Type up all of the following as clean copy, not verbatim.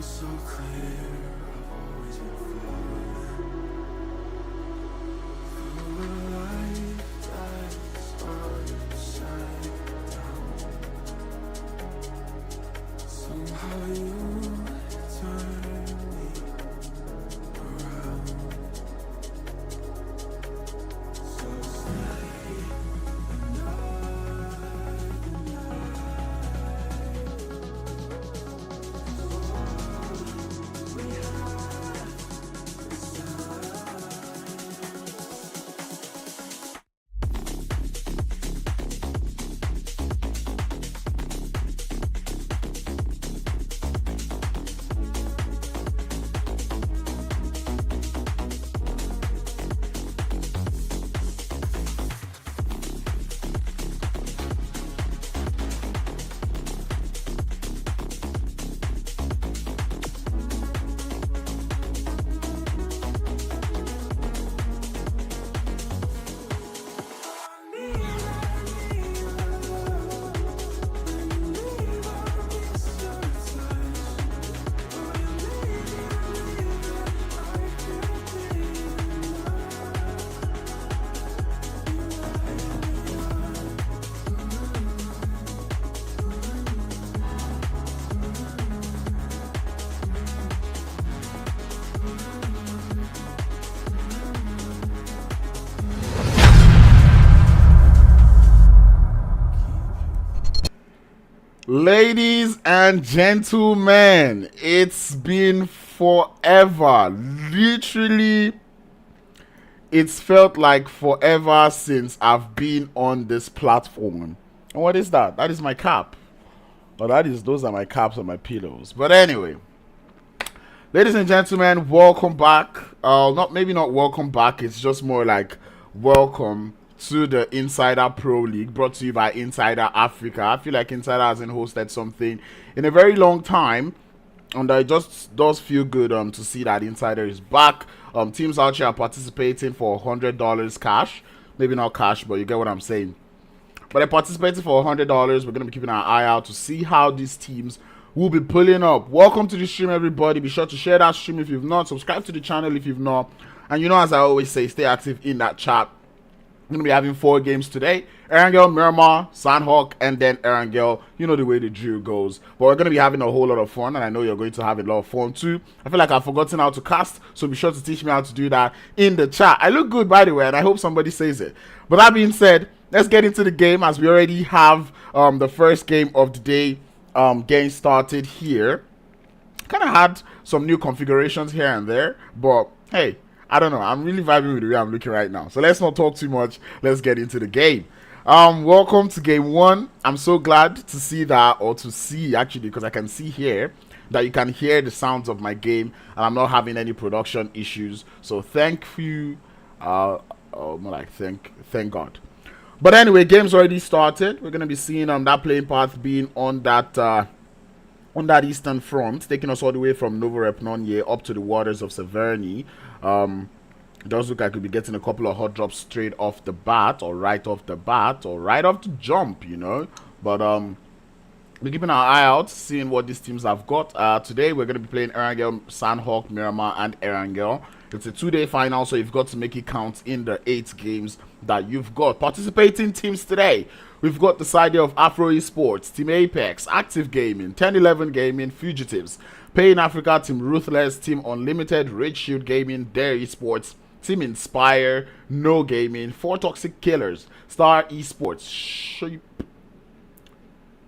So clear, I've always been falling for a life that's upside down. Somehow you turn me around. So stay Ladies and gentlemen, it's been forever. Literally, it's felt like forever since I've been on this platform. And what is that? That is my cap. Well, those are my caps and my pillows. But anyway, ladies and gentlemen, welcome back. Maybe not welcome back. It's just more like welcome to the Insider Pro League, brought to you by Insider Africa. I feel like Insider hasn't hosted something in a very long time, and it just does feel good to see that Insider is back. Teams out here are participating for $100 cash. Maybe not cash, but you get what I'm saying. But they're participating for $100. We're going to be keeping our eye out to see how these teams will be pulling up. Welcome to the stream, everybody. Be sure to share that stream if you've not. Subscribe to the channel if you've not. And as I always say, stay active in that chat. I'm going to be having 4 games today. Erangel, Miramar, Sandhawk, and then Erangel. You know the way the drill goes. But we're going to be having a whole lot of fun, and I know you're going to have a lot of fun too. I feel like I've forgotten how to cast, so be sure to teach me how to do that in the chat. I look good, by the way, and I hope somebody says it. But that being said, let's get into the game, as we already have the first game of the day getting started here. Kind of had some new configurations here and there, but hey, I don't know. I'm really vibing with the way I'm looking right now. So let's not talk too much. Let's get into the game. Welcome to game 1. I'm so glad to see that, or to see actually, because I can see here that you can hear the sounds of my game, and I'm not having any production issues. So thank you. More like thank God. But anyway, game's already started. We're gonna be seeing that playing path being on that eastern front, taking us all the way from Novorepnonye up to the waters of Severny. It does look like we'll be getting a couple of hot drops straight off the bat, or right off the bat, or right off the jump, But We're keeping our eye out, seeing what these teams have got. Today, we're going to be playing Erangel, Sandhawk, Miramar, and Erangel. It's a 2-day final, so you've got to make it count in the 8 games that you've got. Participating teams today, we've got the side of AFRO ESPORTS, Team Apex, Active Gaming, 1011 Gaming, Fugitives, Pay in Africa, Team Ruthless, Team Unlimited, Rage Shield Gaming, Dare Esports, Team Inspire, No Gaming, 4 Toxic Killers, Star Esports,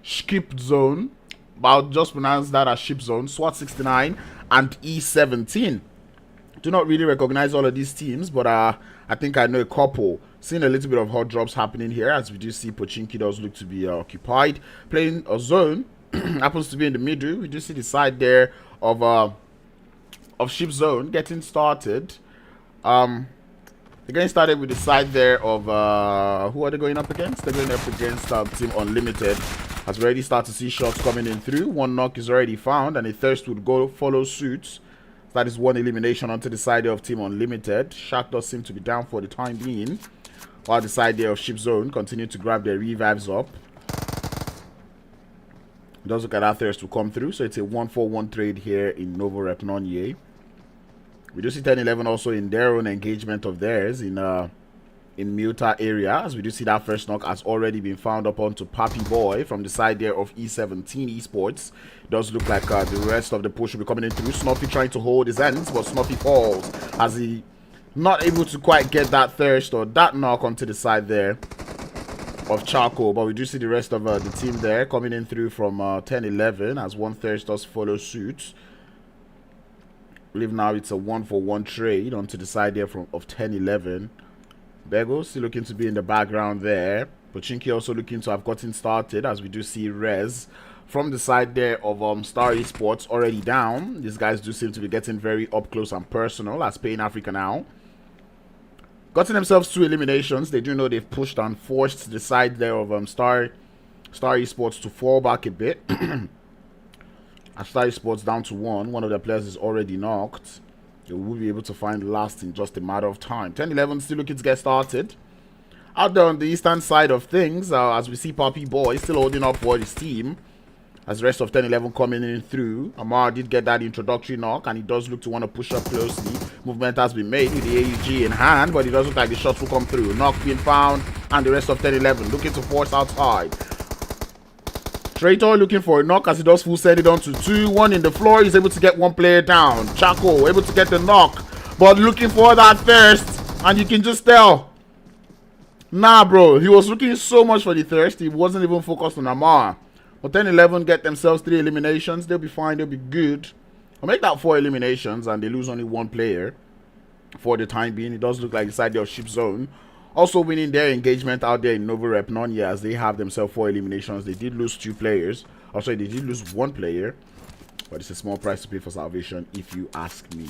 SHQIPZONE, but I'll just pronounce that as SHQIPZONE, SWAT 69, and E17. Do not really recognize all of these teams, but I think I know a couple. Seeing a little bit of hot drops happening here, as we do see Pochinki does look to be occupied. Playing a zone, happens to be in the middle. We do see the side there of SHQIPZONE getting started. They're getting started with the side there of who are they going up against? They're going up against Team Unlimited. Has already started to see shots coming in through. One knock is already found, and a thirst would go follow suit. That is one elimination onto the side of Team Unlimited. Shark does seem to be down for the time being, while the side there of SHQIPZONE continue to grab their revives up. It does look at that thirst to come through, so it's a 1-4-1 trade here in Novo Repnonye. We do see 1011 also in their own engagement of theirs in Muta area, as we do see that first knock has already been found up onto Papi Boy from the side there of E17 Esports. It does look like the rest of the push will be coming in through. Snuffy trying to hold his ends, but Snuffy falls as he not able to quite get that thirst or that knock onto the side there of Charcoal. But we do see the rest of the team there coming in through from 1011 as one thirst does follow suit. I believe now it's a 1-for-1 trade onto the side there of 1011. Bego still looking to be in the background there. Pochinki also looking to have gotten started, as we do see Rez from the side there of Star Esports already down. These guys do seem to be getting very up close and personal as Pay in Africa now. Gotten themselves 2 eliminations. They do know they've pushed and forced the side there of Star Esports to fall back a bit. As Star Esports down to 1. One of their players is already knocked. They will be able to find last in just a matter of time. 10-11 still looking to get started. Out there on the eastern side of things, as we see Papi Boy still holding up for his team. As the rest of 10-11 coming in through. Amar did get that introductory knock, and he does look to want to push up closely. Movement has been made with the AUG in hand, but it does look like the shots will come through. Knock being found, and the rest of 10-11 looking to force outside. Traitor looking for a knock as he does full set it on to 2. 1 in the floor. He's able to get one player down. Chaco able to get the knock, but looking for that thirst, and you can just tell. Nah, bro. He was looking so much for the thirst. He wasn't even focused on Amar. But 10-11 get themselves 3 eliminations. They'll be fine. They'll be good. I'll make that 4 eliminations, and they lose only 1 player for the time being. It does look like the side of SHQIPZONE also winning their engagement out there in Novo Repnonye, as they have themselves 4 eliminations. They did lose 2 players. Also, they did lose 1 player. But it's a small price to pay for salvation, if you ask me.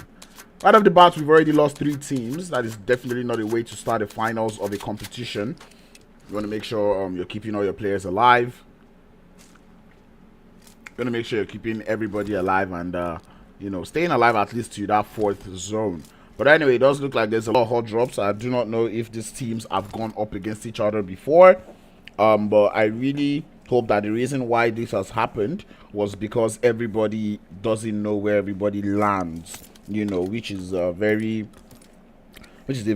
Right off the bat, we've already lost 3 teams. That is definitely not a way to start the finals of a competition. You want to make sure you're keeping all your players alive. You want to make sure you're keeping everybody alive and, you know, staying alive at least to that 4th zone. But anyway, it does look like there's a lot of hot drops. I do not know if these teams have gone up against each other before. But I really hope that the reason why this has happened was because everybody doesn't know where everybody lands. You know, which is a very which is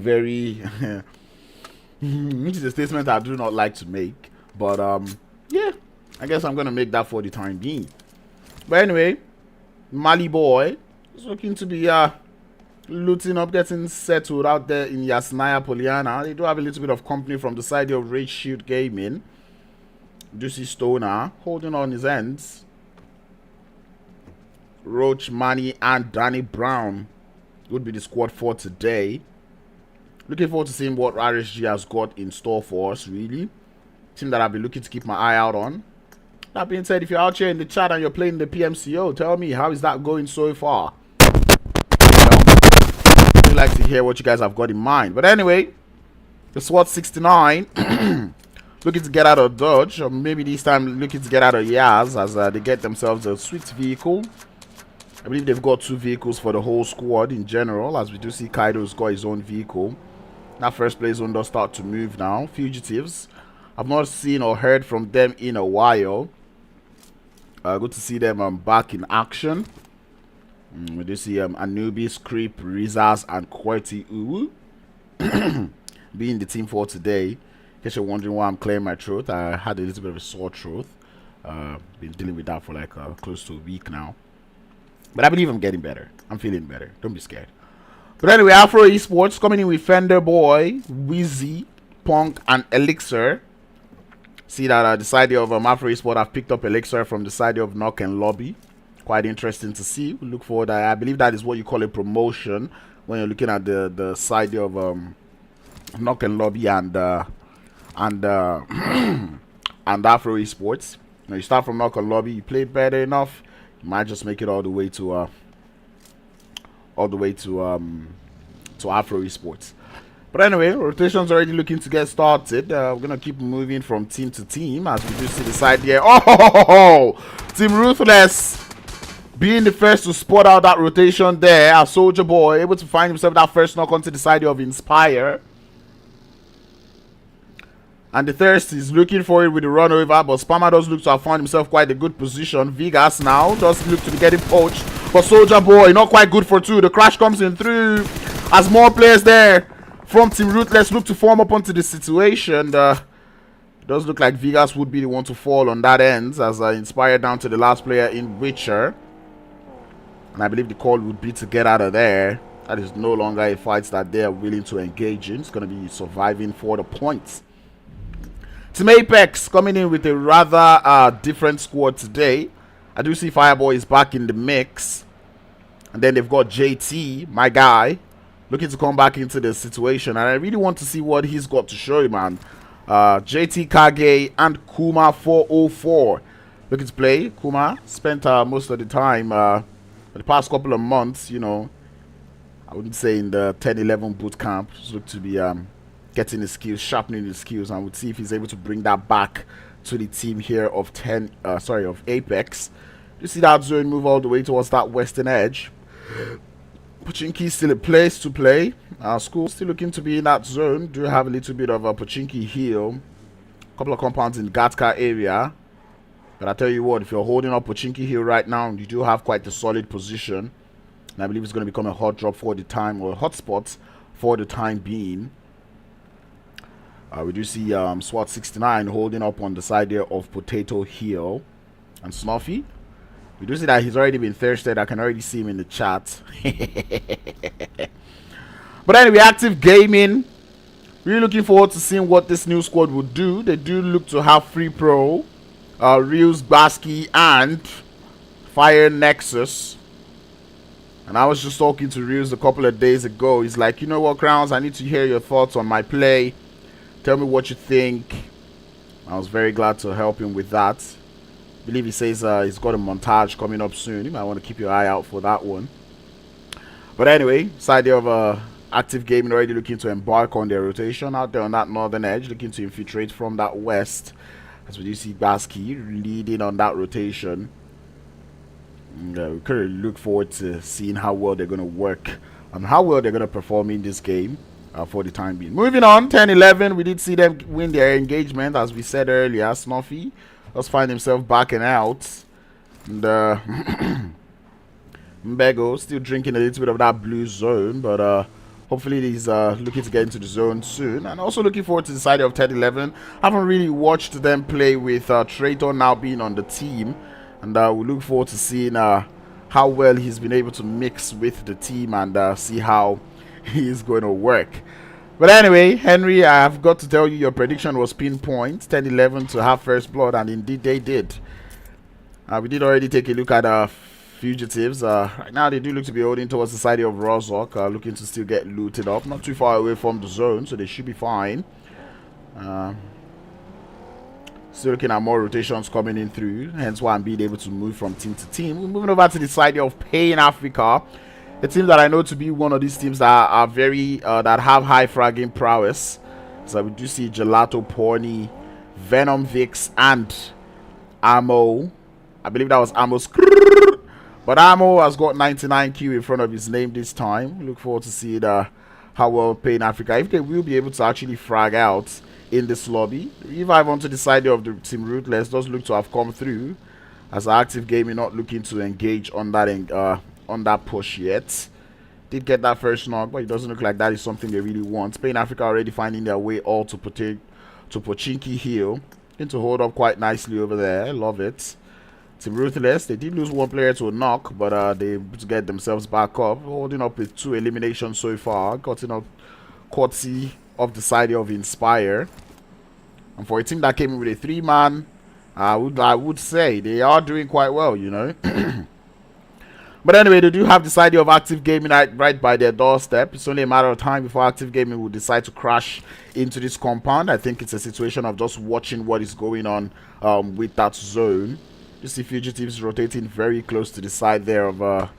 a statement I do not like to make. But yeah, I guess I'm gonna make that for the time being. But anyway, Mali Boy is looking to be looting up, getting settled out there in Yasnaya Poliana. They do have a little bit of company from the side of Rage Shield Gaming. Do see Stoner holding on his ends. Roach, Manny, and Danny Brown would be the squad for today. Looking forward to seeing what RSG has got in store for us, really. Team that I've been looking to keep my eye out on. That being said, if you're out here in the chat and you're playing the PMCO, tell me, how is that going so far? I'd like to hear what you guys have got in mind. But anyway, the SWAT 69 looking to get out of Dodge, or maybe this time looking to get out of Yaz, as they get themselves a sweet vehicle. I believe they've got 2 vehicles for the whole squad in general, as we do see Kaido's got his own vehicle. That first play zone does start to move now. Fugitives, I've not seen or heard from them in a while. Good to see them back in action. We do see Anubis, Creep, Rizas, and Qwerty Uwu being the team for today. In case you're wondering why I'm clearing my throat, I had a little bit of a sore throat. Been dealing with that for like close to a week now. But I believe I'm getting better. I'm feeling better. Don't be scared. But anyway, AFRO Esports coming in with Fender Boy, Wheezy, Punk, and Elixir. See that the side of AFRO Esports have picked up Elixir from the side of Knock and Lobby. Quite interesting to see. We look forward. I believe that is what you call a promotion when you're looking at the side of Knock and Lobby and AFRO Esports. You start from Knock and Lobby, you play better enough, you might just make it all the way to AFRO Esports. But anyway, rotation's already looking to get started. We're gonna keep moving from team to team as we do see the side here. Oh, Team Ruthless being the first to spot out that rotation there. Our Soldier Boy able to find himself that first knock onto the side of Inspire. And the Thirst is looking for it with the run over, but Spammer does look to have found himself quite a good position. Vegas now does look to be getting poached, but Soldier Boy not quite good for two. The crash comes in through as more players there from Team Ruthless look to form up onto the situation. It does look like Vegas would be the one to fall on that end as Inspired down to the last player in Witcher. And I believe the call would be to get out of there. That is no longer a fight that they are willing to engage in. It's going to be surviving for the points. Team Apex coming in with a rather different squad today. I do see Fireboy is back in the mix. And then they've got JT, my guy, looking to come back into the situation. And I really want to see what he's got to show you, man. JT, Kage, and Kuma 404 looking to play. Kuma spent most of the time for the past couple of months, you know, I wouldn't say in the 10-11 boot camp. Just look to be getting his skills, sharpening his skills, and we'll see if he's able to bring that back to the team here of of Apex. You see that zone move all the way towards that western edge. Pochinki still a place to play. School still looking to be in that zone. Do have a little bit of a Pochinki heal. A couple of compounds in Gatka area. But I tell you what, if you're holding up Pochinki heal right now, you do have quite a solid position. And I believe it's going to become a hot drop for the time, or a hot spot for the time being. We do see SWAT 69 holding up on the side there of Potato Hill and Snuffy. We do see that he's already been thirsted. I can already see him in the chat. But anyway, Active Gaming. Really looking forward to seeing what this new squad will do. They do look to have Free Pro, Reels, Basky, and Fire Nexus. And I was just talking to Reels a couple of days ago. He's like, you know what, Crowns, I need to hear your thoughts on my play. Tell me what you think. I was very glad to help him with that. I believe he says he's got a montage coming up soon. You might want to keep your eye out for that one. But anyway, side there of Active Gaming already looking to embark on their rotation out there on that northern edge, looking to infiltrate from that west. As we do see Basky leading on that rotation. And, we currently look forward to seeing how well they're going to work and how well they're going to perform in this game. For the time being. Moving on, 10-11, we did see them win their engagement, as we said earlier. Snuffy does find himself backing out. And Mbego still drinking a little bit of that blue zone, but hopefully he's looking to get into the zone soon. And also looking forward to the side of 10-11. Haven't really watched them play with Traitor now being on the team. And we look forward to seeing how well he's been able to mix with the team and see how he's going to work. But anyway, Henry, I have got to tell you, your prediction was pinpoint. 10-11 to have first blood, and indeed they did. We did already take a look at Fugitives. Right now they do look to be holding towards the side of Rozok, looking to still get looted up. Not too far away from the zone, so they should be fine. Still looking at more rotations coming in through, hence why I'm being able to move from team to team. We're moving over to the side of Pain Africa. A team that I know to be one of these teams that are very that have high fragging prowess. So we do see Gelato, Porny, Venom, Vix, and Ammo. I believe that was Ammo's. But Ammo has got 99 Q in front of his name this time. We look forward to seeing how well Pain Africa, if they will be able to actually frag out in this lobby. Revive onto the side of the Team Ruthless does look to have come through. as Active Gaming not looking to engage on that push yet. Did get that first knock, but it doesn't look like that is something they really want. Spain Africa already finding their way all to Pochinki Hill. Going to hold up quite nicely over there. Love it. Team Ruthless, they did lose one player to a knock, but they able to get themselves back up. Holding up with 2 eliminations so far. Gotten up courtesy of the side of Inspire. And for a team that came in with a 3-man, I would say they are doing quite well, you know. But anyway, they do have the side of Active Gaming right by their doorstep. It's only a matter of time before Active Gaming will decide to crash into this compound. I think it's a situation of just watching what is going on with that zone. You see Fugitives rotating very close to the side there of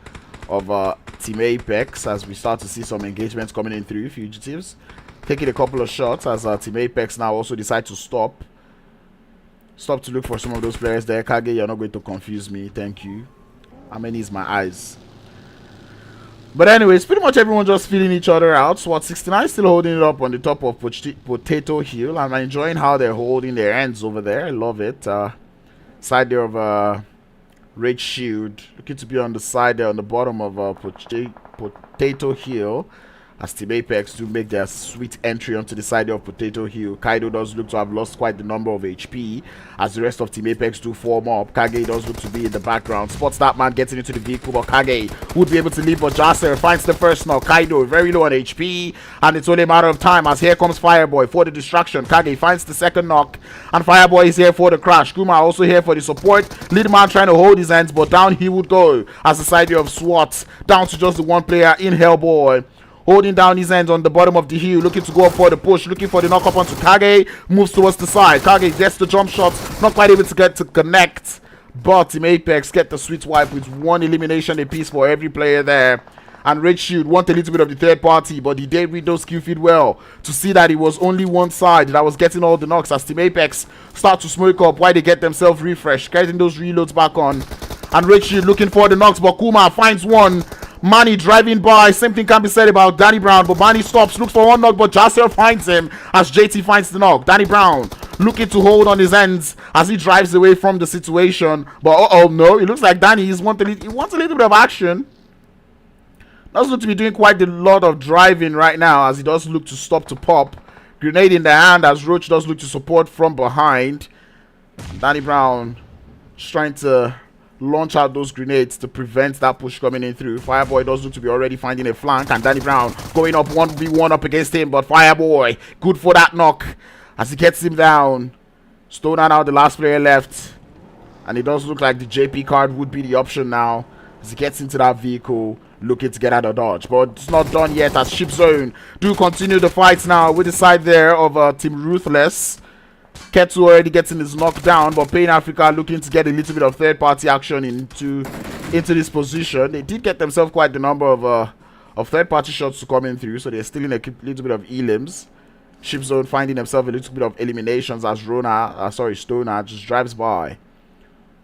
Team Apex as we start to see some engagements coming in through Fugitives. Taking a couple of shots as Team Apex now also decide to stop. Stop to look for some of those players there. Kage, you're not going to confuse me. Thank you. How many is my eyes? But anyways, pretty much everyone just feeling each other out. SWAT 69 still holding it up on the top of Potato Hill. I'm enjoying how they're holding their ends over there. I love it. Side there of Red Shield. Looking to be on the side there on the bottom of Potato Hill. As Team Apex do make their sweet entry onto the side of Potato Hill. Kaido does look to have lost quite the number of HP as the rest of Team Apex do form up. Kage does look to be in the background. Spots that man getting into the vehicle, but Kage would be able to leave, but Jaser finds the first knock. Kaido very low on HP, and it's only a matter of time as here comes Fireboy for the distraction. Kage finds the second knock, and Fireboy is here for the crash. Kuma also here for the support. Lead man trying to hold his hands, but down he would go as the side of SWAT down to just the one player in Hellboy. Holding down his hands on the bottom of the hill, looking to go up for the push, looking for the knock up onto Kage. Moves towards the side. Kage gets the jump shots, not quite able to get to connect. But Team Apex get the sweet wipe with 1 elimination apiece for every player there. And Red Shield want a little bit of the third party, but he did read those skill feed well to see that it was only one side that was getting all the knocks as Team Apex start to smoke up while they get themselves refreshed, getting those reloads back on. And Red Shield looking for the knocks, but Kuma finds one. Manny driving by. Same thing can be said about Danny Brown, but Manny stops, looks for one knock, but Jaser finds him as JT finds the knock. Danny Brown looking to hold on his ends as he drives away from the situation, but no, it looks like Danny wants a little bit of action. Does look to be doing quite a lot of driving right now as he does look to stop to pop. Grenade in the hand as Roach does look to support from behind. Danny Brown just trying to launch out those grenades to prevent that push coming in through. Fireboy does look to be already finding a flank, and Danny Brown going up 1v1 up against him, but Fireboy good for that knock as he gets him down. Stoner now the last player left, and it does look like the JP card would be the option now as he gets into that vehicle looking to get out of dodge, but it's not done yet as SHQIPZONE do continue the fights now with the side there of Team Ruthless. Ketsu already getting his knock down, but Pain Africa looking to get a little bit of third-party action into this position. They did get themselves quite the number of third-party shots to come in through, so they're still in a little bit of elims. SHQIPZONE finding themselves a little bit of eliminations as Stoner just drives by.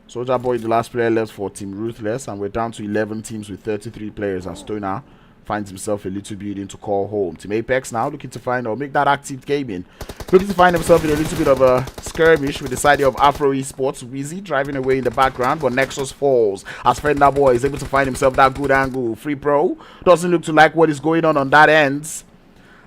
Soldier Boy, the last player left for Team Ruthless, and we're down to 11 teams with 33 players as Stoner finds himself a little building to call home. Team Apex now looking to find or make that Active Gaming. Looking to find himself in a little bit of a skirmish with the side of AFRO ESPORTS. Wheezy driving away in the background, but Nexus falls as Fender Boy is able to find himself that good angle. Free Pro doesn't look to like what is going on that end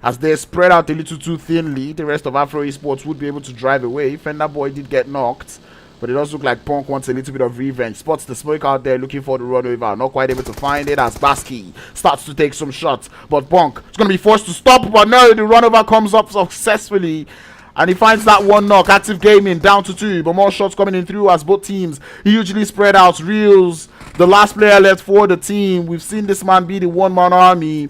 as they spread out a little too thinly. The rest of AFRO ESPORTS would be able to drive away. Fender Boy did get knocked, but it does look like Punk wants a little bit of revenge. Spots the smoke out there looking for the run over. Not quite able to find it as Basky starts to take some shots. But Punk is going to be forced to stop. But no, the run over comes up successfully. And he finds that one knock. Active Gaming down to 2. But more shots coming in through as both teams hugely spread out. Reels, the last player left for the team. We've seen this man be the one-man army.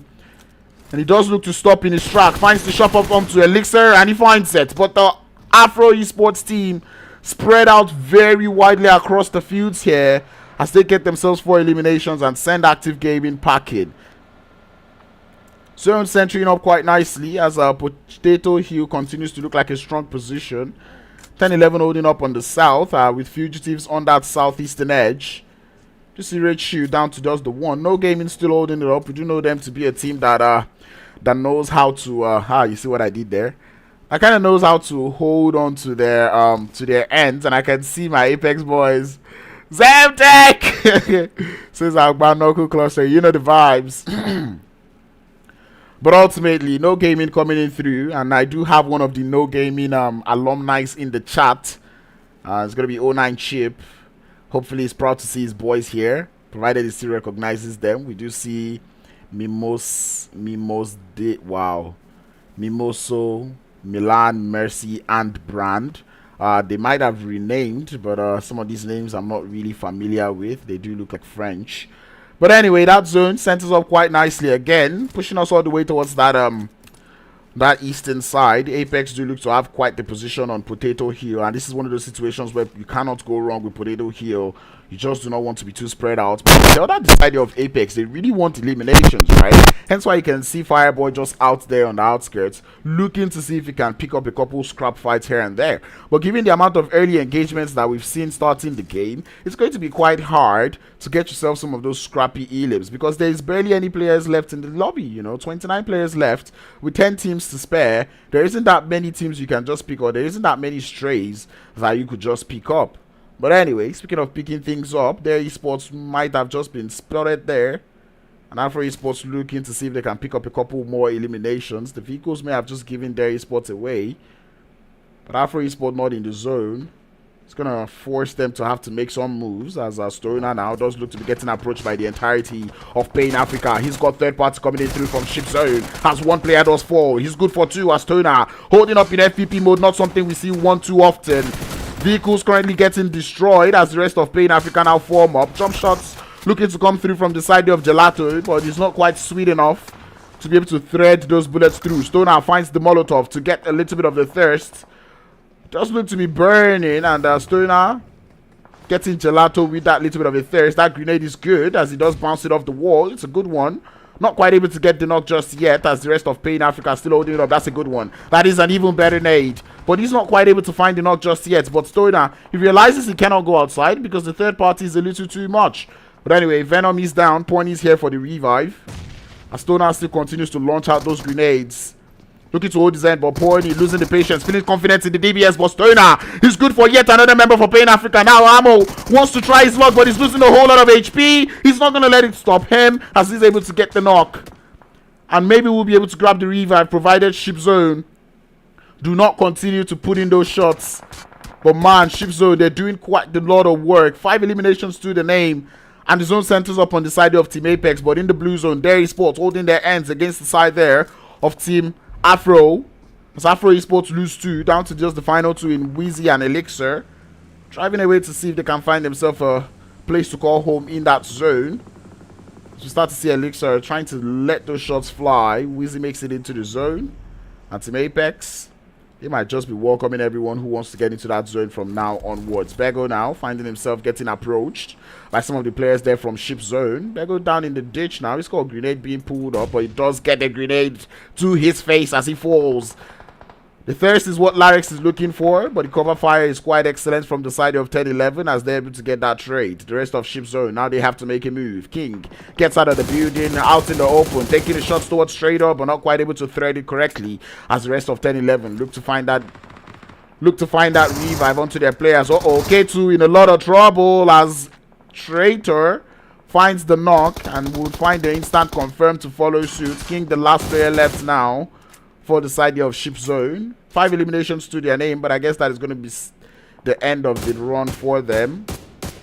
And he does look to stop in his track. Finds the shot up onto Elixir. And he finds it. But the AFRO ESPORTS team spread out very widely across the fields here as they get themselves 4 eliminations and send Active Gaming packing. Zone centering up quite nicely as Potato Hill continues to look like a strong position. 10-11 holding up on the south with Fugitives on that southeastern edge. Just see Red Shield down to just the 1. No Gaming still holding it up. We do know them to be a team that knows how to you see what I did there? I kind of knows how to hold on to their ends, and I can see my Apex boys Zemtech! Says Agbanoku Cluster. You know the vibes. But ultimately, no gaming coming in through. And I do have one of the no gaming alumni in the chat. It's going to be O9 Chip. Hopefully, he's proud to see his boys here, provided he still recognizes them. We do see Mimoso, Milan, Mercy, and Brand. They might have renamed, but some of these names I'm not really familiar with. They do look like French. But anyway, that zone centers up quite nicely again, pushing us all the way towards that eastern side. Apex do look to have quite the position on Potato Hill, and this is one of those situations where you cannot go wrong with Potato Hill. You just do not want to be too spread out. But the other side of Apex, they really want eliminations, right? Hence why you can see Fireboy just out there on the outskirts, looking to see if he can pick up a couple scrap fights here and there. But given the amount of early engagements that we've seen starting the game, it's going to be quite hard to get yourself some of those scrappy elims, because there's barely any players left in the lobby. You know, 29 players left with 10 teams to spare. There isn't that many teams you can just pick, or there isn't that many strays that you could just pick up. But anyway, speaking of picking things up, their esports might have just been spotted there. And AFRO esports looking to see if they can pick up a couple more eliminations. The vehicles may have just given their esports away. But AFRO esports not in the zone. It's going to force them to have to make some moves, as Stoner now does look to be getting approached by the entirety of Pain Africa. He's got third party coming in through from Ship Zone. Has one player does fall. He's good for two as Stoner holding up in FPP mode. Not something we see one too often. Vehicles currently getting destroyed as the rest of Pain Africa now form up. Jump shots looking to come through from the side of Gelato, but he's not quite sweet enough to be able to thread those bullets through. Stoner finds the Molotov to get a little bit of the thirst. Just look to be burning, and Stoner getting Gelato with that little bit of a thirst. That grenade is good as he does bounce it off the wall. It's a good one. Not quite able to get the knock just yet, as the rest of Pain Africa still holding it up. That's a good one. That is an even better nade. But he's not quite able to find the knock just yet. But Stoner, he realizes he cannot go outside because the third party is a little too much. But anyway, Venom is down. Point is here for the revive. As Stoner still continues to launch out those grenades. Looking to hold his end, but Pony losing the patience, feeling confidence in the DBS. But Stoner, he's good for yet another member for Pain Africa. Now Amo wants to try his luck, but he's losing a whole lot of HP. He's not going to let it stop him as he's able to get the knock. And maybe we'll be able to grab the revive, provided Ship Zone do not continue to put in those shots. But man, Ship Zone, they're doing quite a lot of work. 5 eliminations to the name. And the zone centers up on the side of Team Apex, but in the blue zone, there is Sports holding their ends against the side there of Team AFRO. As AFRO esports lose 2, down to just the final 2 in Wheezy and Elixir. Driving away to see if they can find themselves a place to call home in that zone. So we start to see Elixir trying to let those shots fly. Wheezy makes it into the zone. And Team Apex, they might just be welcoming everyone who wants to get into that zone from now onwards. Bego now finding himself getting approached by some of the players there from Ship Zone. Bego down in the ditch now. He's got a grenade being pulled up, but he does get a grenade to his face as he falls. The thirst is what Larix is looking for, but the cover fire is quite excellent from the side of 10-11 as they're able to get that trade. The rest of Ship Zone, now they have to make a move. King gets out of the building, out in the open, taking the shots towards straight up, but not quite able to thread it correctly as the rest of 10-11 look to find that revive onto their players. K2 in a lot of trouble as Traitor finds the knock and would find the instant confirm to follow suit. King, the last player left now for the side of Ship Zone. 5 eliminations to their name, but I guess that is going to be the end of the run for them.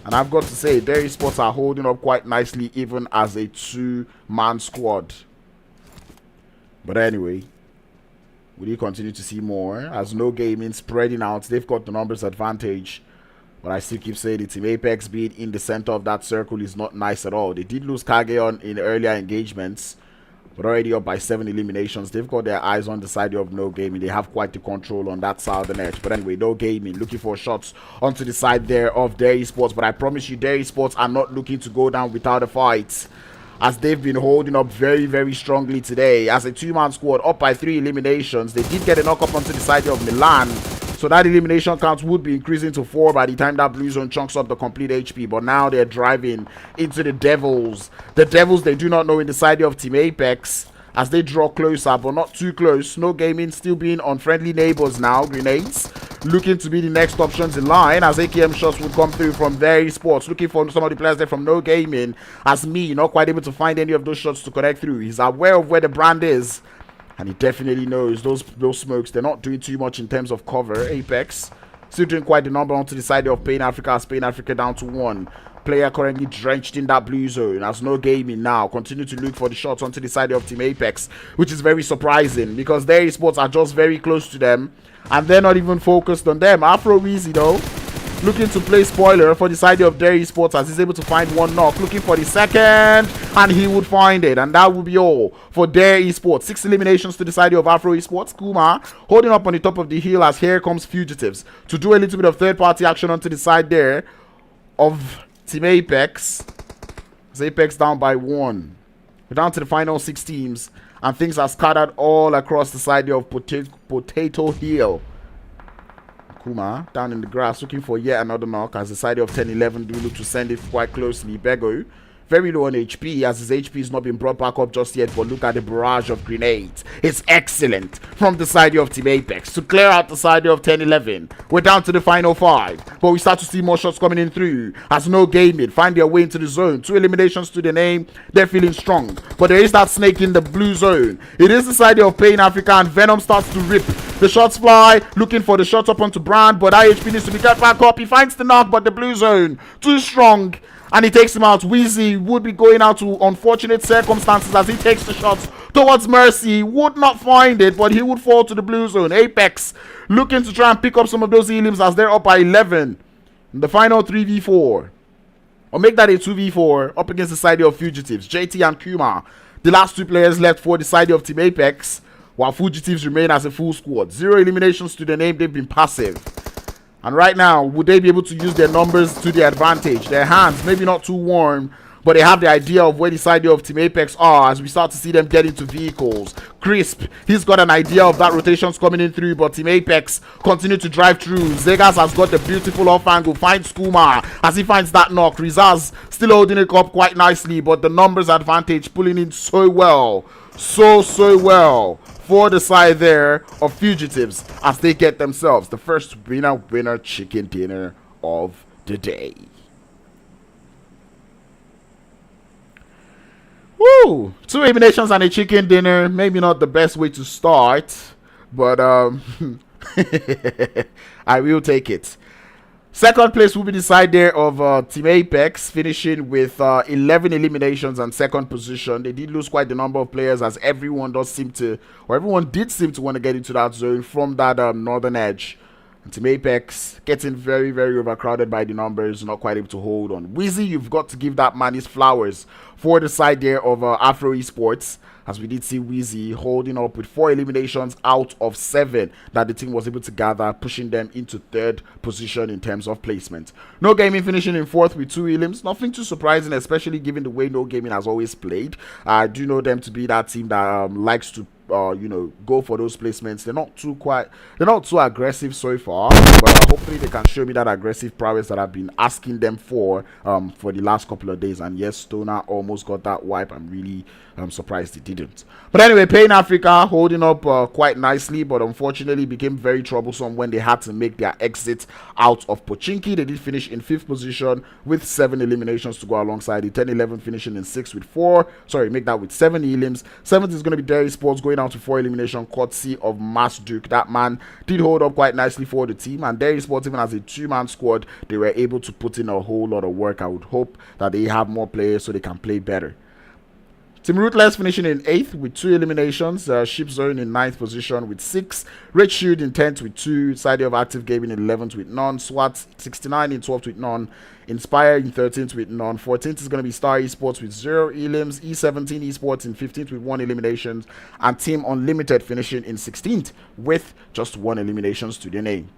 And I've got to say, their esports are holding up quite nicely, even as a 2-man squad. But anyway, will you continue to see more? As No Gaming spreading out, they've got the numbers advantage. But I still keep saying the Team Apex being in the center of that circle is not nice at all. They did lose Kageon in earlier engagements, but already up by 7 eliminations. They've got their eyes on the side of No Gaming. They have quite the control on that southern edge. But anyway, No Gaming looking for shots onto the side there of their esports. But I promise you, their esports are not looking to go down without a fight, as they've been holding up very, very strongly today. As a 2-man squad, up by 3 eliminations. They did get a knock up onto the side of Milan, so that elimination count would be increasing to 4 by the time that blue zone chunks up the complete HP. But now they're driving into the Devils. The Devils, they do not know in the side of Team Apex, as they draw closer, but not too close. No Gaming still being on friendly neighbors now. Grenades looking to be the next options in line, as AKM shots would come through from their esports. Looking for some of the players there from No Gaming, as me not quite able to find any of those shots to connect through. He's aware of where the brand is, and he definitely knows those smokes, they're not doing too much in terms of cover. Apex still doing quite the number onto the side of Pain Africa, as Pain Africa down to 1. Player currently drenched in that blue zone, as No Gaming now continue to look for the shots onto the side of Team Apex, which is very surprising because their esports are just very close to them and they're not even focused on them. Afro Easy though looking to play spoiler for the side of their esports, as he's able to find one knock, looking for the second, and he would find it, and that would be all for their esports. 6 eliminations to the side of Afro esports. Kuma holding up on the top of the hill, as here comes Fugitives to do a little bit of third party action onto the side there of Team Apex. It's Apex down by 1. We're down to the final 6 teams, and things are scattered all across the side of Potato Hill. Kuma down in the grass looking for yet another knock, as the side of 10-11 do look to send it quite closely. Bego very low on HP, as his HP is not been brought back up just yet, but look at the barrage of grenades. It's excellent from the side of Team Apex to clear out the side of 10-11. We're down to the final 5, but we start to see more shots coming in through, as No Gaming find their way into the zone. 2 eliminations to the name. They're feeling strong, but there is that snake in the blue zone. It is the side of Pain Africa, and Venom starts to rip. The shots fly, looking for the shots up onto Brand, but IHP needs to be got back up. He finds the knock, but the blue zone too strong, and he takes him out. Wheezy would be going out to unfortunate circumstances as he takes the shots towards Mercy. Would not find it, but he would fall to the blue zone. Apex looking to try and pick up some of those elims as they're up by 11 in the final 3v4, or make that a 2v4 up against the side of Fugitives. JT and Kuma, the last 2 players left for the side of Team Apex, while Fugitives remain as a full squad. 0 eliminations to the name. They've been passive, and right now, would they be able to use their numbers to their advantage? Their hands maybe not too warm, but they have the idea of where the side of Team Apex are, as we start to see them get into vehicles. Crisp, he's got an idea of that rotations coming in through, but Team Apex continue to drive through. Zegas has got the beautiful off angle, finds Kuma as he finds that knock. Rizaz still holding it up quite nicely, but the numbers advantage pulling in so well, so well for the side there of Fugitives, as they get themselves the first winner chicken dinner of the day. Woo! 2 eliminations and a chicken dinner. Maybe not the best way to start, but I will take it. Second place will be the side there of Team Apex, finishing with 11 eliminations and second position. They did lose quite the number of players, as everyone did seem to want to get into that zone from that northern edge. And Team Apex getting very, very overcrowded by the numbers, not quite able to hold on. Wheezy, you've got to give that man his flowers for the side there of Afro Esports, as we did see Wheezy holding up with 4 eliminations out of 7 that the team was able to gather, pushing them into 3rd position in terms of placement. No Gaming finishing in 4th with 2 elims. Nothing too surprising, especially given the way No Gaming has always played. I do know them to be that team that likes to go for those placements. They're not too aggressive so far, but hopefully they can show me that aggressive prowess that I've been asking them for the last couple of days. And yes, Stoner almost got that wipe. I'm really surprised he didn't. But anyway, Pain Africa holding up quite nicely, but unfortunately became very troublesome when they had to make their exit out of Pochinki. They did finish in 5th position with 7 eliminations to go alongside the 10-11 finishing in 6th with 4. Sorry, make that with 7 elims. 7th is going to be Dairy Sports, going down to 4 elimination, courtesy of Mass Duke. That man did hold up quite nicely for the team, and Dairy Sports, even as a 2-man squad, they were able to put in a whole lot of work. I would hope that they have more players so they can play better. Team Ruthless finishing in 8th with 2 eliminations. SHQIPZONE in 9th position with 6. Red Shield in 10th with 2. Side of Active Gaming in 11th with none. SWAT 69 in 12th with none. Inspire in 13th with none. 14th is going to be Star Esports with 0 elims. E17 Esports in 15th with 1 elimination. And Team Unlimited finishing in 16th with just 1 eliminations to their name.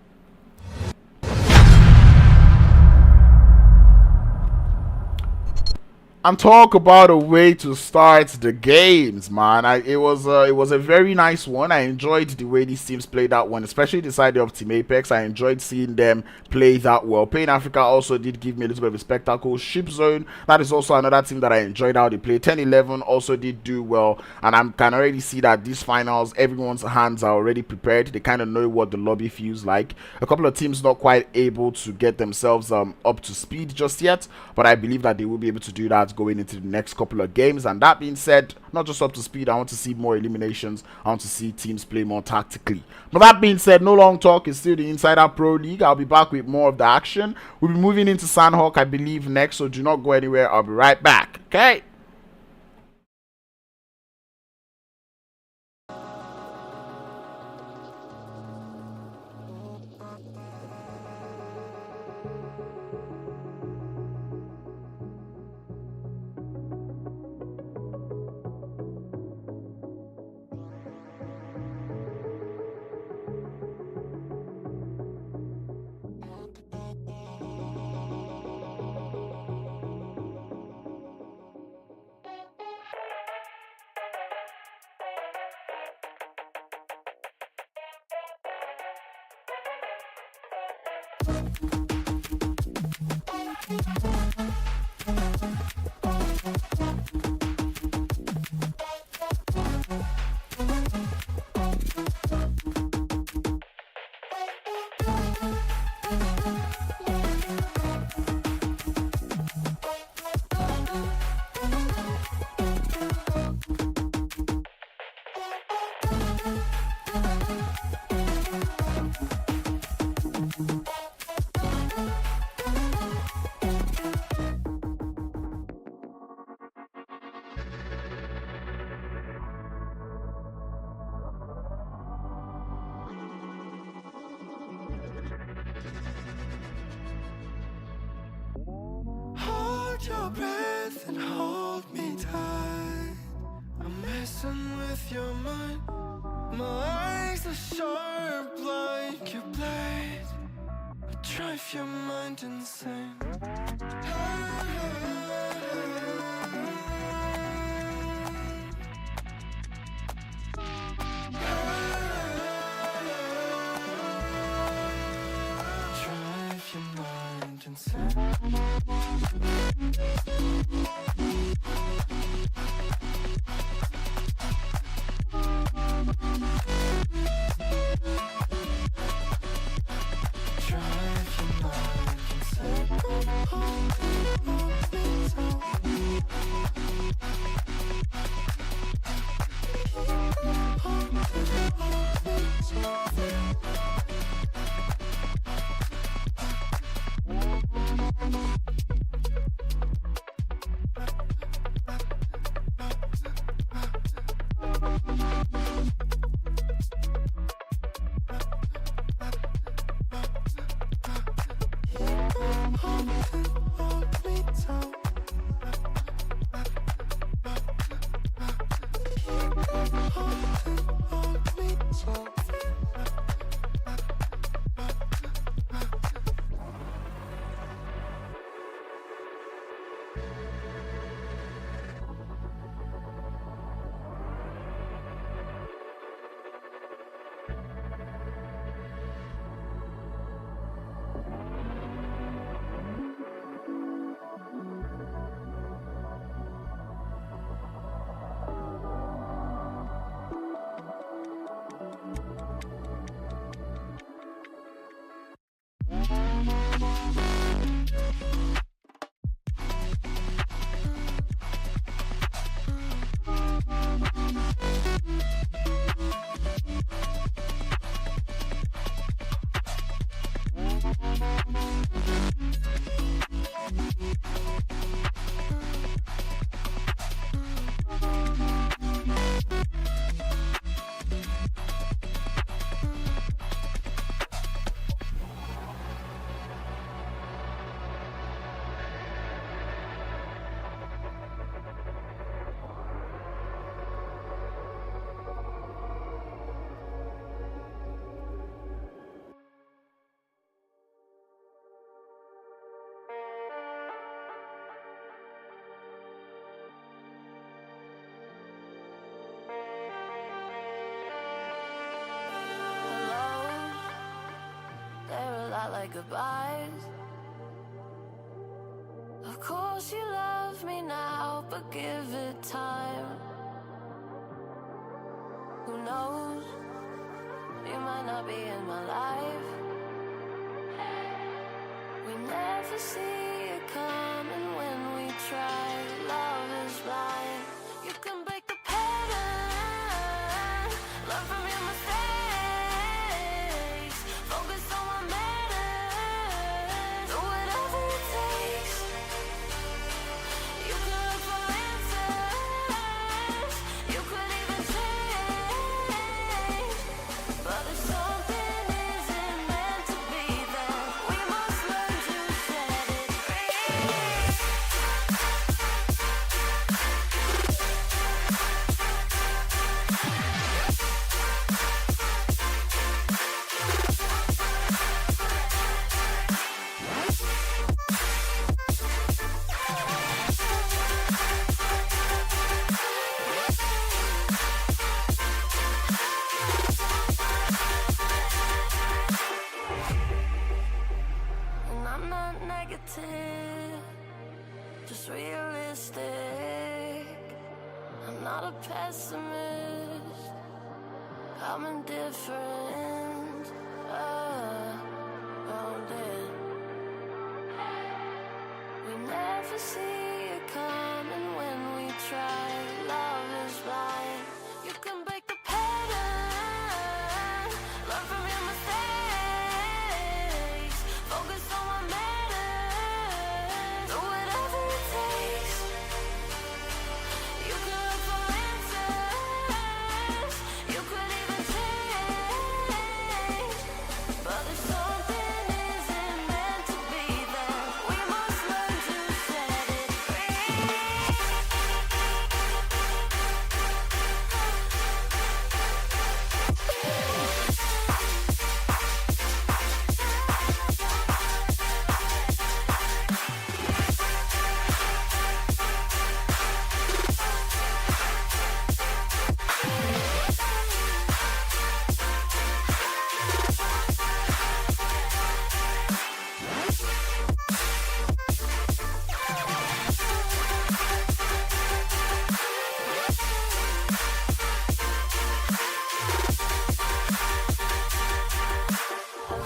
and talk about a way to start the games, man. It was a very nice one. I enjoyed the way these teams played that one, especially the side of Team Apex. I enjoyed seeing them play that well. Pain Africa also did give me a little bit of a spectacle. SHQIPZONE, that is also another team that I enjoyed how they played. 10-11 also did do well, and I can already see that these finals, everyone's hands are already prepared. They kind of know what the lobby feels like. A couple of teams not quite able to get themselves up to speed just yet, but I believe that they will be able to do that going into the next couple of games. And that being said, not just up to speed, I want to see more eliminations. I want to see teams play more tactically. But that being said, no long talk. It's still the Insider Pro League. I'll be back with more of the action. We'll be moving into Sandhawk, I believe, next, so do not go anywhere. I'll be right back. Okay. Hold your breath and hold me tight. I'm messing with your mind. My eyes are sharp like your blade. I drive your mind insane. Drive your mind insane. Drive your mind insane. Hold me tight. Hold me tight. Hold me tight. like goodbyes. Of course you love me now, but give it time. Who knows? You might not be in my life. We never see it coming when we try. Love is blind. You can break the pattern, learn from your mistakes, focus on what matters, do whatever it takes. You can look for answers, you could even change, but if something isn't meant to be, then we must learn to set it free. And I'm not negative, just realistic. I'm not a pessimist, I'm indifferent. Oh, dear. We never see it coming when we try. Love is blind. You can break the pattern, learn from your mistakes, focus on what matters, do whatever it takes. You can look for answers, you could even change, but if something isn't meant to be, then we must learn to set it free.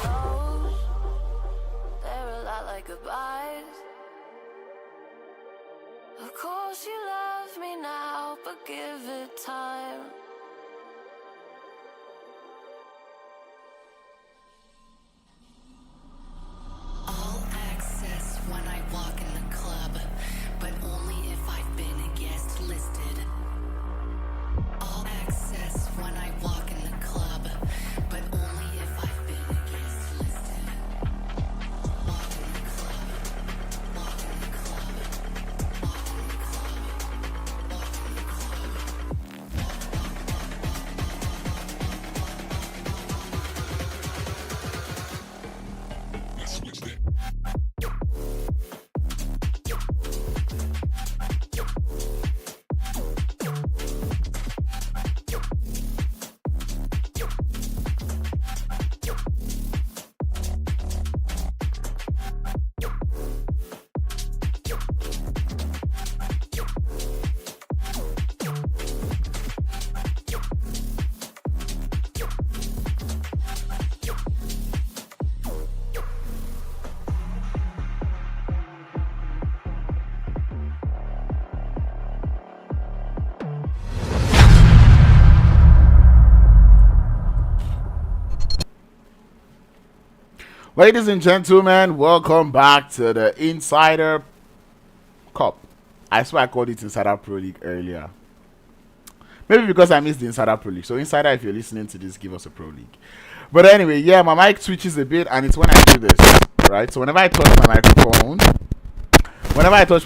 Hellos, they're a lot like goodbyes. Of course you love me now, but give it time. All access when I walk in the club, but only if I've been a guest listed. All access when I walk in the club, but only if I've been a guest listed. Walk in the club, walk in the club, walk in the club, walk in the club. Ladies and gentlemen, welcome back to the Insider Cup. I swear I called it Insider Pro League earlier. Maybe because I missed the Insider Pro League. So Insider, if you're listening to this, give us a Pro League. But anyway, yeah, my mic twitches a bit, and it's when I do this, right? So whenever I touch my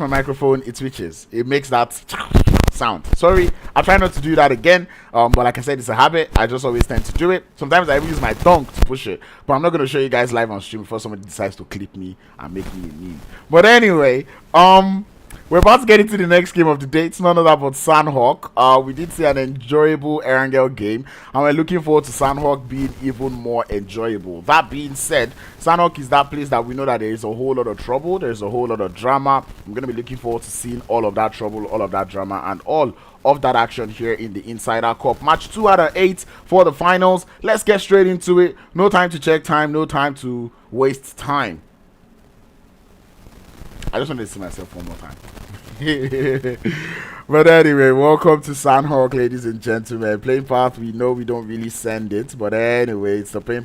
microphone, it twitches. It makes that sound. Sorry, I'll try not to do that again. But like I said, it's a habit. I just always tend to do it. Sometimes I even use my tongue to push it. But I'm not gonna show you guys live on stream before somebody decides to clip me and make me a meme. But anyway, We're about to get into the next game of the day. It's none other but Sandhawk. We did see an enjoyable Erangel game, and we're looking forward to Sandhawk being even more enjoyable. That being said, Sandhawk is that place that we know that there is a whole lot of trouble, there's a whole lot of drama. I'm going to be looking forward to seeing all of that trouble, all of that drama, and all of that action here in the Insider Cup. Match 2 out of 8 for the finals. Let's get straight into it. No time to check time, no time to waste time. I just wanted to see myself one more time. But anyway, welcome to Sandhawk, ladies and gentlemen. Playing path, we know we don't really send it, but anyway, it's the playing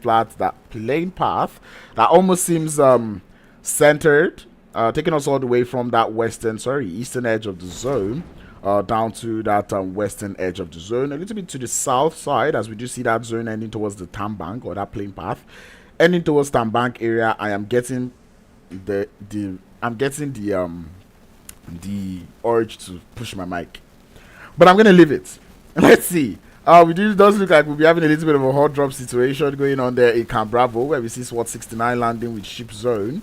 path that almost seems centered, taking us all the way from that eastern edge of the zone down to that western edge of the zone, a little bit to the south side, as we do see that zone ending towards the Tambank, or that playing path ending towards Tambank area. I am getting the urge to push my mic, but I'm gonna leave it. Let's see. It does look like we'll be having a little bit of a hot drop situation going on there in Camp Bravo, where we see SWAT 69 landing with Ship Zone.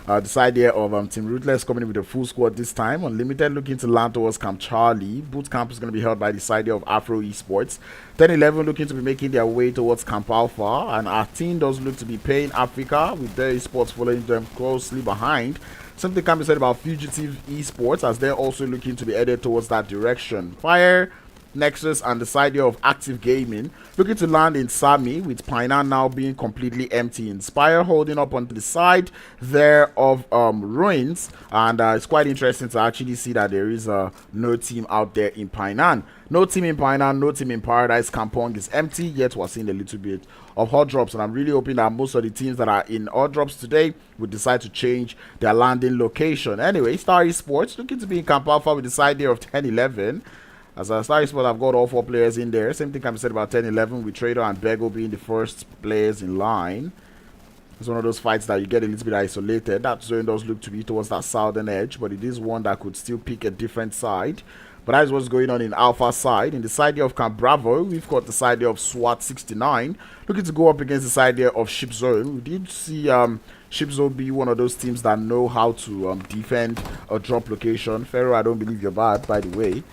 The side here of Team Ruthless coming in with a full squad this time. Unlimited looking to land towards Camp Charlie. Boot camp is going to be held by the side here of AFRO ESPORTS. 10-11 looking to be making their way towards Camp Alpha. And our team does look to be paying Africa, with their esports following them closely behind. Something can be said about Fugitive Esports, as they're also looking to be headed towards that direction. Fire, Nexus, and the side here of Active Gaming looking to land in Sami, with Painan now being completely empty. Inspire holding up onto the side there of Ruins, and it's quite interesting to actually see that there is no team out there in Painan. No team in Painan, no team in Paradise. Kampong is empty, yet we're seeing a little bit of hot drops, and I'm really hoping that most of the teams that are in hot drops today will decide to change their landing location. Anyway, Star Esports looking to be in Camp Alpha with the side there of 10-11. As a Star Esports, I've got all 4 players in there. Same thing can be said about 10-11, with Trader and Bego being the first players in line. It's one of those fights that you get a little bit isolated. That zone does look to be towards that southern edge, but it is one that could still pick a different side. But that is what's going on in Alpha side. In the side here of Camp Bravo, we've got the side here of SWAT 69 looking to go up against the side here of Ship Zone. We did see Ship Zone be one of those teams that know how to defend a drop location. Pharaoh, I don't believe you're bad, by the way.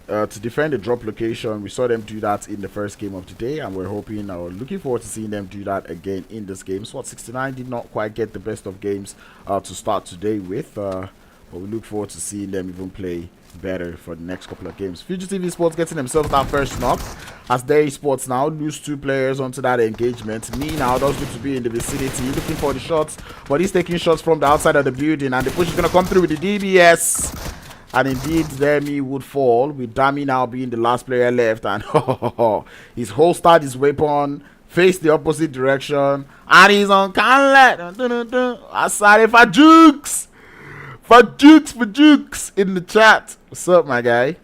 To defend the drop location, we saw them do that in the first game of the day, and we're hoping or looking forward to seeing them do that again in this game. SWAT 69 did not quite get the best of games to start today with, but we look forward to seeing them even play better for the next couple of games. Fugitive Esports getting themselves that first knock, as their esports now lose 2 players onto that engagement. Me now does look to be in the vicinity looking for the shots, but he's taking shots from the outside of the building, and the push is going to come through with the DBS. And indeed, there me would fall, with Dami now being the last player left. And he's holstered his weapon, faced the opposite direction, and he's on Canlet. I sorry for Jukes. For Jukes in the chat. What's up, my guy?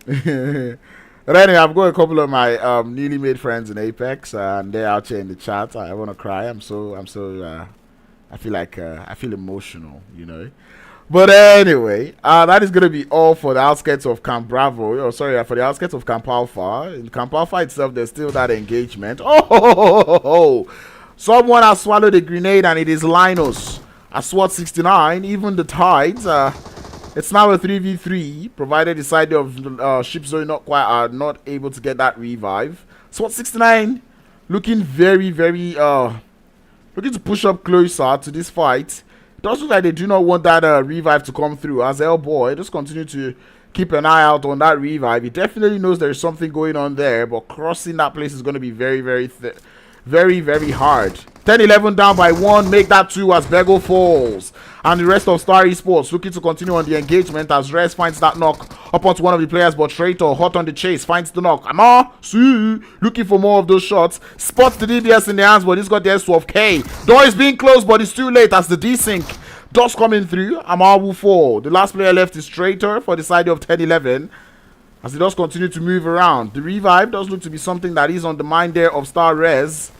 But anyway, I've got a couple of my newly made friends in Apex, and they're out here in the chat. I want to cry. I feel emotional, you know. But anyway, that is going to be all for the outskirts of Camp Bravo. For the outskirts of Camp Alpha. In Camp Alpha itself, there's still that engagement. Someone has swallowed a grenade, and it is Linus. At SWAT 69, even the Tides. It's now a 3v3, provided the side of Ship Zone not able to get that revive. SWAT 69 looking very, very looking to push up closer to this fight. It does look like they do not want that revive to come through, as Hellboy just continue to keep an eye out on that revive. He definitely knows there's something going on there, but crossing that place is going to be very, very hard. 10-11 down by 1, make that 2 as Bego falls. And the rest of Star Esports looking to continue on the engagement, as Rez finds that knock up onto one of the players, but Traitor, hot on the chase, finds the knock. Looking for more of those shots. Spots the DBS in the hands, but he's got the S12K. Door is being closed, but it's too late as the desync does coming through. Amar will fall. The last player left is Traitor for the side of 10-11. As he does continue to move around. The revive does look to be something that is on the mind there of Star Rez.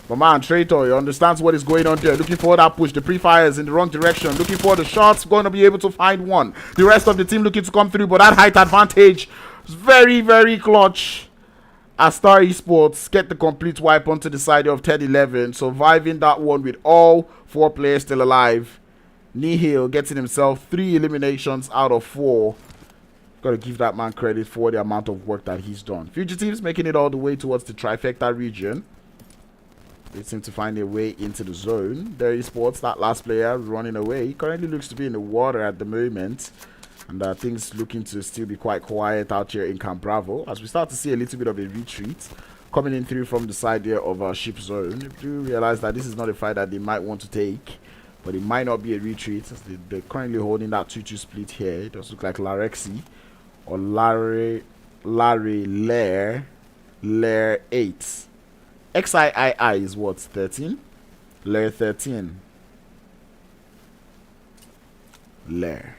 But man, Traitor, he understands what is going on there. Looking for that push. The pre-fire is in the wrong direction. Looking for the shots. Going to be able to find one. The rest of the team looking to come through. But that height advantage is very, very clutch. As Star Esports get the complete wipe onto the side of 10-11. Surviving that one with all 4 players still alive. Nihil getting himself 3 eliminations out of 4. Gotta give that man credit for the amount of work that he's done. Fugitives making it all the way towards the trifecta region. They seem to find their way into the zone. There is Sports, that last player running away. He currently looks to be in the water at the moment. And things looking to still be quite quiet out here in Camp Bravo. As we start to see a little bit of a retreat coming in through from the side here of Ship Zone. You do realize that this is not a fight that they might want to take. But it might not be a retreat. They're currently holding that 2-2 split here. It does look like Larexi or Larry Lair 8. XIII is what? 13? Lair 13. Lair.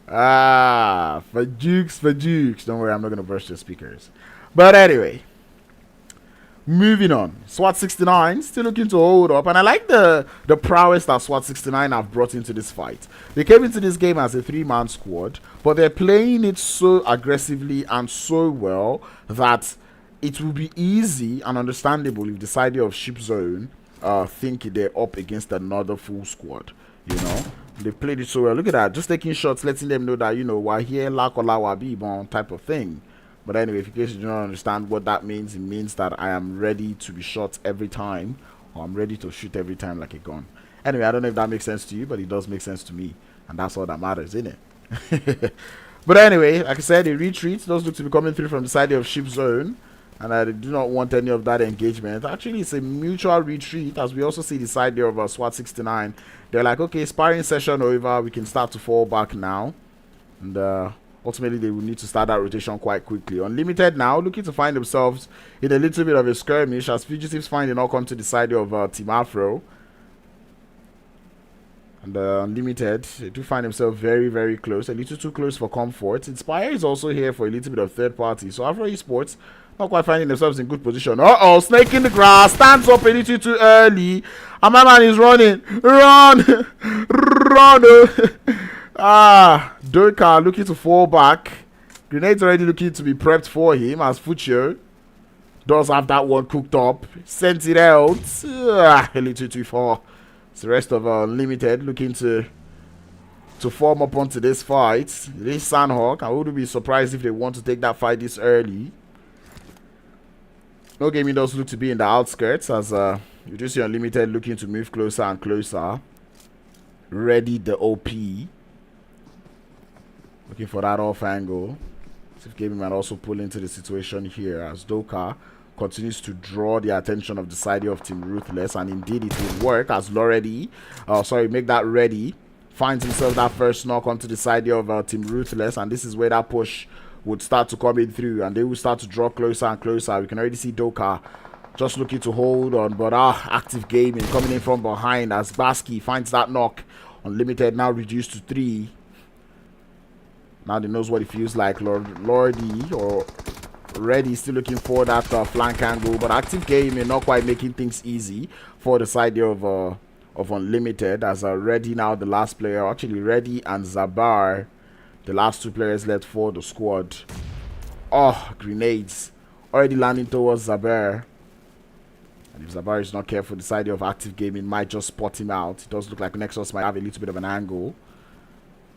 For Jukes. Don't worry, I'm not going to burst your speakers. But anyway. Moving on, SWAT 69 still looking to hold up, and I like the prowess that SWAT 69 have brought into this fight. They came into this game as a 3-man squad, but they're playing it so aggressively and so well that it will be easy and understandable if the side of Ship Zone think they're up against another full squad. You know, they played it so well. Look at that, just taking shots, letting them know that, you know, we're here, Lakola Wabibon type of thing. But anyway, if in case you don't understand what that means, it means that I am ready to be shot every time, or I'm ready to shoot every time like a gun. Anyway, I don't know if that makes sense to you, but it does make sense to me, and that's all that matters, isn't it? But anyway, like I said, the retreat does look to be coming through from the side of Ship Zone, and I do not want any of that engagement. Actually, it's a mutual retreat, as we also see the side there of SWAT 69. They're like, okay, sparring session over, we can start to fall back now, and ultimately, they will need to start that rotation quite quickly. Unlimited now, looking to find themselves in a little bit of a skirmish as Fugitives find a knock onto the side of Team AFRO. And Unlimited, they do find themselves very, very close. A little too close for comfort. Inspire is also here for a little bit of third party. So AFRO ESPORTS, not quite finding themselves in good position. Uh-oh, snake in the grass. Stands up a little too early. And my man is running. Run! Run! Durka looking to fall back. Grenades already looking to be prepped for him as Fuchio does have that one cooked up. Sends it out. A little too far. It's the rest of Unlimited looking to form up onto this fight. This Sandhawk, I wouldn't be surprised if they want to take that fight this early. No Gaming does look to be in the outskirts as you do see Unlimited looking to move closer and closer. Ready the OP. Looking for that off angle. See if Gaming might also pull into the situation here as Doka continues to draw the attention of the side of Team Ruthless, and indeed it will work as Loredi, make that ready, finds himself that first knock onto the side of Team Ruthless, and this is where that push would start to come in through, and they will start to draw closer and closer. We can already see Doka just looking to hold on, but Active Gaming coming in from behind as Baski finds that knock. Unlimited now reduced to 3. Now he knows what it feels like. Lordy or Reddy still looking for that flank angle, but Active Gaming not quite making things easy for the side there of Unlimited as Reddy now the last player. Actually, Reddy and Zabar, the last 2 players left for the squad. Oh, grenades already landing towards Zabar. And if Zabar is not careful, the side of Active Gaming might just spot him out. It does look like Nexus might have a little bit of an angle.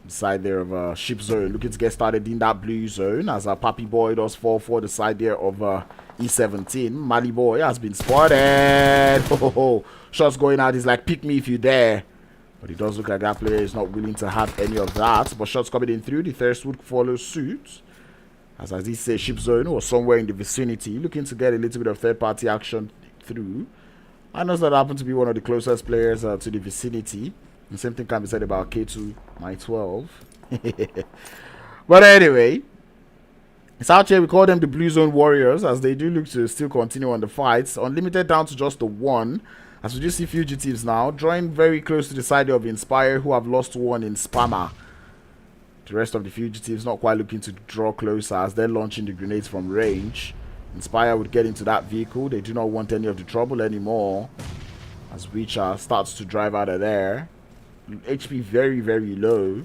The side there of Ship Zone looking to get started in that blue zone as Papi Boy does fall for the side there of E17. Mali Boy has been spotted. Shots going out. He's like, pick me if you dare. But it does look like that player is not willing to have any of that. But shots coming in through. The Thirst would follow suit. As he says, Ship Zone or somewhere in the vicinity, looking to get a little bit of third-party action through. I know that happened to be one of the closest players to the vicinity. The same thing can be said about K2, my 12. But anyway, it's out here. We call them the Blue Zone Warriors as they do look to still continue on the fights. Unlimited down to just the 1. As we just see Fugitives now drawing very close to the side of Inspire, who have lost 1 in Spammer. The rest of the Fugitives not quite looking to draw closer as they're launching the grenades from range. Inspire would get into that vehicle. They do not want any of the trouble anymore as Reacher starts to drive out of there. HP very, very low,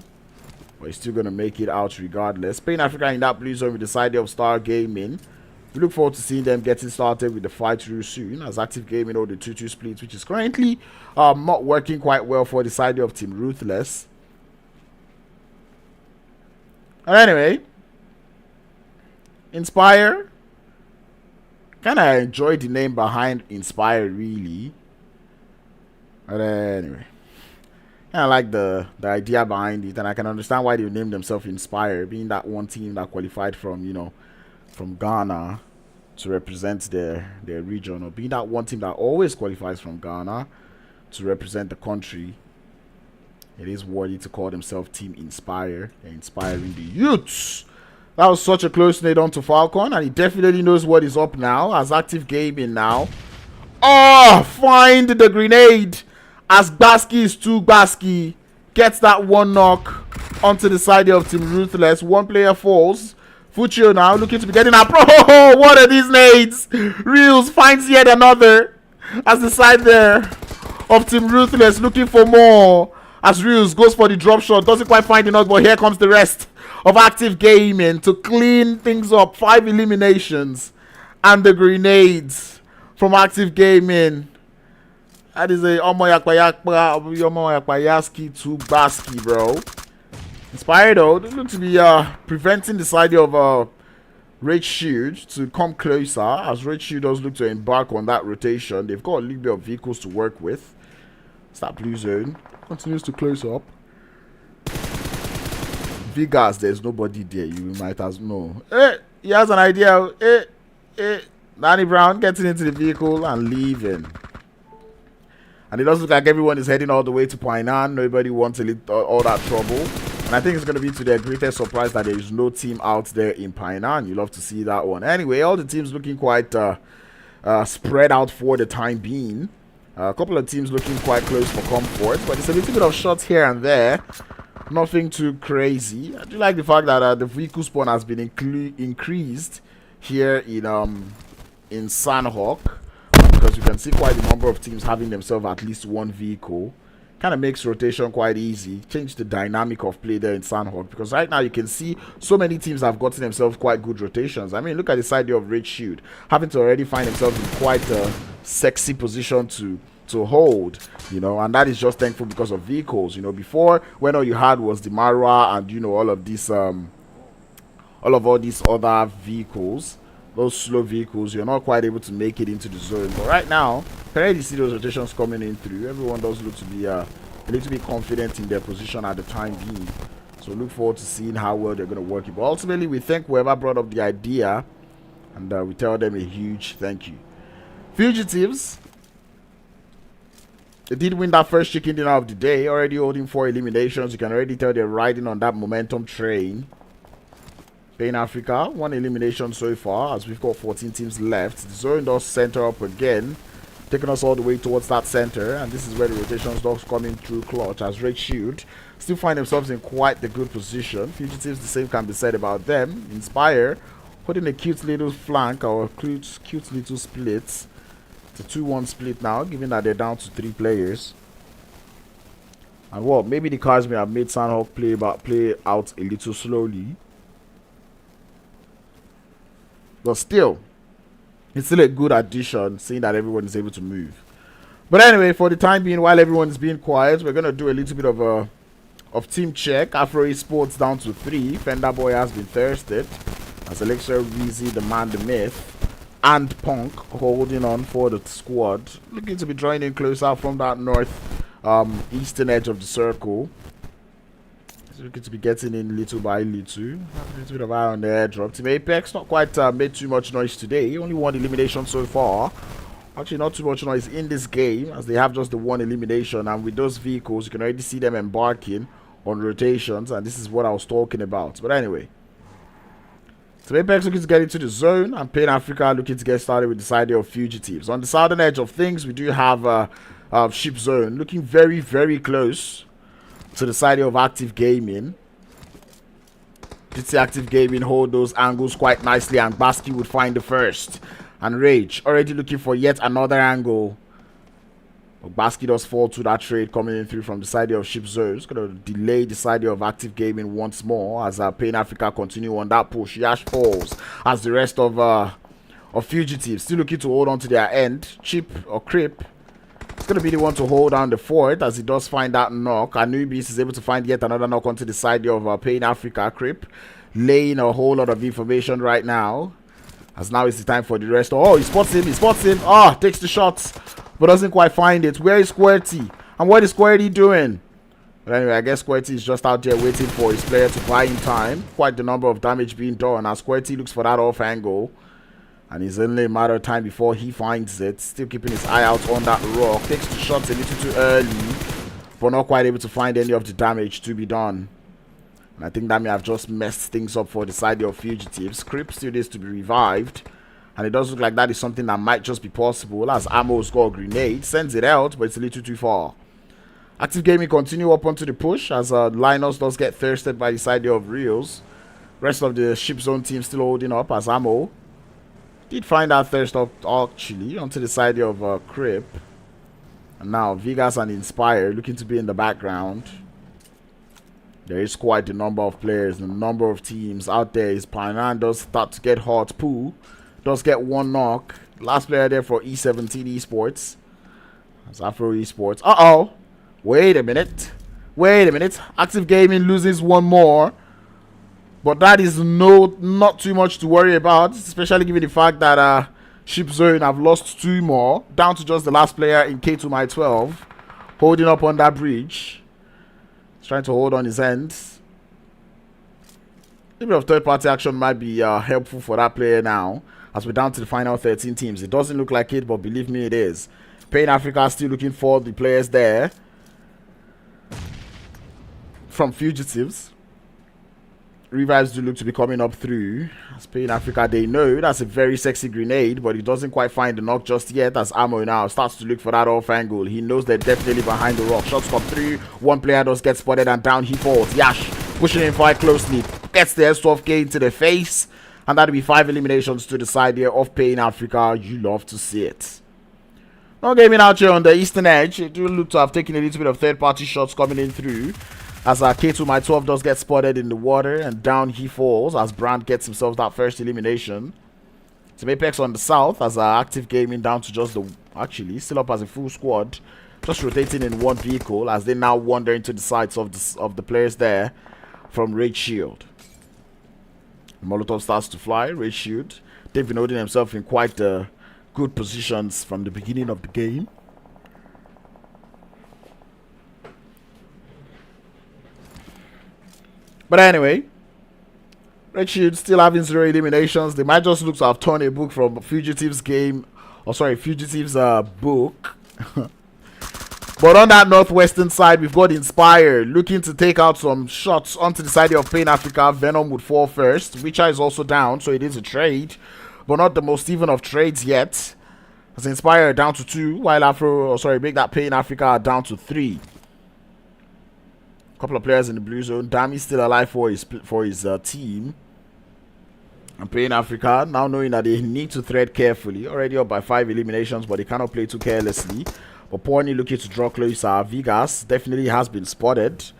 but he's still going to make it out regardless. Spain Africa in that blue zone with the side of Star Gaming. We look forward to seeing them getting started with the fight real soon, as Active Gaming or the 2-2 split, which is currently not working quite well for the side of Team Ruthless. And anyway, Inspire. Kind of enjoy the name behind Inspire, really. But anyway, kind of like the idea behind it, and I can understand why they named themselves Inspire, being that one team that qualified from, from Ghana to represent their region, or being that one team that always qualifies from Ghana to represent the country. It is worthy to call themselves Team Inspire. They're inspiring the youths. That was such a close nade on to Falcon, and he definitely knows what is up now, as Active Gaming now. Oh, find the grenade as Basky is too Basky. Gets that one knock onto the side of Team Ruthless. One player falls. Fuchio now looking to be getting up. Oh, what are these nades? Reels finds yet another as the side there of Team Ruthless looking for more. As Reels goes for the drop shot, doesn't quite find enough, but here comes the rest of Active Gaming to clean things up. 5 eliminations and the grenades from Active Gaming. That is a Omoyakwayaski to Basky, bro. Inspired though, they look to be preventing the side of Rage Shield to come closer, as Rage Shield does look to embark on that rotation. They've got a little bit of vehicles to work with. It's that blue zone. Continues to close up. Vegas, there's nobody there. You might as know. He has an idea. Danny Brown getting into the vehicle and leaving. And it does look like everyone is heading all the way to Painan. Nobody wants all that trouble. And I think it's going to be to their greatest surprise that there is no team out there in Painan. You love to see that one. Anyway, all the teams looking quite spread out for the time being. A couple of teams looking quite close for comfort, but it's a little bit of shots here and there. Nothing too crazy. I do like the fact that the vehicle spawn has been increased here in Sandhawk, because you can see quite a number of teams having themselves at least one vehicle. Kind of makes rotation quite easy. Change the dynamic of play there in Sandhawk, because right now you can see so many teams have gotten themselves quite good rotations. I mean, look at the side of Rage Shield, having to already find themselves in quite a sexy position to hold, and that is just thankful because of vehicles. Before, when all you had was the Marwa and all of these all these other vehicles, those slow vehicles, you're not quite able to make it into the zone. But right now, you can already see those rotations coming in through. Everyone does look to be a little bit confident in their position at the time being. So look forward to seeing how well they're going to work it. But ultimately, we thank whoever brought up the idea, and we tell them a huge thank you. Fugitives, they did win that first chicken dinner of the day, already holding 4 eliminations. You can already tell they're riding on that momentum train. Pain Africa, 1 elimination so far, as we've got 14 teams left. The zone does center up again, taking us all the way towards that center, and this is where the rotations does come in through clutch, as Red Shield still find themselves in quite the good position. Fugitives, the same can be said about them. Inspire, holding a cute little flank, or cute little splits. It's a 2-1 split now, given that they're down to 3 players. And well, maybe the cards may have made Sandhawk play out a little slowly. But still, it's still a good addition, seeing that everyone is able to move. But anyway, for the time being, while everyone is being quiet, we're going to do a little bit of team check. AFRO ESPORTS down to 3. Fender Boy has been thirsted, as Alexa Weezy, the man, the myth, and Punk holding on for the squad. Looking to be drawing in closer from that north eastern edge of the circle. Looking to be getting in little by little. A little bit of eye on the airdrop. Team Apex not quite made too much noise today. Only 1 elimination so far. Actually, not too much noise in this game, as they have just the 1 elimination. And with those vehicles, you can already see them embarking on rotations. And this is what I was talking about. But anyway, Team Apex looking to get into the zone, and Pain Africa looking to get started with the side of Fugitives. On the southern edge of things, we do have SHQIPZONE looking very, very close to the side of Active Gaming. Did see Active Gaming hold those angles quite nicely, and Basky would find the first. And Rage already looking for yet another angle. But Basky does fall to that trade coming in through from the side of SHQIPZONE. It's going to delay the side of Active Gaming once more, as Pain Africa continue on that push. Yash falls as the rest of of Fugitives. Still looking to hold on to their end. Chip or Crip. It's going to be the one to hold down the fort as he does find that knock. Anubis is able to find yet another knock onto the side of Pain Africa. Crip laying a whole lot of information right now. As now it's the time for the rest. Oh, he spots him. He spots him. Ah, takes the shots. But doesn't quite find it. Where is Squirty? And what is Squirty doing? But anyway, I guess Squirty is just out there waiting for his player to buy him time. Quite the number of damage being done as Squirty looks for that off angle. And it's only a matter of time before he finds it. Still keeping his eye out on that rock. Takes the shots a little too early. But not quite able to find any of the damage to be done. And I think that may have just messed things up for the side of Fugitives. Crip still needs to be revived. And it does look like that is something that might just be possible. As Ammo's got a grenade. Sends it out, but it's a little too far. Active Gaming continue up onto the push. As Linus does get thirsted by the side of Reels. Rest of the ship zone team still holding up as Ammo did find that thirst up actually onto the side of Crip. And now Vegas and Inspire looking to be in the background. There is quite a number of players, the number of teams out there. His Panan does start to get hot. Pooh does get one knock. Last player there for E17 Esports. That's AFRO Esports. Uh-oh. Wait a minute. Wait a minute. Active Gaming loses one more. But that is not too much to worry about, especially given the fact that SHQIPZONE have lost 2 more, down to just the last player in K2 My 12, holding up on that bridge. He's trying to hold on his end. A bit of third-party action might be helpful for that player now, as we're down to the final 13 teams. It doesn't look like it, but believe me, it is. Pain Africa is still looking for the players there from Fugitives. Revives do look to be coming up through. As Pain Africa, they know that's a very sexy grenade, but he doesn't quite find the knock just yet as Ammo now starts to look for that off angle. He knows they're definitely behind the rock. Shots come through. One player does get spotted and down he falls. Yash pushing him quite closely. Gets the S12K into the face. And that'll be 5 eliminations to the side here of Pain Africa. You love to see it. No gaming out here on the eastern edge. It do look to have taken a little bit of third-party shots coming in through. As K2 My 12 does get spotted in the water and down he falls as Brand gets himself that first elimination. Some Apex on the south as Active Gaming down to just the... Actually, still up as a full squad. Just rotating in one vehicle as they now wander into the sights of the players there from Raid Shield. Molotov starts to fly. Raid Shield. They've been holding themselves in quite good positions from the beginning of the game. But anyway, Red Shield still having 0 eliminations. They might just look to have torn a book from Fugitives game, or sorry, Fugitives book. But on that northwestern side, we've got Inspire looking to take out some shots onto the side of Pain Africa. Venom would fall first. Witcher is also down, so it is a trade, but not the most even of trades yet. As Inspire down to 2, while AFRO, or sorry, make that Pain Africa down to 3. Couple of players in the blue zone. Dami still alive for his team. And Pain Africa now knowing that they need to thread carefully. Already up by 5 eliminations, but they cannot play too carelessly. But Porny looking to draw closer. Vegas definitely has been spotted.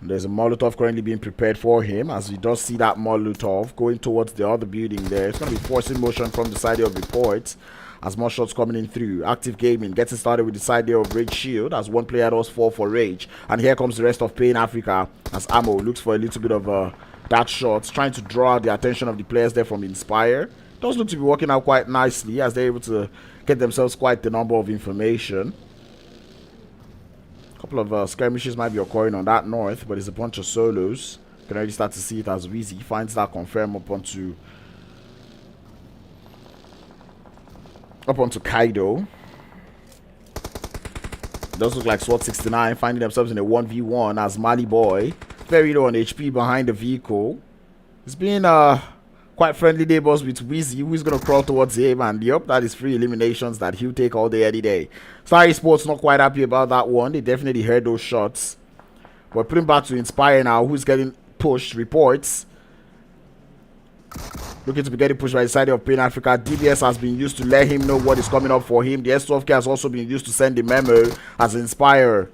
And there's a Molotov currently being prepared for him as he does see that Molotov going towards the other building there. It's going to be forcing motion from the side of reports. As more shots coming in through. Active Gaming getting started with the side there of Rage Shield as one player does fall for Rage. And here comes the rest of Pain Africa as Ammo looks for a little bit of that shot. Trying to draw the attention of the players there from Inspire. Does look to be working out quite nicely as they're able to get themselves quite the number of information. A couple of skirmishes might be occurring on that north, but it's a bunch of solos. You can already start to see it as Weezy finds that confirm up onto Kaido. It does look like SWAT 69 finding themselves in a 1v1 as Mali Boy very low on HP behind the vehicle. It's been quite friendly neighbors with Weezy, who is going to crawl towards him, and yep, that is 3 eliminations that he'll take all day any day. Star Esports not quite happy about that one. They definitely heard those shots. But putting back to Inspire now, who's getting pushed. Reports looking to be getting pushed by the side of Pain Africa. DBS has been used to let him know what is coming up for him. The S12K has also been used to send the memo as Inspire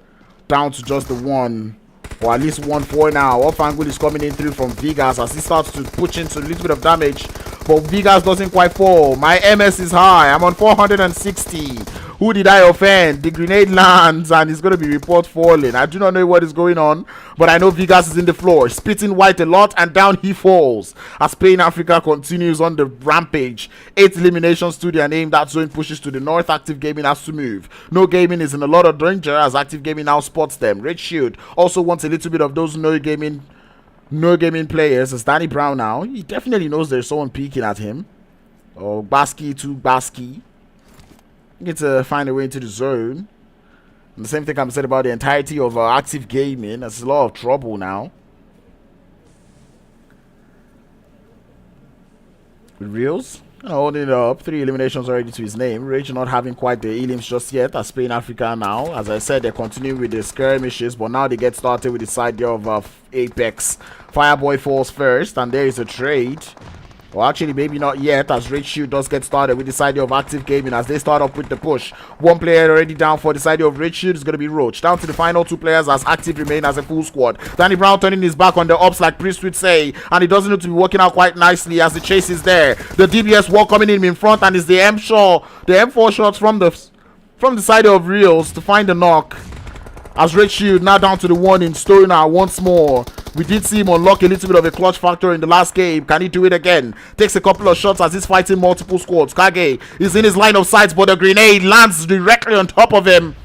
down to just the 1, or at least 1 for now. Off angle is coming in through from Vegas as he starts to push into a little bit of damage. but Vegas doesn't quite fall. My MS is high. I'm on 460. Who did I offend? The grenade lands and it's going to be report falling. I do not know what is going on, but I know Vegas is in the floor, spitting white a lot, and down he falls as Pain Africa continues on the rampage. 8 eliminations to their name. That zone pushes to the north. Active Gaming has to move. No Gaming is in a lot of danger as Active Gaming now spots them. Red Shield also wants a little bit of those No Gaming players. It's Danny Brown now. He definitely knows there's someone peeking at him. Oh, Basky to Basky. Get to find a way into the zone. And the same thing can be said about the entirety of Active Gaming. There's a lot of trouble now. With Reels holding it up. 3 eliminations already to his name. Rage not having quite the elims just yet as Spain Africa now. As I said, they're continuing with the skirmishes, but now they get started with the side of Apex. Fireboy falls first, and there is a trade. Well, actually, maybe not yet, as Red Shield does get started with the side of Active Gaming as they start up with the push. One player already down for the side of Red Shield is going to be Roach. Down to the final 2 players as Active remain as a full squad. Danny Brown turning his back on the ups like Priest would say, and it doesn't look to be working out quite nicely as the chase is there. The DBS wall coming in front, and it's the M4 shots from the side of Reels to find the knock. As Red Shield now down to the 1 in Stoner once more. We did see him unlock a little bit of a clutch factor in the last game. Can he do it again? Takes a couple of shots as he's fighting multiple squads. Kage is in his line of sight, but the grenade lands directly on top of him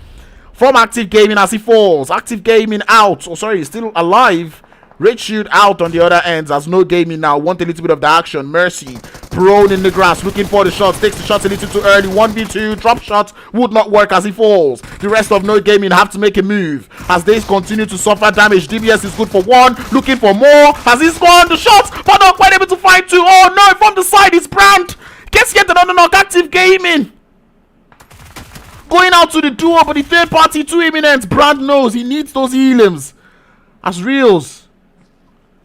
from Active Gaming as he falls. Active Gaming out. Oh, sorry, he's still alive. Red Shield out on the other ends as No Gaming now want a little bit of the action. Mercy prone in the grass looking for the shots, takes the shots a little too early. 1v2 drop shot would not work as he falls. The rest of No Gaming have to make a move as they continue to suffer damage. DBS is good for 1, looking for more as he's gone the shots, but not quite able to find 2. Oh no, from the side it's Brand. Gets yet another knock. Active Gaming going out to the duo, but the third party too imminent. Brand knows he needs those elims as Reels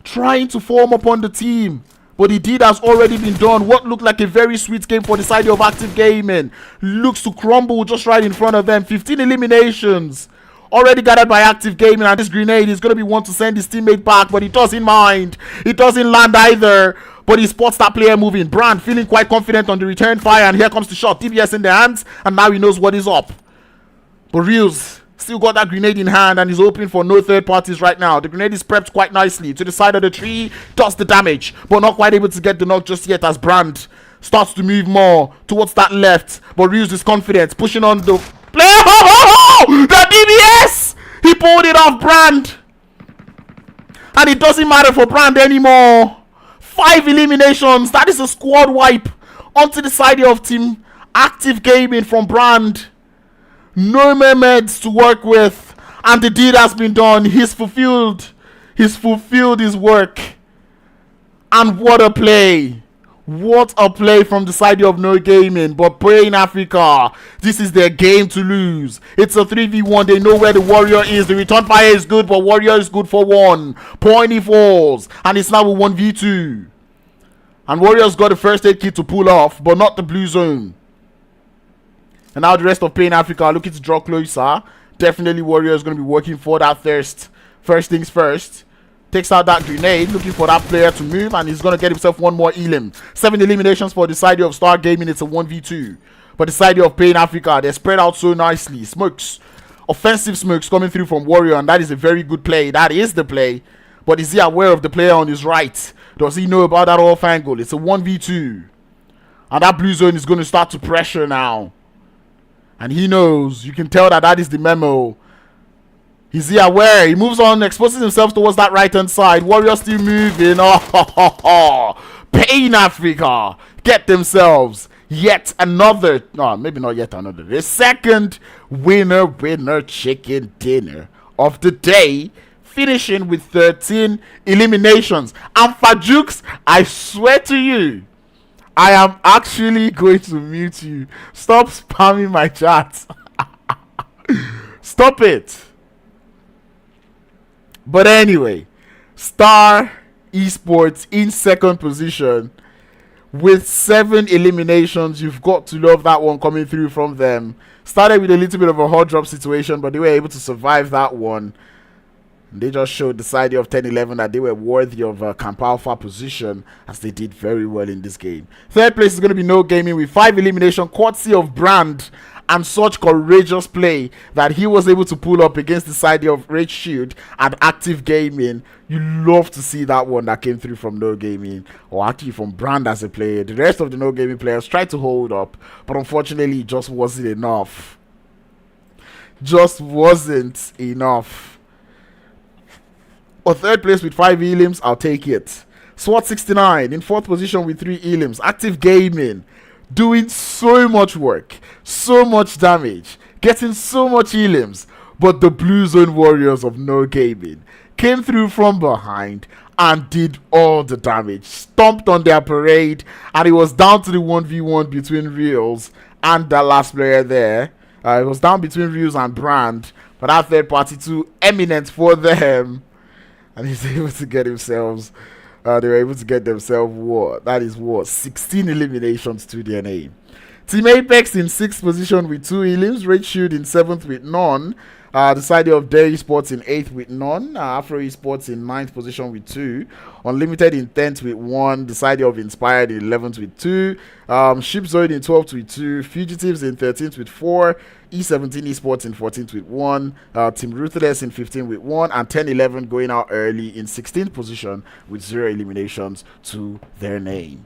trying to form upon the team, but the deed has already been done. What looked like a very sweet game for the side of Active Gaming looks to crumble just right in front of them. 15 eliminations already gathered by Active Gaming, and this grenade is going to be one to send his teammate back, but he doesn't mind. It doesn't land either, but he spots that player moving. Brand feeling quite confident on the return fire, and here comes the shot. DBS in the hands, and now he knows what is up. But Reels still got that grenade in hand and is hoping for no third parties right now. The grenade is prepped quite nicely to the side of the tree, does the damage, but not quite able to get the knock just yet as Brand starts to move more towards that left. But Reels is confident, pushing on the player. The DBS! He pulled it off Brand. And it doesn't matter for Brand anymore. 5 eliminations. That is a squad wipe onto the side of Team Active Gaming from Brand. No more meds to work with, and the deed has been done. He's fulfilled his work. And what a play from the side of No Gaming. But Pain Africa, this is their game to lose. It's a 3v1. They know where the Warrior is. The return fire is good, but Warrior is good for 1 point. He falls, and it's now a 1v2, and Warrior's got the first aid kit to pull off, but not the blue zone. And now the rest of Pain Africa are looking to draw closer. Definitely Warrior is going to be working for that first things first. Takes out that grenade, looking for that player to move, and he's going to get himself 1 more elim. 7 eliminations for the side of Star Gaming. It's a 1v2. But the side of Pain Africa, they're spread out so nicely. Smokes, offensive smokes coming through from Warrior, and that is a very good play. That is the play. But is he aware of the player on his right? Does he know about that off angle? It's a 1v2. And that blue zone is going to start to pressure now. And he knows. You can tell that is the memo. Is he aware? He moves on, exposes himself towards that right-hand side. Warrior still moving. Pain Africa get themselves yet another. No, maybe not yet another. The second winner chicken dinner of the day. Finishing with 13 eliminations. And Fajukes, I swear to you, I am actually going to mute you. Stop spamming my chat. Stop it. But anyway, Star Esports in second position with 7 eliminations. You've got to love that one coming through from them. Started with a little bit of a hot drop situation, but they were able to survive that one. They just showed the side of 10-11 that they were worthy of Camp Alpha position, as they did very well in this game. Third place is going to be No Gaming with 5 elimination, courtesy of Brand, and such courageous play that he was able to pull up against the side of Rage Shield and Active Gaming. You love to see that one that came through from No Gaming, or actually from Brand as a player. The rest of the No Gaming players tried to hold up, but unfortunately it just wasn't enough. Just wasn't enough. Or third place with 5 elims, I'll take it. SWAT 69 in 4th position with 3 elims. Active Gaming doing so much work, so much damage, getting so much elims, but the Blue Zone Warriors of No Gaming came through from behind and did all the damage, stomped on their parade, and it was down to the 1v1 between Reels and the last player there. It was down between Reels and Brand, but that third party too eminent for them. And he's able to get themselves, they were able to get themselves what? That is what? 16 eliminations to their name. Team Apex in 6th position with 2 elims. Rage Shield in 7th with none. The side of Dare Esports in 8th with none. AFRO Esports in 9th position with 2. Unlimited in 10th with 1. The side of Inspired in 11th with 2. SHQIPZONE in 12th with 2. Fugitives in 13th with 4. E17 Esports in 14th with 1. Team Ruthless in 15th with 1. And 10-11 going out early in 16th position with 0 eliminations to their name.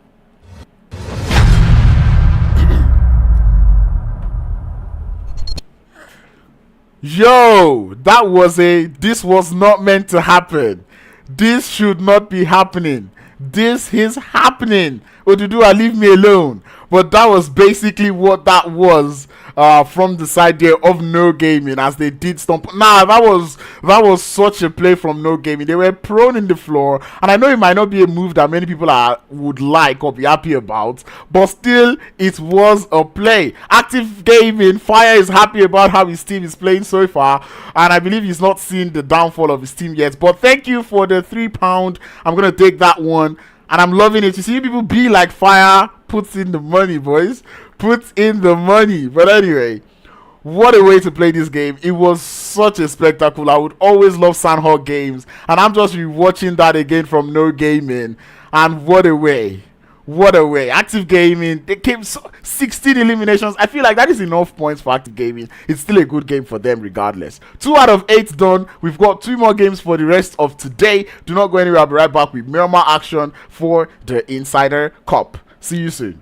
Yo, this was not meant to happen. This should not be happening. This is happening. Oduduwa, leave me alone. But that was basically what that was from the side there of No Gaming, as they did stomp. Nah, that was such a play from No Gaming. They were prone in the floor, and I know it might not be a move that many people would like or be happy about, but still, it was a play. Active Gaming, Fire is happy about how his team is playing so far, and I believe he's not seen the downfall of his team yet. But thank you for the £3. I'm gonna take that one. And I'm loving it. You see people be like Fire. Puts in the money, boys. Puts in the money. But anyway, what a way to play this game. It was such a spectacle. I would always love Sandhawk games. And I'm just rewatching that again from No Gaming. And what a way. What a way. Active Gaming, they came 16 eliminations. I feel like that is enough points for Active Gaming. It's still a good game for them regardless. 2 out of 8 done. We've got 2 more games for the rest of today. Do not go anywhere. I'll be right back with Miramar action for the Insider Cup. See you soon.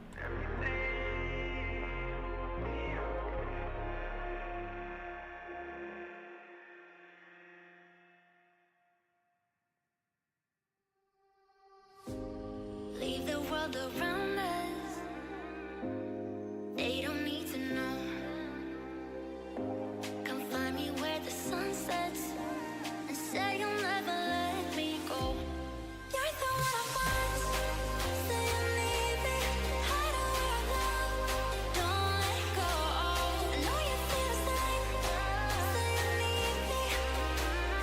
Leave the world around us. They don't need to know. Come find me where the sun sets and say you'll never let me go. You're the one I want. Say you need me. Hide away our love. Don't let go. I know you feel the same. Say you need me.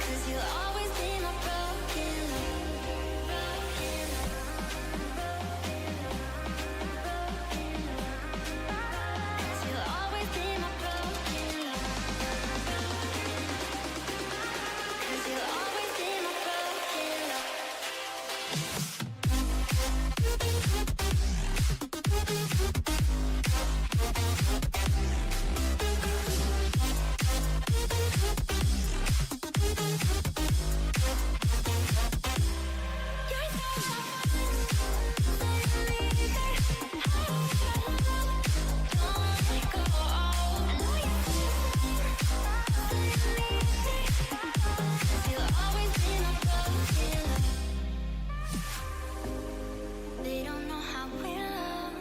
'Cause you'll always be my broken love. You'll always be my broken love. 'Cause you'll always be my broken love. They don't know how we love.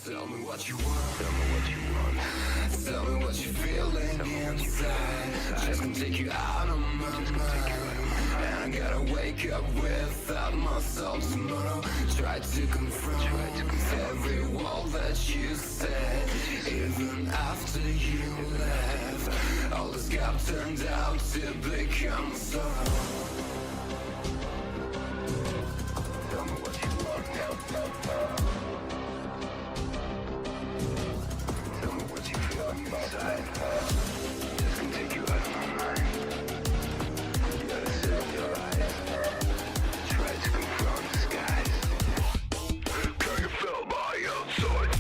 Tell me what you want. Tell me what you want. Tell me what you're feeling inside. I just can take you out of my mind. And I gotta wake up without myself tomorrow. Try to confront every wall that you said. Even after you left, all this gap turned out to become sorrow. Tell me what you want. Tell me what you feel inside. This can take you out of my mind. You gotta set your eyes. Try to confront the skies. Can you feel my outside?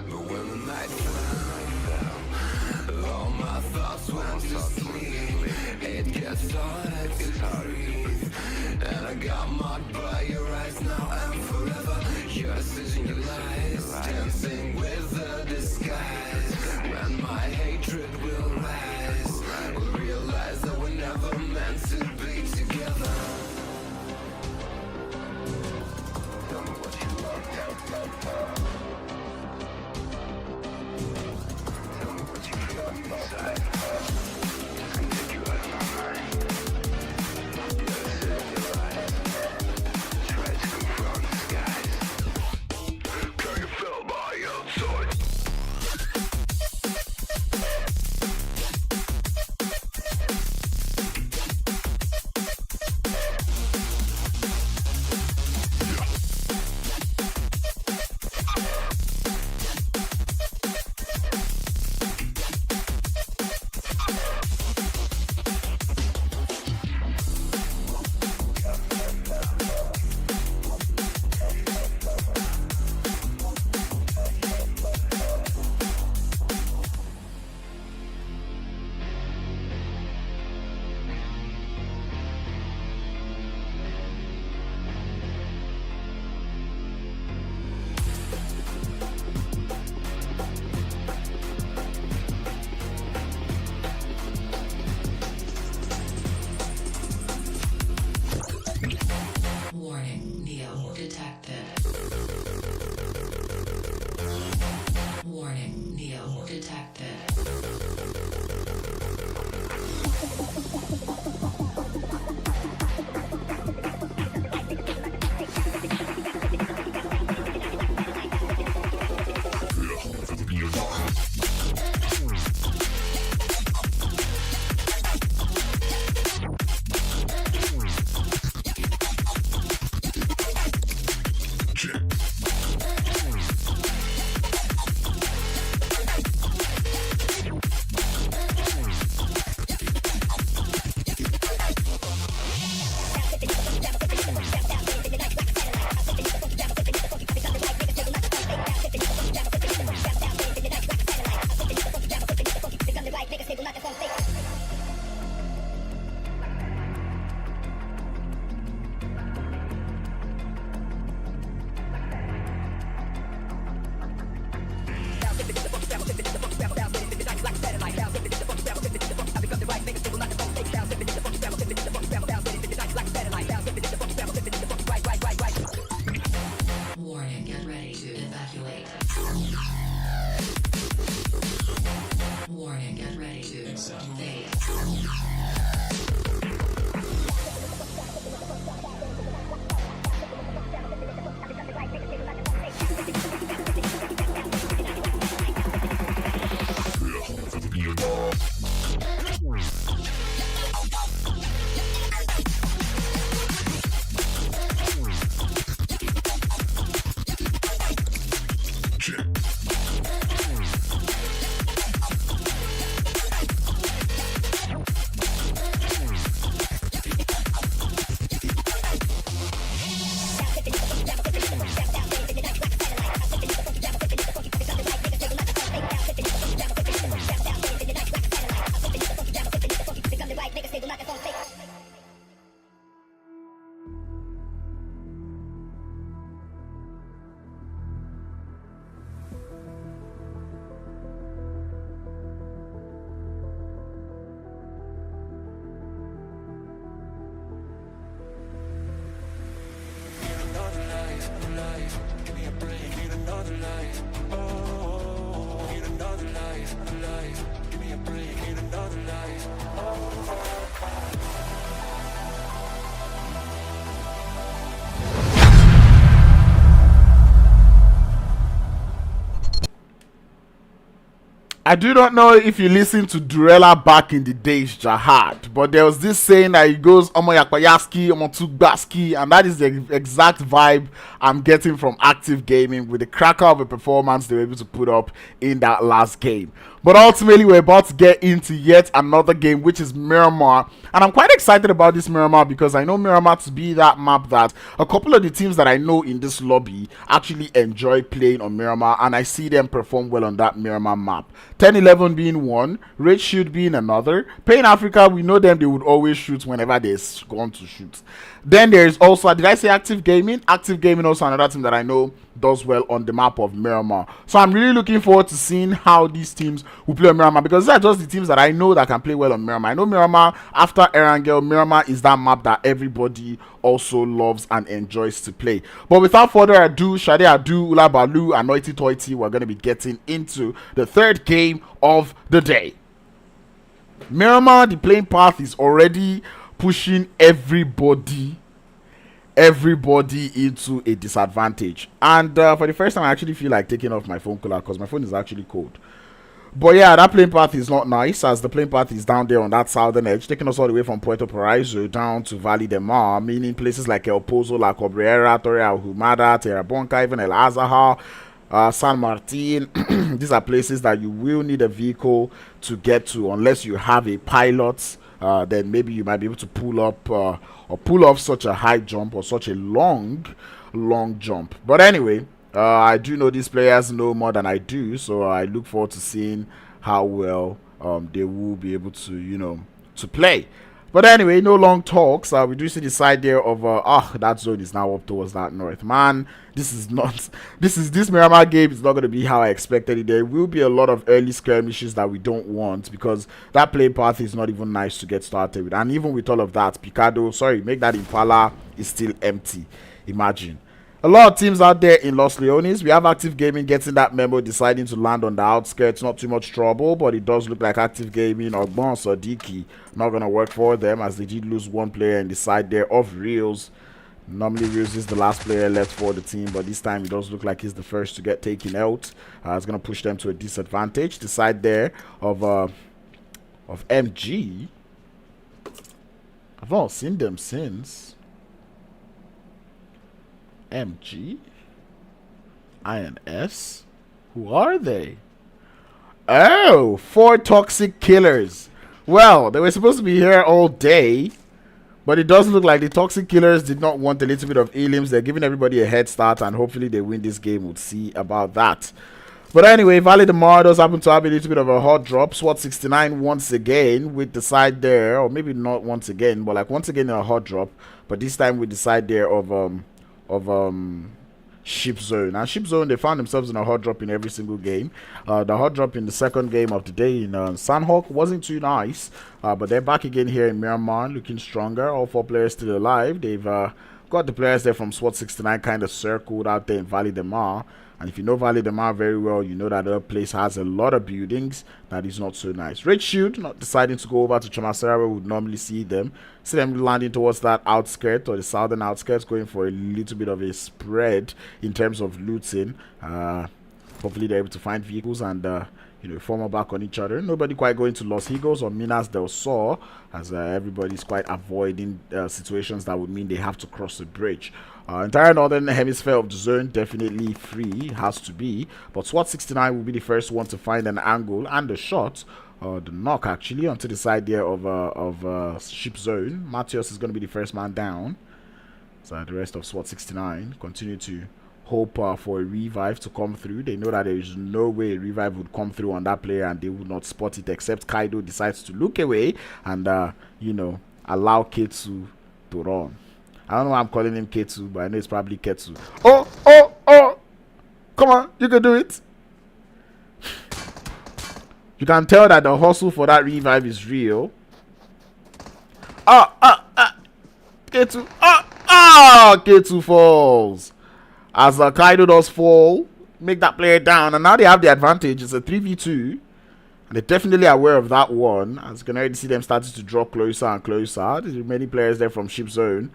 But when the night fell, all my thoughts went to sleep. It gets harder to breathe, and I got marked by your eyes now and forever. You're searching your lies, dancing with the disguise. When my hatred will rise, we'll realize that we're never meant to be together. Tell me what you want. I do not know if you listen to Durella back in the days, Jahad, but there was this saying that it goes Omo Yakwayaski, Omo Tugbaski, and that is the exact vibe I'm getting from Active Gaming with the cracker of a performance they were able to put up in that last game. But ultimately, we're about to get into yet another game, which is Miramar. And I'm quite excited about this Miramar because I know Miramar to be that map that a couple of the teams that I know in this lobby actually enjoy playing on Miramar, and I see them perform well on that Miramar map. 10-11 being one, Red Shoot being another. Pain Africa, we know them, they would always shoot whenever they're going to shoot. Then there is also, did I say Active Gaming? Active Gaming also another team that I know does well on the map of Miramar. So I'm really looking forward to seeing how these teams will play on Miramar, because these are just the teams that I know that can play well on Miramar. I know Miramar, after Erangel, Miramar is that map that everybody also loves and enjoys to play. But without further ado, Shade Adu, Ula Balu, and Noiti Toiti, we're going to be getting into the third game of the day. Miramar, the playing path is already pushing everybody into a disadvantage, and for the first time I actually feel like taking off my phone cooler because my phone is actually cold. But yeah, that playing path is not nice, as the playing path is down there on that southern edge, taking us all the way from Puerto Paraiso down to Valle de Mar, meaning places like El Pozo, La Cabrera, Torre Ahumada, Terrabonca, even El Azahar, San Martin. These are places that you will need a vehicle to get to, unless you have a pilot. Then maybe you might be able to pull up or pull off such a high jump or such a long jump. But anyway, I do know these players know more than I do, so I look forward to seeing how well they will be able to, you know, to play. But anyway, no long talks. We do see the side there of that zone is now up towards that north. Man, this Miramar game is not going to be how I expected it. There will be a lot of early skirmishes that we don't want, because that play path is not even nice to get started with. And even with all of that, make that Impala is still empty. Imagine. A lot of teams out there in Los Leones. We have Active Gaming getting that memo, deciding to land on the outskirts. Not too much trouble, but it does look like Active Gaming or Bon Sodiki not going to work for them, as they did lose one player in the side there of Reels. Normally Reels is the last player left for the team, but this time it does look like he's the first to get taken out. It's going to push them to a disadvantage. The side there of MG. I've not seen them since. MG, INS, who are they? Oh, 4 toxic killers. Well, they were supposed to be here all day, but it does look like the toxic killers did not want a little bit of elims. They're giving everybody a head start, and hopefully they win this game. We'll see about that. But anyway, Valle de Mar does happen to have a little bit of a hot drop. SWAT 69 once again with the side there, or maybe not once again, but like once again in a hot drop, but this time with the side there of Ship Zone. And Ship Zone, they found themselves in a hot drop in every single game. The hot drop in the second game of the day in Sandhawk wasn't too nice, but they're back again here in Miramar, looking stronger. All 4 players still alive. They've got the players there from SWAT 69 kind of circled out there in Valle de Mar. And if you know Valle de Mar very well, you know that the place has a lot of buildings that is not so nice. Red Shield not deciding to go over to Chamasera where we would normally see them. See them landing towards that outskirt or the southern outskirts, going for a little bit of a spread in terms of looting. Hopefully they're able to find vehicles and form back on each other. Nobody quite going to Los Higos or Minas del Sur, as everybody's quite avoiding situations that would mean they have to cross the bridge. Entire northern hemisphere of the zone definitely free, has to be, but SWAT 69 will be the first one to find an angle and a shot, the knock actually onto the side there of Ship Zone. Matthias is going to be the first man down, so the rest of SWAT 69 continue to hope for a revive to come through. They know that there is no way a revive would come through on that player, and they would not spot it, except Kaido decides to look away and allow Ketsu to run. I don't know why I'm calling him Ketsu, but I know it's probably Ketsu. Oh! Come on, you can do it. You can tell that the hustle for that revive is real. Ketsu. Ketsu falls. As Kaido does fall, make that player down, and now they have the advantage. It's a 3v2. And they're definitely aware of that one, as you can already see them starting to draw closer and closer. There's many players there from Ship Zone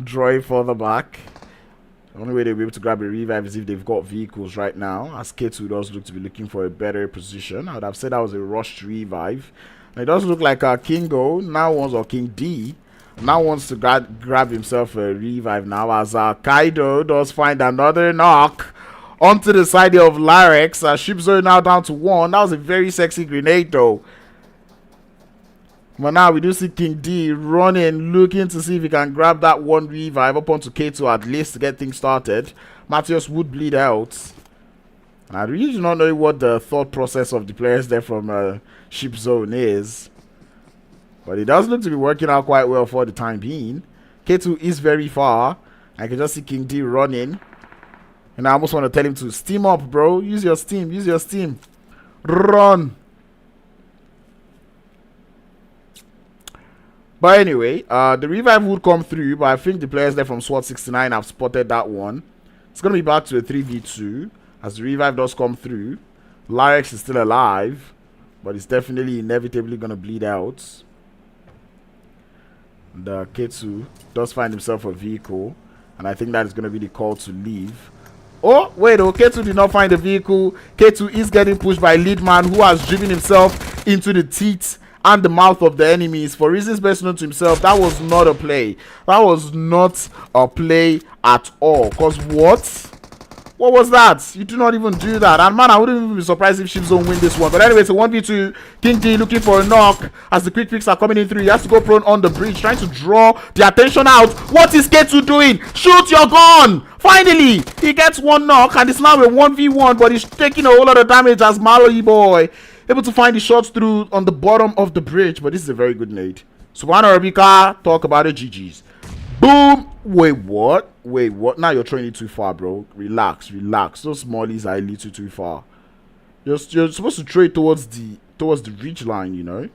drawing further back. The only way they'll be able to grab a revive is if they've got vehicles right now, as K2 does look to be looking for a better position. I would have said that was a rushed revive. And it does look like Kingo now wants, or King D, now wants to grab himself a revive now, as Kaido does find another knock onto the side of Lyrex. SHQIPZONE now down to 1. That was a very sexy grenade though. But now we do see King D running, looking to see if he can grab that one revive up onto K2 at least to get things started. Matthias would bleed out. And I really do not know what the thought process of the players there from SHQIPZONE is. But it does look to be working out quite well for the time being. K2 is very far. I can just see King D running. And I almost want to tell him to steam up, bro. Use your steam. Use your steam. Run. But anyway, the revive would come through, but I think the players there from SWAT 69 have spotted that one. It's going to be back to a 3v2 as the revive does come through. Lyrex is still alive, but it's definitely inevitably going to bleed out. The K2 does find himself a vehicle, and I think that is going to be the call to leave. Oh, wait, oh, K2 did not find a vehicle. K2 is getting pushed by Leadman, who has driven himself into the teeth and the mouth of the enemies for reasons best known to himself. That was not a play. That was not a play at all. Because what was that? You do not even do that. And man, I wouldn't even be surprised if SHQIPZONE win this one. But anyway, it's a 1v2. King D looking for a knock as the quick picks are coming in through. He has to go prone on the bridge, trying to draw the attention out. What is K2 doing? Shoot your gun! Finally, he gets one knock and it's now a 1v1, but he's taking a whole lot of damage as Maloy boy able to find the shots through on the bottom of the bridge. But this is a very good nade. Subhana Arabika, talk about it, GG's. Boom. Wait, what? Wait, what? Now you're throwing it too far, bro. Relax, relax. Those smallies are a little too far. You're supposed to throw it towards the ridge line, you know.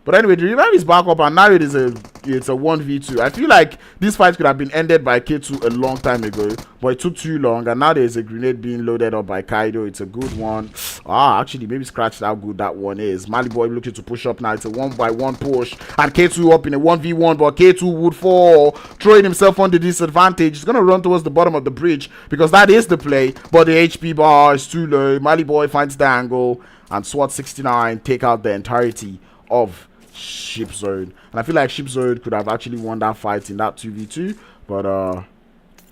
But anyway, the revive is back up, and now it's a 1v2. I feel like this fight could have been ended by K2 a long time ago, but it took too long, and now there's a grenade being loaded up by Kaido. It's a good one. Actually, maybe scratch how good that one is. Mali boy looking to push up now. It's a 1v1 push, and K2 up in a 1v1, but K2 would fall, throwing himself on the disadvantage. He's gonna run towards the bottom of the bridge because that is the play, but the HP bar is too low. Mali boy finds the angle, and SWAT 69 take out the entirety of SHQIPZONE. And I feel like SHQIPZONE could have actually won that fight in that 2v2, but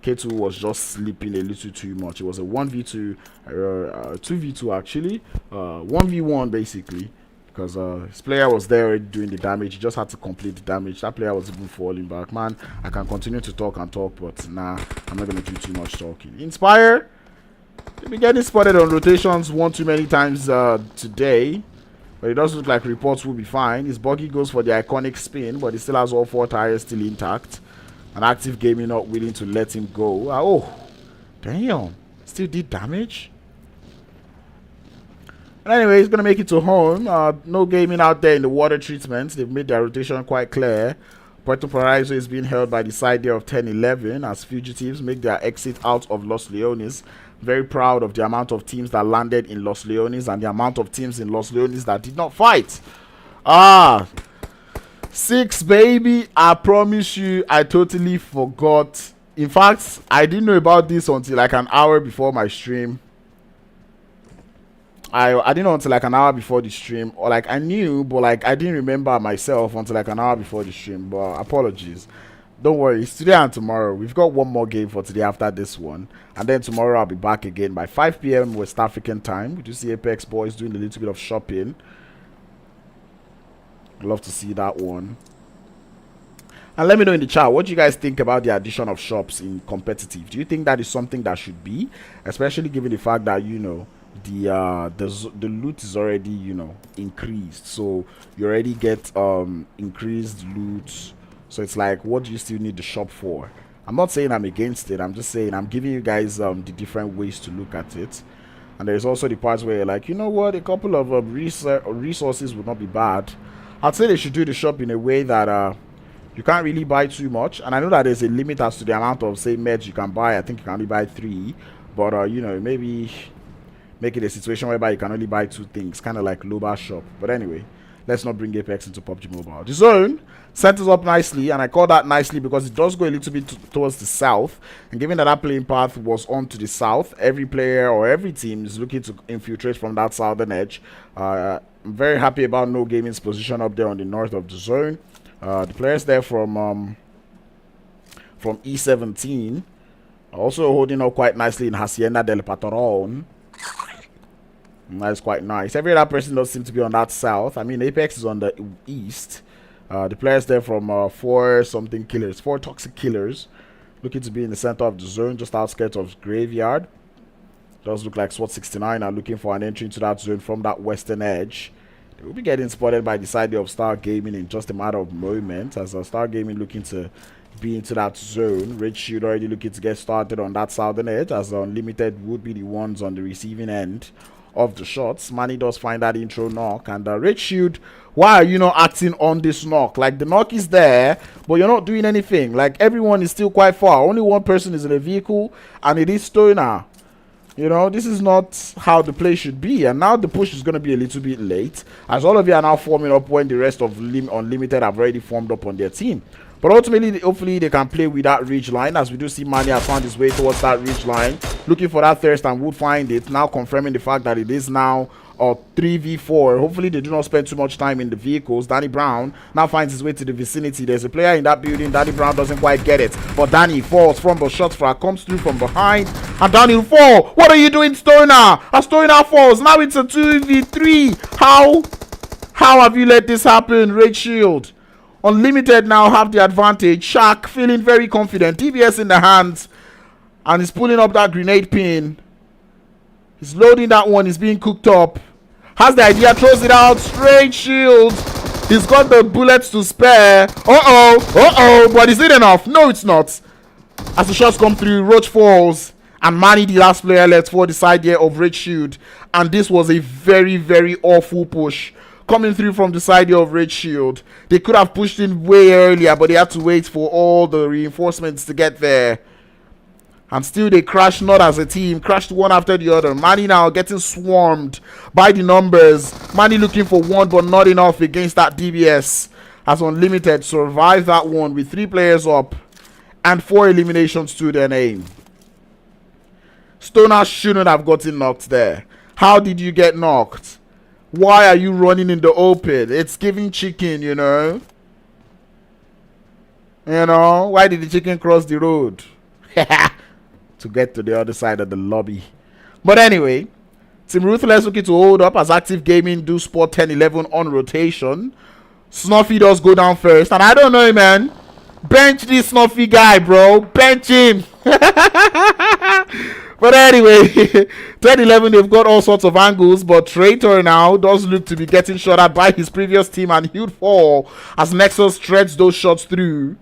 K2 was just sleeping a little too much. It was a 1v2, 2v2 actually, 1v1 basically, because his player was there already doing the damage. He just had to complete the damage. That player was even falling back. Man, I can continue to talk and talk, but nah, I'm not going to do too much talking. Inspire, they've been getting spotted on rotations one too many times today. But it does look like reports will be fine. His buggy goes for the iconic spin, but he still has all 4 tires still intact. An active gaming not willing to let him go. Oh, damn. Still did damage. And anyway, he's going to make it to home. No gaming out there in the water treatment. They've made their rotation quite clear. Puerto Paraiso is being held by the side there of 10-11 as fugitives make their exit out of Los Leones. Very proud of the amount of teams that landed in Los Leones and the amount of teams in Los Leones that did not fight. 6, baby. I promise you, I totally forgot. In fact, I didn't know about this until like an hour before my stream. I didn't know until like an hour before the stream, or like I knew, but like I didn't remember myself until like an hour before the stream. But apologies. Don't worry, it's today and tomorrow. We've got one more game for today after this one, and then tomorrow I'll be back again by 5 p.m. West African time. We do see Apex boys doing a little bit of shopping. I'd love to see that one. And let me know in the chat what you guys think about the addition of shops in competitive. Do you think that is something that should be, especially given the fact that, you know, the loot is already, you know, increased, so you already get increased loot. So it's like, what do you still need the shop for? I'm not saying I'm against it. I'm just saying I'm giving you guys the different ways to look at it. And there's also the parts where you're like, you know what, a couple of resources would not be bad. I'd say they should do the shop in a way that you can't really buy too much. And I know that there's a limit as to the amount of, say, meds you can buy. I think you can only buy 3. But, you know, maybe make it a situation whereby you can only buy 2 things. Kind of like Loba shop. But anyway, let's not bring Apex into PUBG Mobile. The zone centers up nicely, and I call that nicely because it does go a little bit towards the south. And given that playing path was on to the south, every player or every team is looking to infiltrate from that southern edge. I'm very happy about No Gaming's position up there on the north of the zone. The players there from E17 are also holding up quite nicely in Hacienda del Patron. That's quite nice. Every other person does seem to be on that south. I mean, Apex is on the east. The players there from 4 toxic killers, looking to be in the center of the zone, just outskirts of Graveyard. Does look like SWAT 69 are looking for an entry into that zone from that western edge. They will be getting spotted by the side of Star Gaming in just a matter of moments, as Star Gaming looking to be into that zone. Red Shield already looking to get started on that southern edge, as Unlimited would be the ones on the receiving end of the shots. Manny does find that intro knock, and Red Shield, why are you not acting on this knock? Like, the knock is there, but you're not doing anything. Like, everyone is still quite far. Only one person is in a vehicle, and it is Stoner. You know, this is not how the play should be. And now the push is going to be a little bit late, as all of you are now forming up when the rest of Unlimited have already formed up on their team. But ultimately, hopefully, they can play with that ridge line, as we do see Manny has found his way towards that ridge line, looking for that thirst, and would find it, now confirming the fact that it is now 3v4. Hopefully, they do not spend too much time in the vehicles. Danny Brown now finds his way to the vicinity. There's a player in that building. Danny Brown doesn't quite get it, but Danny falls from the shot frag, comes through from behind, and Danny will fall. What are you doing, Stoner? As Stoner falls, now it's a 2v3. How have you let this happen, Red Shield? Unlimited now have the advantage. Shark feeling very confident. DBS in the hands, and he's pulling up that grenade pin. He's loading that one. He's being cooked up. Has the idea, throws it out. Straight shield. He's got the bullets to spare. But is it enough? No, it's not. As the shots come through, Roach falls, and Manny, the last player left for the side here of Red Shield. And this was a very, very awful push coming through from the side here of Red Shield. They could have pushed in way earlier, but they had to wait for all the reinforcements to get there. And still they crashed, not as a team, crashed one after the other. Manny now getting swarmed by the numbers. Manny looking for one, but not enough against that DBS. As Unlimited survived that one with 3 players up and 4 eliminations to their name. Stoner shouldn't have gotten knocked there. How did you get knocked? Why are you running in the open? It's giving chicken, you know. You know, why did the chicken cross the road? To get to the other side of the lobby. But anyway, Team Ruthless looking to hold up as Active Gaming do spot 10-11 on rotation. Snuffy does go down first, and I don't know, man. Bench this Snuffy guy, bro. Bench him. But anyway, 10-11, they've got all sorts of angles, but Traitor now does look to be getting shot at by his previous team, and he'd fall as Nexus threads those shots through.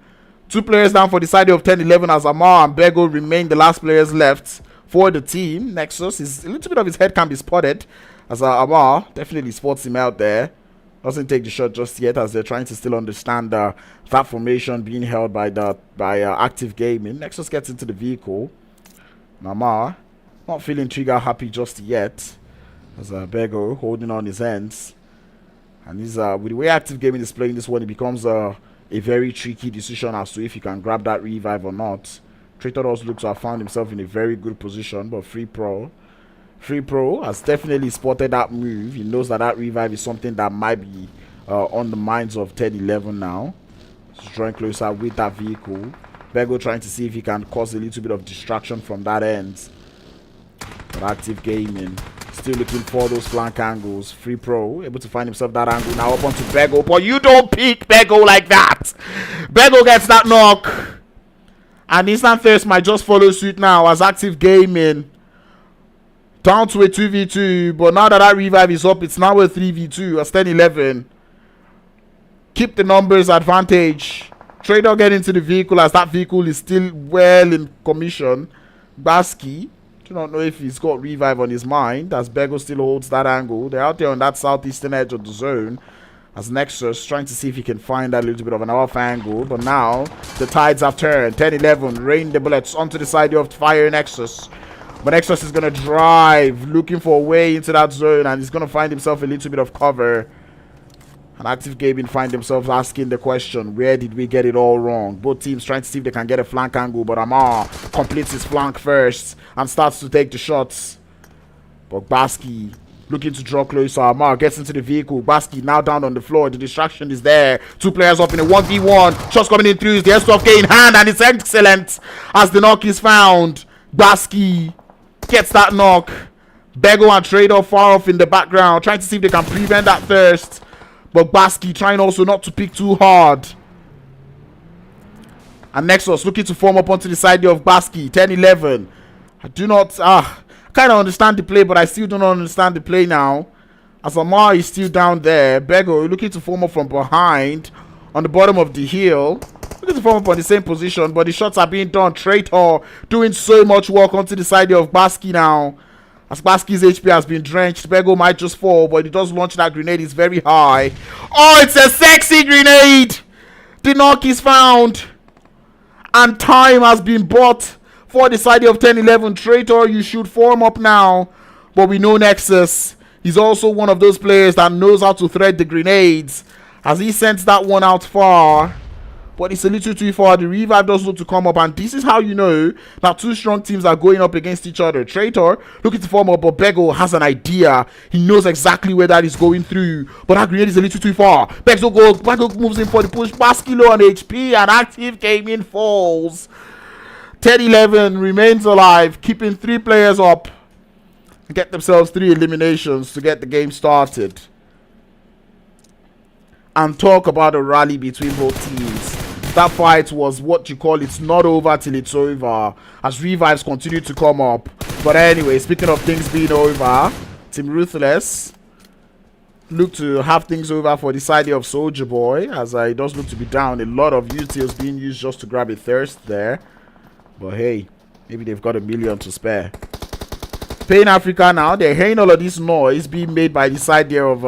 2 players down for the side of 10-11 as Amar and Bego remain the last players left for the team. Nexus is a little bit of his head can be spotted, as Amar definitely spots him out there. Doesn't take the shot just yet, as they're trying to still understand that formation being held by Active Gaming. Nexus gets into the vehicle. Amar not feeling trigger happy just yet, as Bego holding on his hands. And he's with the way Active Gaming is playing this one, it becomes a very tricky decision as to if he can grab that revive or not. Traitor does look to have found himself in a very good position, but Free Pro has definitely spotted that move. He knows that that revive is something that might be on the minds of 10-11 now. He's drawing closer with that vehicle. Bego trying to see if he can cause a little bit of distraction from that end. But Active Gaming still looking for those flank angles. Free Pro able to find himself that angle now up onto Bego, but you don't pick Bego like that. Bego gets that knock, and Instant Thirst might just follow suit now as Active Gaming down to a 2v2. But now that that revive is up, it's now a 3v2 as 10-11 keep the numbers advantage. Trader get into the vehicle as that vehicle is still well in commission. Basky, do not know if he's got revive on his mind, as Bego still holds that angle. They're out there on that southeastern edge of the zone, as Nexus trying to see if he can find that little bit of an off angle. But now the tides have turned. 10-11 rain the bullets onto the side of fire Nexus. But Nexus is going to drive, looking for a way into that zone, and he's going to find himself a little bit of cover. And Active Gaming find themselves asking the question, where did we get it all wrong? Both teams trying to see if they can get a flank angle, but Amar completes his flank first and starts to take the shots. But Baski looking to draw closer. Amar gets into the vehicle. Baski now down on the floor. The distraction is there. Two players up in a 1v1. Shots coming in through. The S12K in hand, and it's excellent as the knock is found. Baski gets that knock. Bego and Trader far off in the background, trying to see if they can prevent that thirst. But Baski trying also not to pick too hard. And Nexus looking to form up onto the side of Baski. 10-11. I do not... kind of understand the play, but I still don't understand the play now. As Amar is still down there. Bego looking to form up from behind on the bottom of the hill. Looking to form up on the same position, but the shots are being done. Traitor doing so much work onto the side of Baski now. As Baski's HP has been drenched, Bego might just fall, but he does launch that grenade. It's very high. Oh, it's a sexy grenade! The knock is found. And time has been bought for the side of 10-11. Traitor, you should form up now. But we know Nexus. He's also one of those players that knows how to thread the grenades, as he sends that one out far. But it's a little too far. The revive does look to come up, and this is how you know that two strong teams are going up against each other. Traitor looking to form up, but Bego has an idea. He knows exactly where that is going through, but that grenade is a little too far. Bego moves in for the push. Baski low on HP, and Active Gaming falls. 10-11 remains alive, keeping 3 players up and get themselves 3 eliminations to get the game started. And talk about a rally between both teams. That fight was what you call it's not over till it's over, as revives continue to come up. But anyway, speaking of things being over, Team Ruthless look to have things over for the side of Soldier Boy, as it does look to be down. A lot of utils being used just to grab a thirst there. But hey, maybe they've got $1 million to spare. Pain Africa now, they're hearing all of this noise being made by the side there of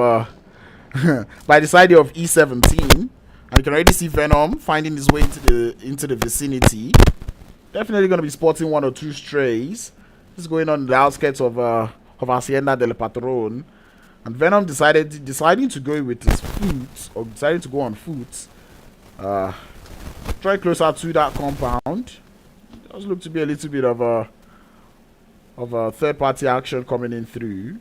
by the side of E17. And you can already see Venom finding his way into the vicinity. Definitely going to be spotting 1 or 2 strays. This is going on in the outskirts of Hacienda del Patron. And Venom deciding to go with his foot, or deciding to go on foot. Try closer to that compound. It does look to be a little bit of a third-party action coming in through.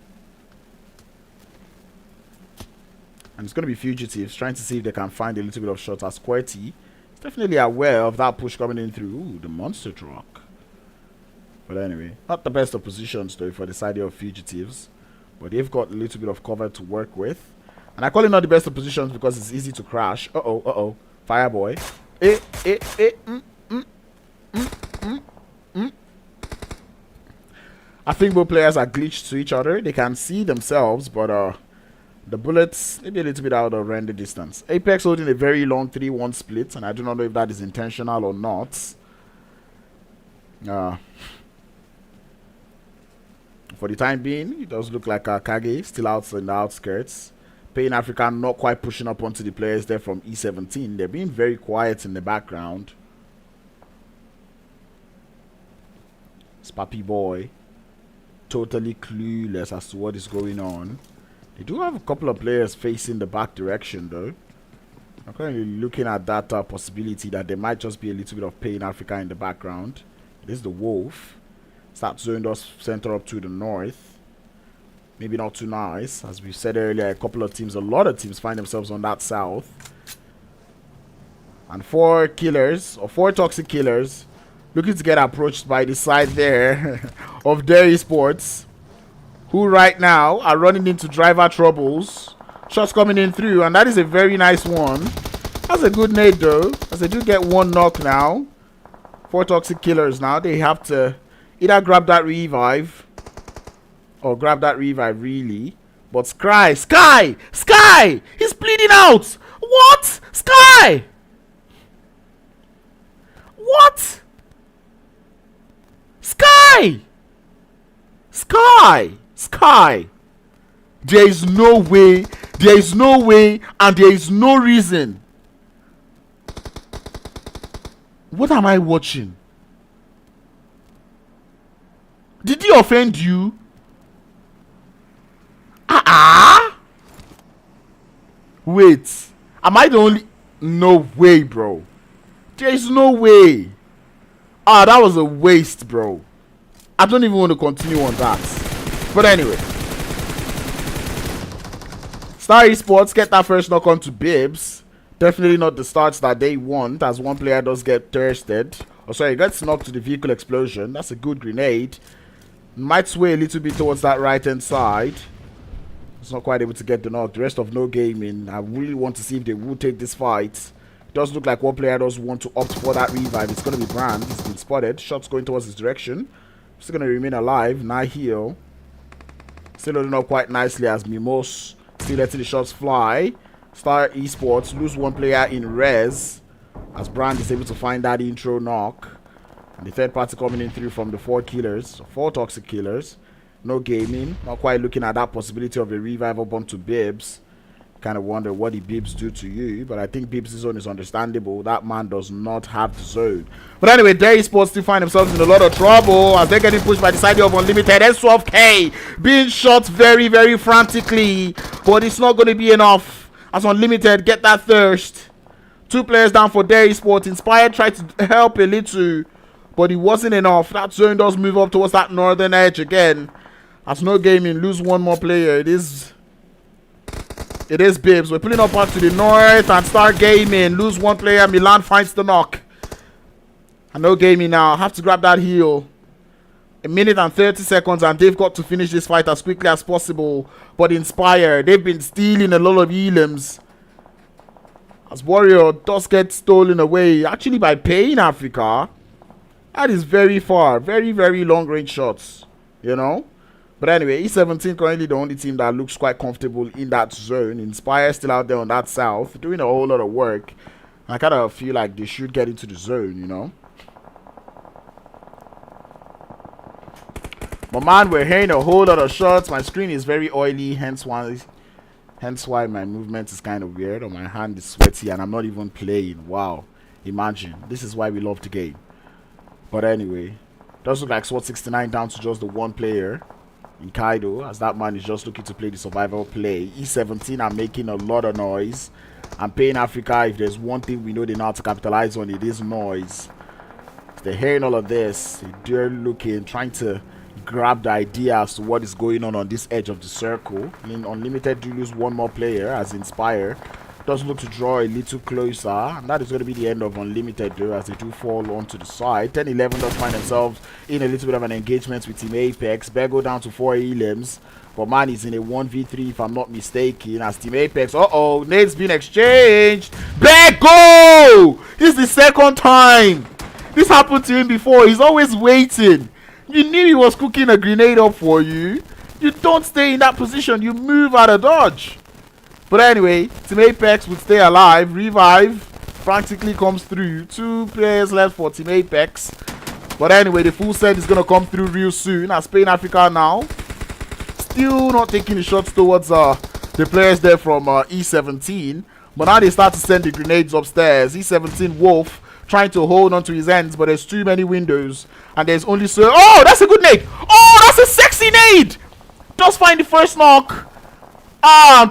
And it's going to be Fugitives trying to see if they can find a little bit of shot, as QWERTY is definitely aware of that push coming in through. Ooh, the monster truck. But anyway, not the best of positions though for the side of Fugitives. But they've got a little bit of cover to work with. And I call it not the best of positions because it's easy to crash. Uh-oh. Fireboy. I think both players are glitched to each other. They can see themselves, but the bullets maybe a little bit out of render distance. Apex holding a very long 3-1 split, and I do not know if that is intentional or not. For the time being, it does look like Kage still out in the outskirts. Pain Africa not quite pushing up onto the players there from E17. They're being very quiet in the background. Spappy Boy totally clueless as to what is going on. They do have a couple of players facing the back direction though. I'm currently looking at that possibility that there might just be a little bit of Pain Africa in the background. It is the Wolf. That zone does center up to the north. Maybe not too nice. As we said earlier, a lot of teams find themselves on that south. And 4 toxic killers looking to get approached by the side there of their esports, who right now are running into driver troubles. Shots coming in through, and that is a very nice one. That's a good nade though, as they do get 1 knock now. 4 toxic killers now. They have to either grab that revive, or grab that revive really. But Sky! He's bleeding out! What? Sky! What? Sky! There is no way, and there is no reason. What am I watching? Did he offend you? Wait. Am I the only... No way, bro. There's no way. Ah, that was a waste, bro. I don't even want to continue on that. But anyway. Star Esports get that first knock on to Bibs. Definitely not the starts that they want, as one player does get thirsted. Oh, sorry, gets knocked to the vehicle explosion. That's a good grenade. Might sway a little bit towards that right-hand side. It's not quite able to get the knock. The rest of No Gaming, I really want to see if they will take this fight. It does look like one player does want to opt for that revive. It's going to be Brand. He's been spotted. Shots going towards his direction. Still going to remain alive. Nihil. Still loading up quite nicely as Mimos still letting the shots fly. Star Esports lose one player in res as Brand is able to find that intro knock. And the third party coming in through from the 4 killers. So 4 toxic killers. No Gaming. Not quite looking at that possibility of a revive up onto Bibs. Kind of wonder what did Bibs do to you, but I think Bibs' zone is understandable. That man does not have the zone. But anyway, Dairy Sports still find themselves in a lot of trouble as they're getting pushed by the side of Unlimited. S12K being shot very, very frantically, but it's not going to be enough as Unlimited get that thirst. 2 players down for Dairy Sports. Inspired tried to help a little, but it wasn't enough. That zone does move up towards that northern edge again. As No Gaming lose one more player. It is Bibs. We're pulling up onto the north and Star Gaming lose one player. Milan finds the knock. And No Gaming now have to grab that heal. 1 minute and 30 seconds and they've got to finish this fight as quickly as possible. But Inspire, they've been stealing a lot of elims. As Warrior does get stolen away actually by Pain Africa. That is very far. Very, very long range shots. You know? But anyway, E17 currently the only team that looks quite comfortable in that zone. Inspire still out there on that south, doing a whole lot of work. I kind of feel like they should get into the zone, you know. But man, we're hearing a whole lot of shots. My screen is very oily, hence why my movement is kind of weird. Or my hand is sweaty and I'm not even playing. Wow. Imagine. This is why we love the game. But anyway, does look like SWAT 69 down to just the 1 player. In Kaido, as that man is just looking to play the survival play. E17 are making a lot of noise. And Pain Africa, if there's one thing we know they know how to capitalize on, it is noise. They're hearing all of this. They're looking, trying to grab the idea as to what is going on this edge of the circle. I mean, Unlimited do lose one more player as Inspire does look to draw a little closer, and that is going to be the end of Unlimited though, as they do fall onto the side. 10-11 does find themselves in a little bit of an engagement with Team Apex. Bego down to 4 elims, but man is in a 1v3 if I'm not mistaken, as Team Apex, nades being exchanged. Bego! This is the second time this happened to him before. He's always waiting. You knew he was cooking a grenade up for you. You don't stay in that position, you move out of dodge. But anyway, Team Apex would stay alive. Revive practically comes through. 2 players left for Team Apex. But anyway, the full set is going to come through real soon. As Pain Africa now still not taking the shots towards the players there from E17. But now they start to send the grenades upstairs. E17 Wolf trying to hold on to his ends, but there's too many windows. And there's only so... Oh, that's a good nade. Oh, that's a sexy nade. Does find the first knock.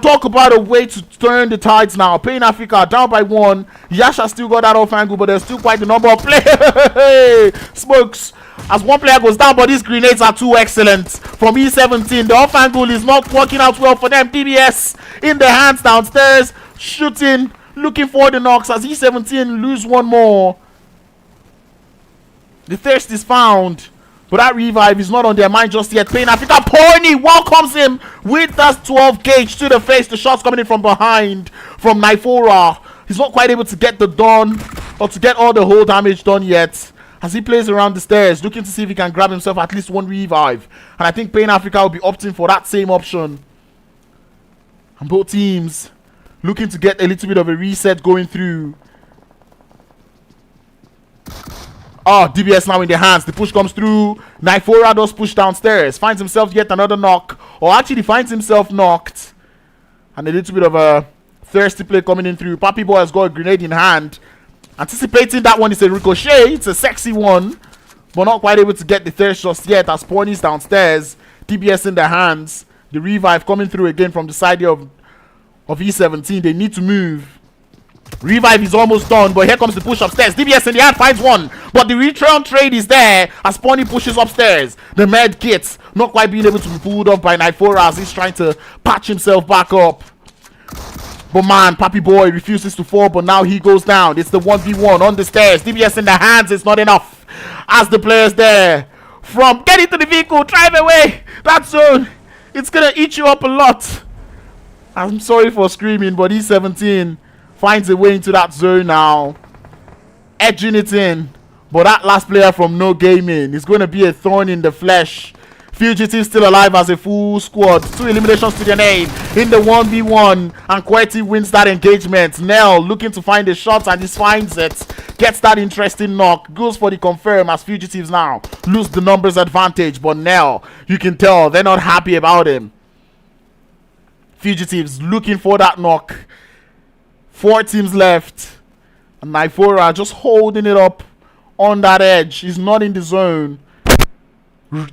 Talk about a way to turn the tides now. Pain Africa down by 1. Yasha still got that off angle, but there's still quite a number of players. Smokes as one player goes down, but these grenades are too excellent from E17. The off angle is not working out well for them. DBS in the hands downstairs, shooting, looking for the knocks as E17 lose one more. The thirst is found, but that revive is not on their mind just yet. Pain Africa, Pony welcomes him with that 12 gauge to the face. The shots coming in from behind from Nifora. He's not quite able to get the done or to get all the whole damage done yet. As he plays around the stairs, looking to see if he can grab himself at least 1 revive. And I think Pain Africa will be opting for that same option. And both teams looking to get a little bit of a reset going through. DBS now in their hands. The push comes through. Nifora does push downstairs. Finds himself yet another knock. Or actually finds himself knocked. And a little bit of a thirsty play coming in through. Papi Boy has got a grenade in hand. Anticipating that one is a ricochet. It's a sexy one. But not quite able to get the thirst just yet as Pony's downstairs. DBS in their hands. The revive coming through again from the side of of E17. They need to move. Revive is almost done, but here comes the push upstairs. DBS in the hand finds one, but the return trade is there as Pony pushes upstairs. The med kit not quite being able to be pulled off by Nifora as he's trying to patch himself back up. But man, Pappy Boy refuses to fall, but now he goes down. It's the 1v1 on the stairs. DBS in the hands is not enough as the players there from get into the vehicle, drive away. That zone, it's gonna eat you up a lot. I'm sorry for screaming, but E17 finds a way into that zone now, edging it in. But that last player from No Gaming is going to be a thorn in the flesh. Fugitive still alive as a full squad. 2 eliminations to their name in the 1v1, and Quetty wins that engagement. Nell looking to find a shot, and he finds it. Gets that interesting knock. Goes for the confirm as Fugitives now lose the numbers advantage. But Nell, you can tell they're not happy about him. Fugitives looking for that knock. 4 teams left, and Nifora just holding it up on that edge. He's not in the zone.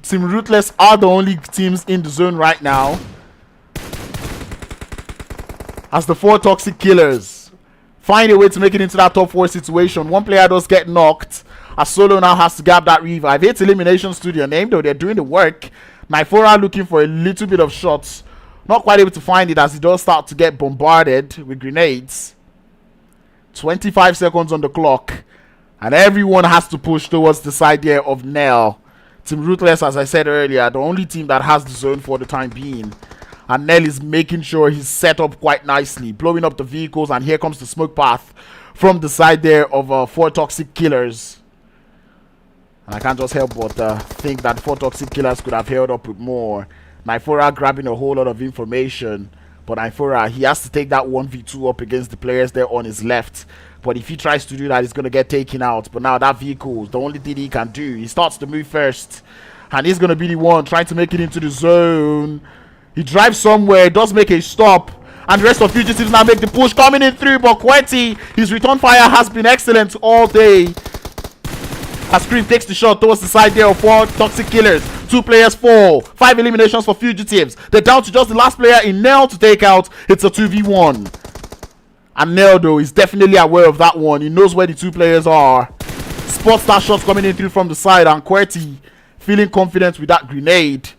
Team Ruthless are the only teams in the zone right now, as the 4 toxic killers find a way to make it into that top 4 situation. One player does get knocked as Solo now has to grab that revive. 8 eliminations to their name, though they're doing the work. Nifora looking for a little bit of shots, not quite able to find it as he does start to get bombarded with grenades. 25 seconds on the clock, and everyone has to push towards the side there of Nell. Team Ruthless, as I said earlier, the only team that has the zone for the time being, and Nell is making sure he's set up quite nicely, blowing up the vehicles, and here comes the smoke path from the side there of 4 toxic killers. And I can't just help but think that 4 toxic killers could have held up with more. Nifora grabbing a whole lot of information, but Nifora, he has to take that 1v2 up against the players there on his left. But if he tries to do that, he's going to get taken out. But now that vehicle is the only thing he can do. He starts to move first, and he's going to be the one trying to make it into the zone. He drives somewhere, does make a stop, and the rest of Fugitives now make the push coming in through. But Quetty, his return fire has been excellent all day, as Scream takes the shot towards the side there of 4 toxic killers. 2 players fall. 5 eliminations for Fugitives. They're down to just the last player in Nell to take out. It's a 2v1. And Nell, though, is definitely aware of that one. He knows where the 2 players are. Spots that shot coming in through from the side, and Quetty, feeling confident with that grenade,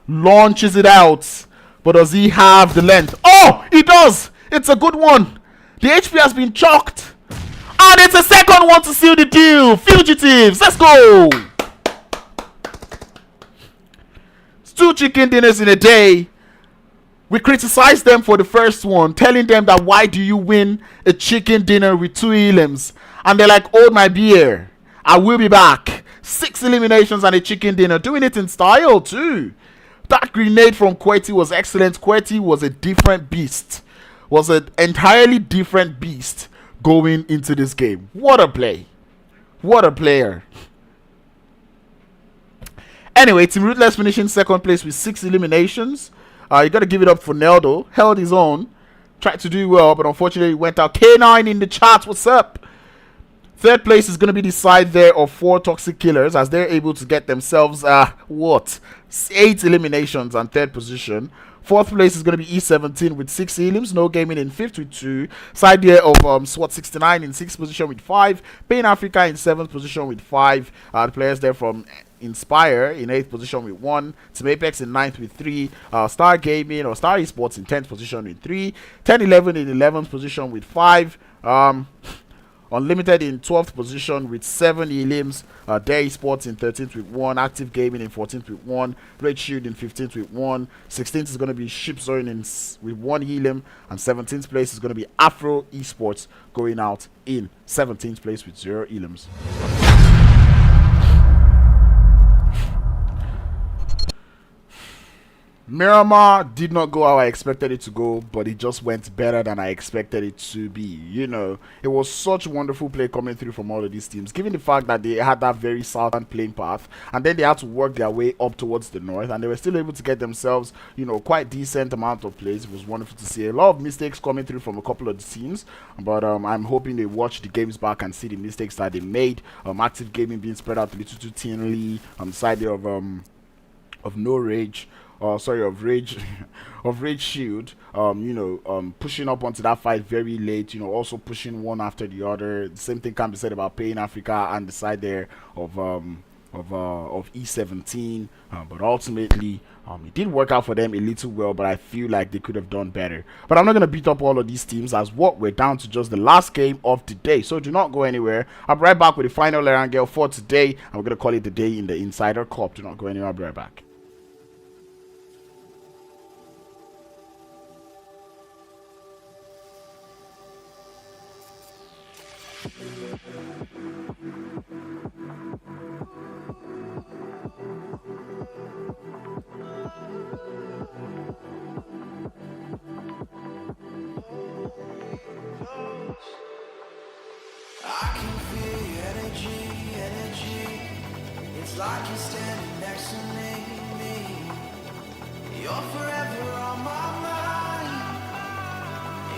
launches it out. But does he have the length? Oh, he does! It's a good one. The HP has been chalked, and it's a second one to seal the deal. Fugitives, let's go! 2 chicken dinners in a day. We criticized them for the first one, telling them that why do you win a chicken dinner with 2 elims? And they're like, hold my beer, I will be back. 6 eliminations and a chicken dinner, doing it in style too. That grenade from Quetty was excellent. Quetty was a different beast, was an entirely different beast going into this game. What a play, what a player. Anyway, Team Ruthless finishing second place with 6 eliminations. You got to give it up for Neldo. Held his own. Tried to do well, but unfortunately went out. K9 in the chat. What's up? Third place is going to be the side there of 4 toxic killers, as they're able to get themselves, 8 eliminations and 3rd position. 4th place is going to be E17 with 6 elims. No Gaming in 5th with 2. Side there of SWAT 69 in 6th position with 5. Pain Africa in 7th position with 5. The players there from Inspire in 8th position with 1. Team Apex in 9th with 3. Star Gaming or Star Esports in 10th position with 3. 1011 in 11th position with 5. Unlimited in 12th position with 7 elims. Dare Esports in 13th with 1. Active Gaming in 14th with 1. Red Shield in 15th with 1. 16th is going to be SHQIPZONE with 1 elim. And 17th place is going to be AFRO Esports going out in 17th place with 0 elims. Miramar did not go how I expected it to go, but it just went better than I expected it to be. You know, it was such wonderful play coming through from all of these teams, given the fact that they had that very southern playing path, and then they had to work their way up towards the north, and they were still able to get themselves, you know, quite decent amount of plays. It was wonderful to see. A lot of mistakes coming through from a couple of the teams, but I'm hoping they watch the games back and see the mistakes that they made. Active Gaming being spread out a little too thinly on the side there of No Rage. of Rage, of Rage Shield. Pushing up onto that fight very late. Also pushing one after the other. The same thing can be said about Pain Africa and the side there of E17, but ultimately it did work out for them a little well, but I feel like they could have done better. But I'm not going to beat up all of these teams, as what we're down to just the last game of the day, so do not go anywhere. I'll be right back with the final Erangel for today, and we're going to call it the day in the Insider Cup. Do not go anywhere. I'll be right back. I can feel your energy. It's like you're standing next to me. You're forever on my mind.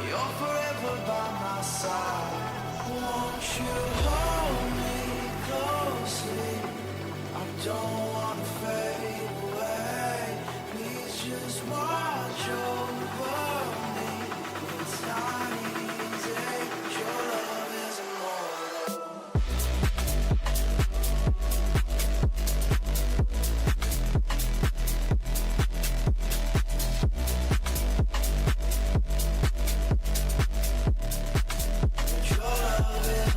You're forever by my side. Won't you hold me closely? I don't want to fade away. Please just watch over me. It's not easy. Your love is immortal. Your love is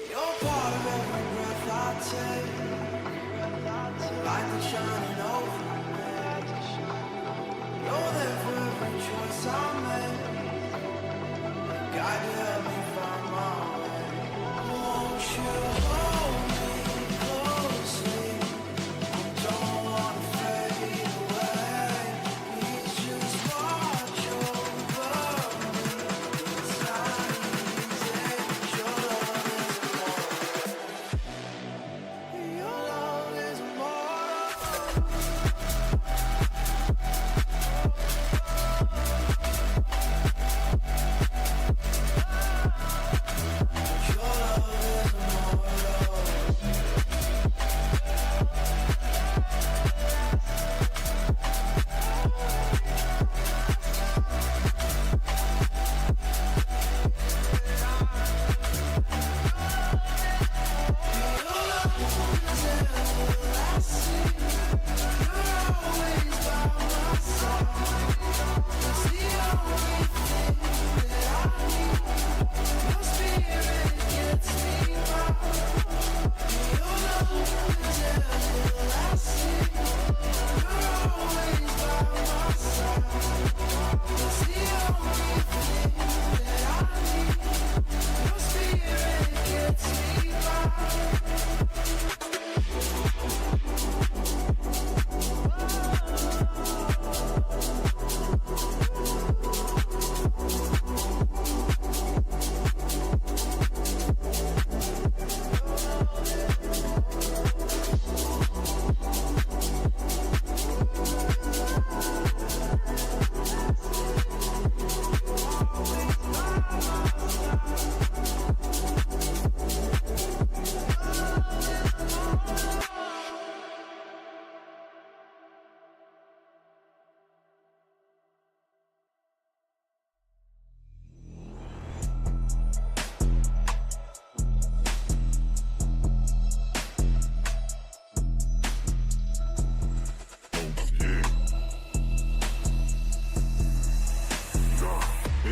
You're part of every breath I take, like the shining over me. You're there for every choice I make, guide to help me find my way. Won't you hold me closely? I don't want to fade away. Please just watch over me. It's not easy. Your love is immortal. Your love is immortal. Your love is immortal.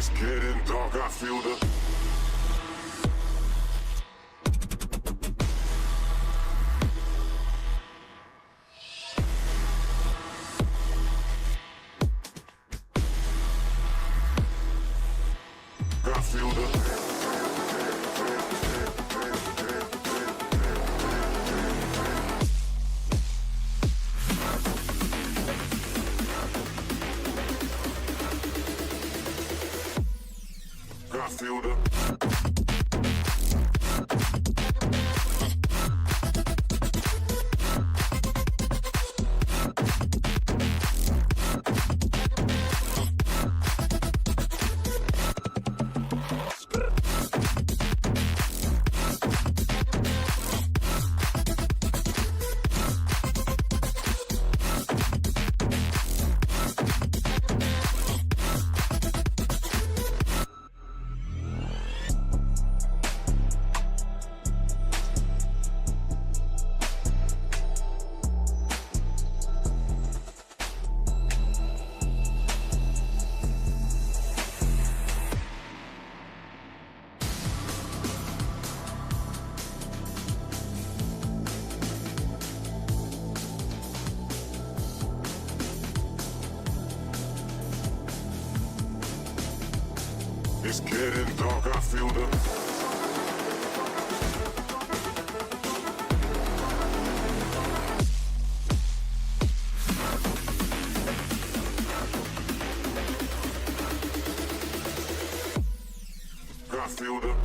It's getting dark, I feel the I feel the I feel the It's getting dark, I feel the I feel the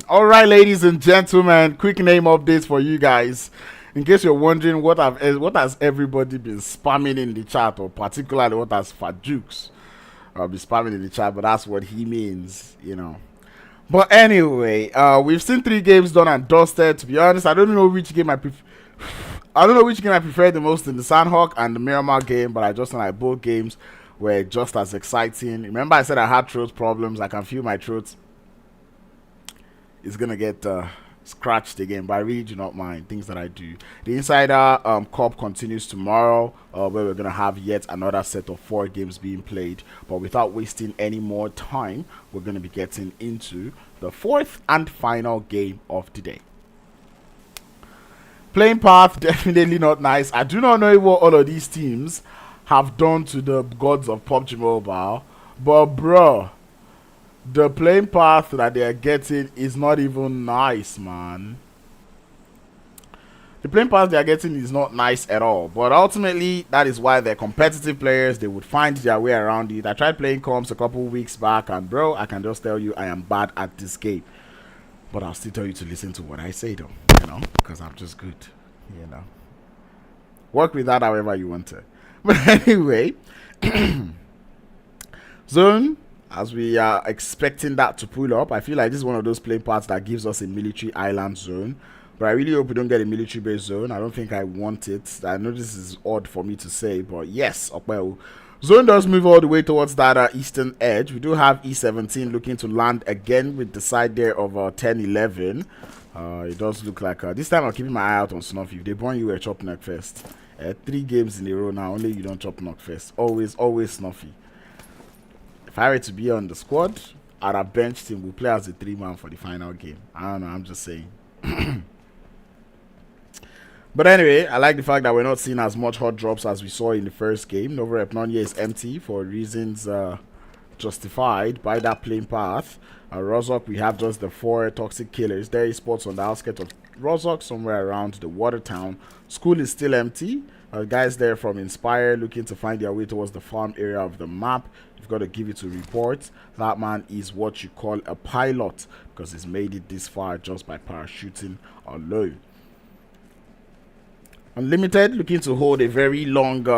All right, ladies and gentlemen, quick name updates for you guys. In case you're wondering what has everybody been spamming in the chat, or particularly what has Fajukes be spamming in the chat, but that's what he means, you know. But anyway, we've seen 3 games done and dusted. To be honest, I don't know which game I prefer the most in the Sandhawk and the Miramar game, but I just know like both games were just as exciting. Remember I said I had throat problems. I can feel my throat is gonna get scratched again, but I really do not mind things that I do. The Insider Cup continues tomorrow, where we're gonna have yet another set of 4 games being played. But without wasting any more time, we're gonna be getting into the 4th and final game of the day. Playing path, definitely not nice. I do not know what all of these teams have done to the gods of PUBG Mobile, but bro, the playing path that they are getting is not even nice, man. The playing path they are getting is not nice at all. But ultimately, that is why they're competitive players. They would find their way around it. I tried playing comps a couple weeks back, and bro, I can just tell you I am bad at this game. But I'll still tell you to listen to what I say, though, you know, because I'm just good, you know. Work with that however you want to. But anyway, Zone, as we are expecting that to pull up, I feel like this is one of those playing parts that gives us a military island zone. But I really hope we don't get a military base zone. I don't think I want it. I know this is odd for me to say, but yes, well, Zone does move all the way towards that eastern edge. We do have E17 looking to land again with the side there of 10-11. It does look like this time I'm keeping my eye out on Snuffy. If they burn you, a chop knock first. 3 games in a row now, only you don't chop knock first. Always Snuffy. If I were to be on the squad, I'd have benched him. We'll play as a 3-man for the final game. I don't know, I'm just saying. But anyway, I like the fact that we're not seeing as much hot drops as we saw in the first game. Nova Epnonia is empty for reasons justified by that playing path. Rozok, we have just the 4 toxic killers. There is spots on the outskirts of Rozok, somewhere around the Watertown. School is still empty. Guys there from Inspire looking to find their way towards the farm area of the map. You've got to give it to report. That man is what you call a pilot, because he's made it this far just by parachuting alone. Unlimited looking to hold a very long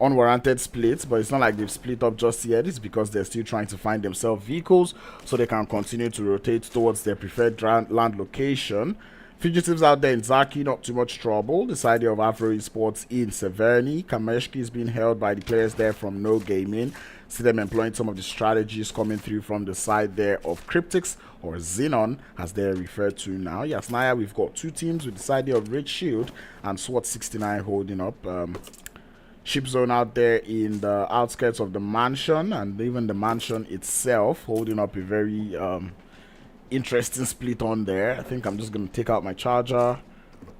unwarranted split, but it's not like they've split up just yet. It's because they're still trying to find themselves vehicles so they can continue to rotate towards their preferred land location. Fugitives out there in Zaki, not too much trouble. The side of AFRO ESPORTS in Severny. Kameshki is being held by the players there from No Gaming. See them employing some of the strategies coming through from the side there of Cryptics, or Xenon as they're referred to now. Yasnaya, we've got 2 teams with the side there of Red Shield and SWAT 69 holding up. SHQIPZONE out there in the outskirts of the mansion, and even the mansion itself holding up a very interesting split on there. I think I'm just going to take out my charger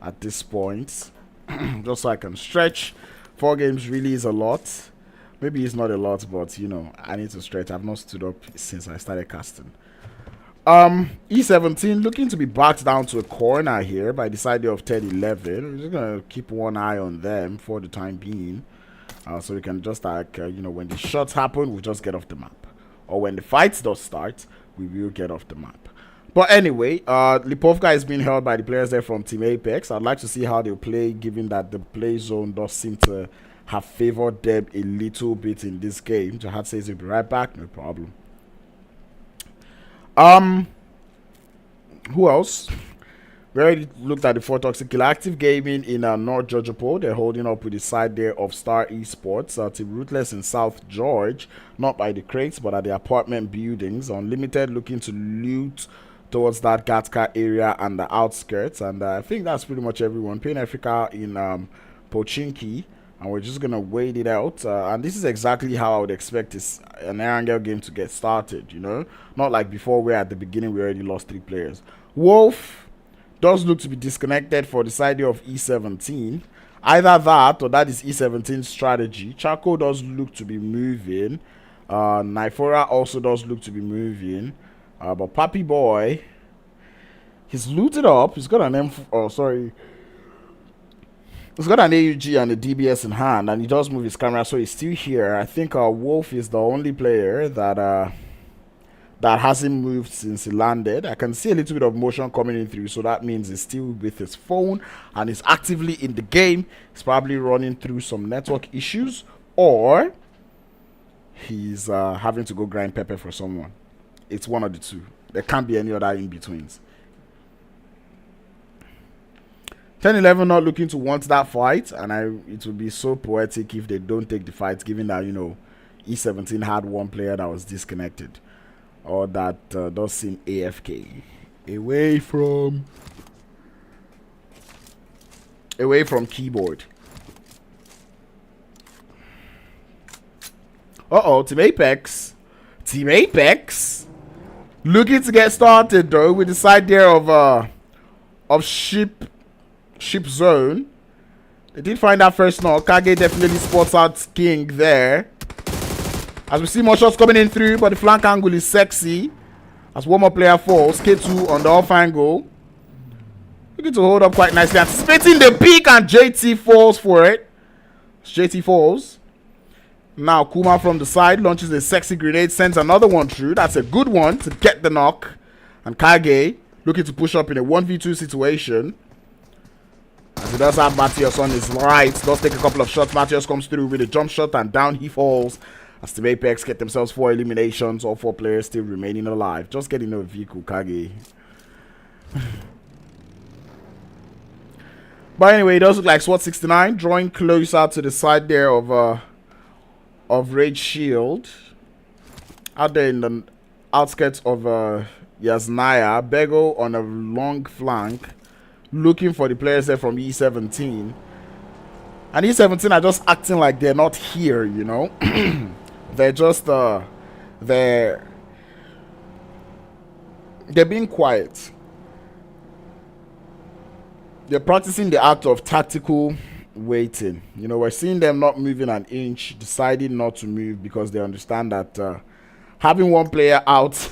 at this point just so I can stretch. 4 games really is a lot. Maybe it's not a lot, but you know, I need to stretch. I've not stood up since I started casting. E17 looking to be backed down to a corner here by the side of 10-11. We're just going to keep one eye on them for the time being. So we can just like, you know, when the shots happen, we just get off the map. Or when the fights does start, we will get off the map. But anyway, Lipovka is being held by the players there from Team Apex. I'd like to see how they'll play, given that the play zone does seem to have favored them a little bit in this game. Jahad says he'll be right back, no problem. Who else? We already looked at the 4 toxic killer. Active Gaming in North Georgiapol. They're holding up with the side there of Star Esports. Team Ruthless in South George, not by the crates but at the apartment buildings. Unlimited looking to loot towards that Gatka area and the outskirts, and I think that's pretty much everyone. Pain Africa in Pochinki, and we're just gonna wait it out. And this is exactly how I would expect an Erangel game to get started, you know, not like before where at the beginning we already lost 3 players. Wolf does look to be disconnected for the side of E17. Either that or that is E17's strategy. Chaco does look to be moving. Nifora also does look to be moving. But Pappy Boy, he's looted up. He's got an he's got an AUG and a DBS in hand, and he does move his camera, so he's still here. I think Wolf is the only player that that hasn't moved since he landed. I can see a little bit of motion coming in through, so that means he's still with his phone and is actively in the game. He's probably running through some network issues, or he's having to go grind pepper for someone. It's one of the two. There can't be any other in-betweens. 10-11 not looking to want that fight, and it would be so poetic if they don't take the fight, given that, you know, E17 had one player that was disconnected, or that does seem AFK. Away from keyboard. Uh-oh, Team Apex. Team Apex. Looking to get started though with the side there of SHQIPZONE. They did find that first knock. Kage definitely spots out King there. As we see more shots coming in through, but the flank angle is sexy. As one more player falls, K2 on the off angle. Looking to hold up quite nicely. Anticipating the peak, and JT falls for it. JT falls. Now Kuma from the side launches a sexy grenade, sends another one through. That's a good one to get the knock. And Kage looking to push up in a 1v2 situation. As he does have Matthias on his right. Does take a couple of shots. Matthias comes through with a jump shot and down he falls. As Team Apex get themselves 4 eliminations. All 4 players still remaining alive. Just getting a vehicle, Kage. But anyway, it does look like SWAT 69 drawing closer to the side there of Rage Shield. Out there in the outskirts of Yasnaya. Bego on a long flank. Looking for the players there from E17. And E17 are just acting like they're not here, you know. They're just they're being quiet. They're practicing the act of tactical waiting. You know, we're seeing them not moving an inch, deciding not to move because they understand that having one player out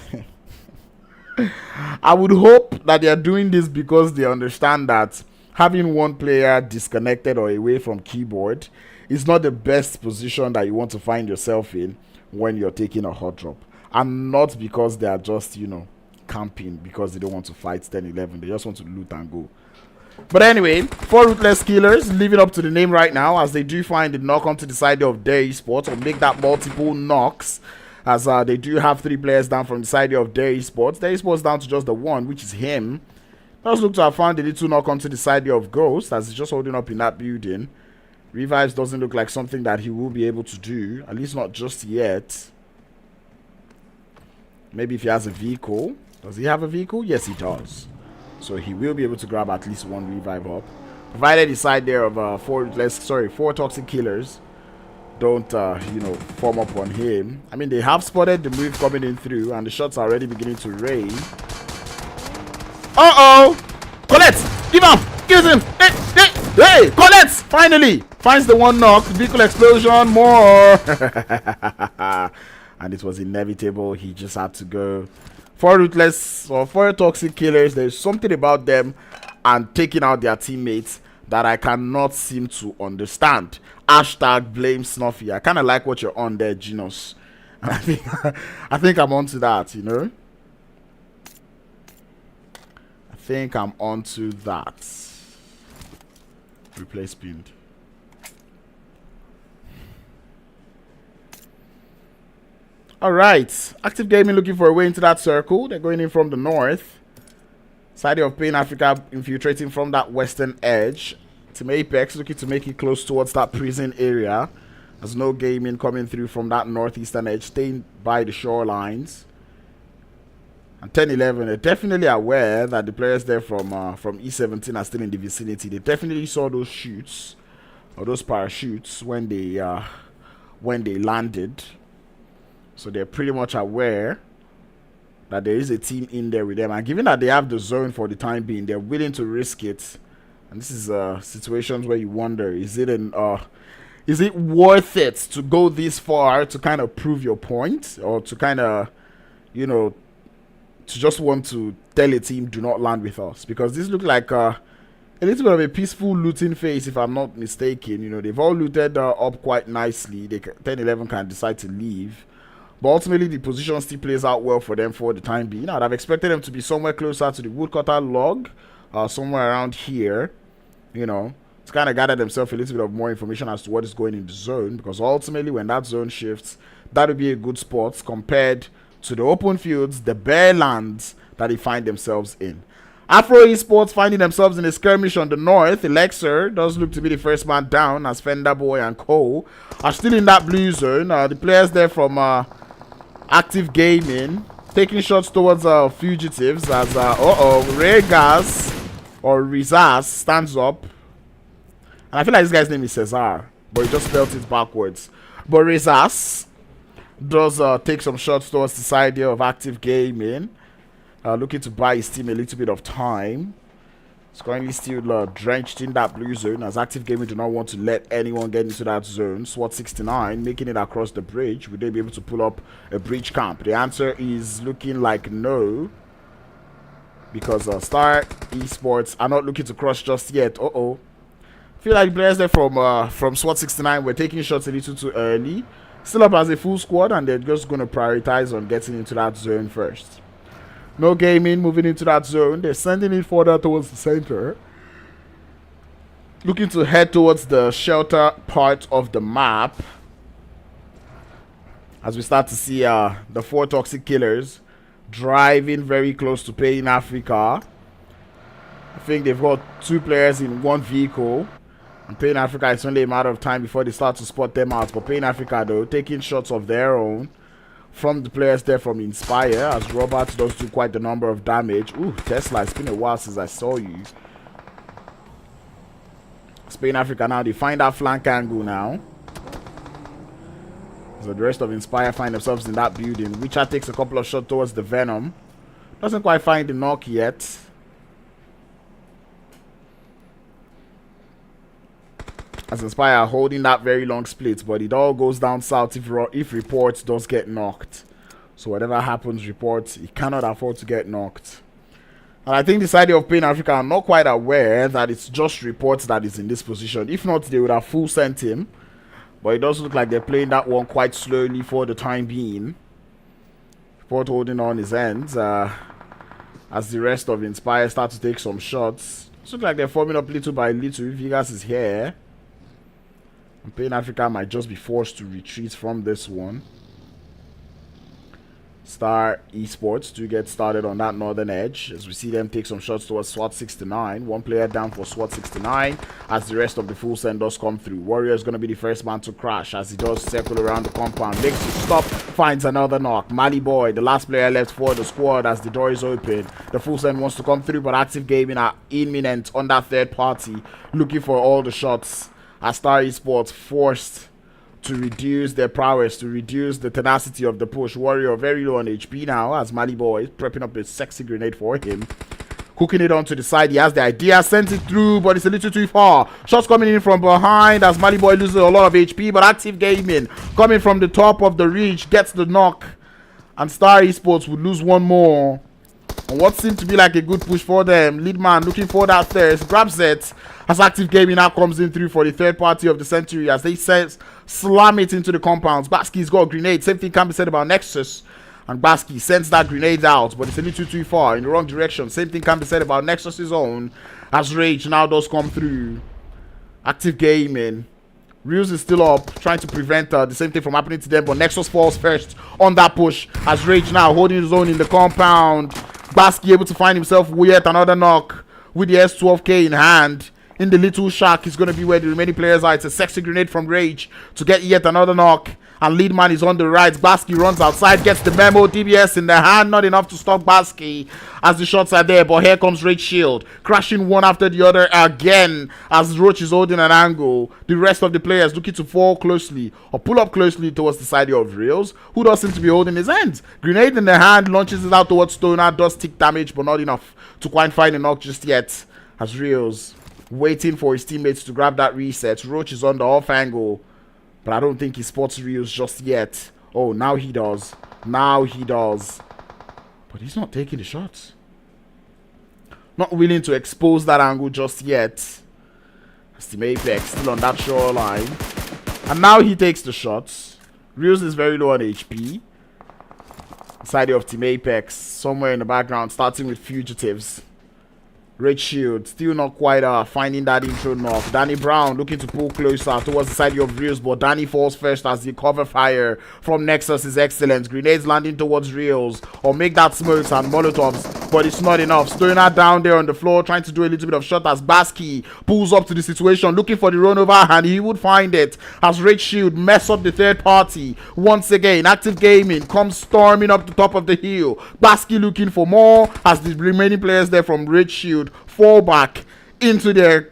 I would hope that they are doing this because they understand that having one player disconnected or away from keyboard is not the best position that you want to find yourself in when you're taking a hot drop. And not because they are just, you know, camping because they don't want to fight 10-11. They just want to loot and go. But anyway, 4 Ruthless Killers living up to the name right now, as they do find the knock onto the side of their esports, or make that multiple knocks. As they do have 3 players down from the side of their esports. Their esports down to just the one, which is him. Does look to have found a little knock onto the side of Ghost, as he's just holding up in that building. Revives doesn't look like something that he will be able to do, at least not just yet. Maybe if he has a vehicle. Does he have a vehicle? Yes, he does. So he will be able to grab at least 1 revive up. Provided the side there of 4 Toxic Killers don't you know, form up on him. I mean, they have spotted the move coming in through, and the shots are already beginning to rain. Colette, give him. Hey, Colette finally finds the 1 knock. Vehicle explosion, more. And it was inevitable. He just had to go. 4 Ruthless or 4 Toxic Killers, there's something about them and taking out their teammates that I cannot seem to understand. Hashtag blame Snuffy. I kind of like what you're on there, Genos. I think I'm onto that, you know. I think I'm onto that. Replace pinned. Alright. Active Gaming looking for a way into that circle. They're going in from the north. Side of Pain Africa infiltrating from that western edge. Team Apex looking to make it close towards that prison area. There's no gaming coming through from that northeastern edge, staying by the shorelines. And 10-11 are definitely aware that the players there from E17 are still in the vicinity. They definitely saw those shoots or those parachutes when they landed. So they're pretty much aware that there is a team in there with them. And given that they have the zone for the time being, they're willing to risk it. And this is situations where you wonder, is it worth it to go this far to kind of prove your point, or to kind of, you know, to just want to tell a team do not land with us? Because this looks like a little bit of a peaceful looting phase, if I'm not mistaken. You know, they've all looted up quite nicely. 10-11 can decide to leave. But ultimately, the position still plays out well for them for the time being. I'd have expected them to be somewhere closer to the woodcutter log, somewhere around here, you know, to kind of gather themselves a little bit of more information as to what is going in the zone. Because ultimately, when that zone shifts, that would be a good spot compared to the open fields, the bare lands that they find themselves in. AFRO esports finding themselves in a skirmish on the north. Elixir does look to be the first man down, as Fenderboy and Co are still in that blue zone. The players there from Active Gaming taking shots towards Fugitives as Regas or Rizas stands up. And I feel like this guy's name is Cesar, but he just spelled it backwards. But Rizas does take some shots towards the side here of Active Gaming. Looking to buy his team a little bit of time. It's currently still drenched in that blue zone as Active Gaming do not want to let anyone get into that zone. SWAT 69 making it across the bridge. Will they be able to pull up a bridge camp? The answer is looking like no, because Star Esports are not looking to cross just yet. I feel like players there from SWAT 69 were taking shots a little too early. Still up as a full squad, and they're just going to prioritize on getting into that zone first. No Gaming moving into that zone. They're sending it further towards the center. Looking to head towards the shelter part of the map. As we start to see the 4 toxic killers driving very close to Paying Africa. I think they've got 2 players in 1 vehicle. And Paying Africa, it's only a matter of time before they start to spot them out. But Paying Africa, though, taking shots of their own from the players there from Inspire, as Robert does do quite a number of damage. Ooh, Tesla, it's been a while since I saw you. Spain Africa now, they find that flank angle now. So the rest of Inspire find themselves in that building. Witcher takes a couple of shots towards the Venom. Doesn't quite find the knock yet. As Inspire holding that very long split, but it all goes down south if reports does get knocked. So whatever happens, reports, he cannot afford to get knocked. And I think the side of Paying Africa are not quite aware that it's just reports that is in this position. If not, they would have full sent him. But it does look like they're playing that one quite slowly for the time being. Report holding on his ends as the rest of Inspire start to take some shots. It looks like they're forming up little by little. Vegas is here. And Paying Africa might just be forced to retreat from this one. Star Esports do get started on that northern edge as we see them take some shots towards SWAT 69. 1 player down for SWAT 69 as the rest of the full send does come through. Warrior is going to be the first man to crash as he does circle around the compound. Makes it stop, finds another knock. Mali Boy, the last player left for the squad as the door is open. The full send wants to come through, but Active Gaming are imminent on that third party, looking for all the shots as Star Esports forced to reduce their prowess, to reduce the tenacity of the push. Warrior very low on HP now as Mali Boy is prepping up a sexy grenade for him. Cooking it onto the side. He has the idea, sends it through, but it's a little too far. Shots coming in from behind as Mali Boy loses a lot of HP, but Active Gaming coming from the top of the reach gets the knock. And Star Esports would lose one more. And what seemed to be like a good push for them. Lead man looking for that thirst. Grabs it as Active Gaming now comes in through for the third party of the century as they slam it into the compounds. Basky's got a grenade. Same thing can be said about Nexus. And Basky sends that grenade out, but it's a little too far in the wrong direction. Same thing can be said about Nexus's own as Rage now does come through. Active Gaming. Reels is still up, trying to prevent the same thing from happening to them, but Nexus falls first on that push as Rage now holding his own in the compound. Basky able to find himself yet another knock with the S12K in hand. In the little shack is going to be where the remaining players are. It's a sexy grenade from Rage to get yet another knock. And lead man is on the right. Basky runs outside, gets the memo. DBS in the hand, not enough to stop Basky as the shots are there. But here comes Rage Shield, crashing one after the other again as Roach is holding an angle. The rest of the players looking to fall closely or pull up closely towards the side of Reels, who does seem to be holding his hands. Grenade in the hand, launches it out towards Stoner, does take damage, but not enough to quite find a knock just yet. As Reels waiting for his teammates to grab that reset. Roach is on the off angle, but I don't think he spots Reels just yet. Oh, now he does. Now he does. But he's not taking the shots. Not willing to expose that angle just yet. As Team Apex still on that shoreline. And now he takes the shots. Reels is very low on HP. Side of Team Apex, somewhere in the background, starting with Fugitives. Red Shield still not quite finding that intro knock. Danny Brown looking to pull closer towards the side of Reels, but Danny falls first as the cover fire from Nexus is excellent. Grenades landing towards Reels or make that smokes and Molotovs, but it's not enough. Stoner down there on the floor trying to do a little bit of shot as Basky pulls up to the situation looking for the run over, and he would find it as Red Shield mess up the third party. Once again, Active Gaming comes storming up the top of the hill. Basky looking for more as the remaining players there from Red Shield fall back into their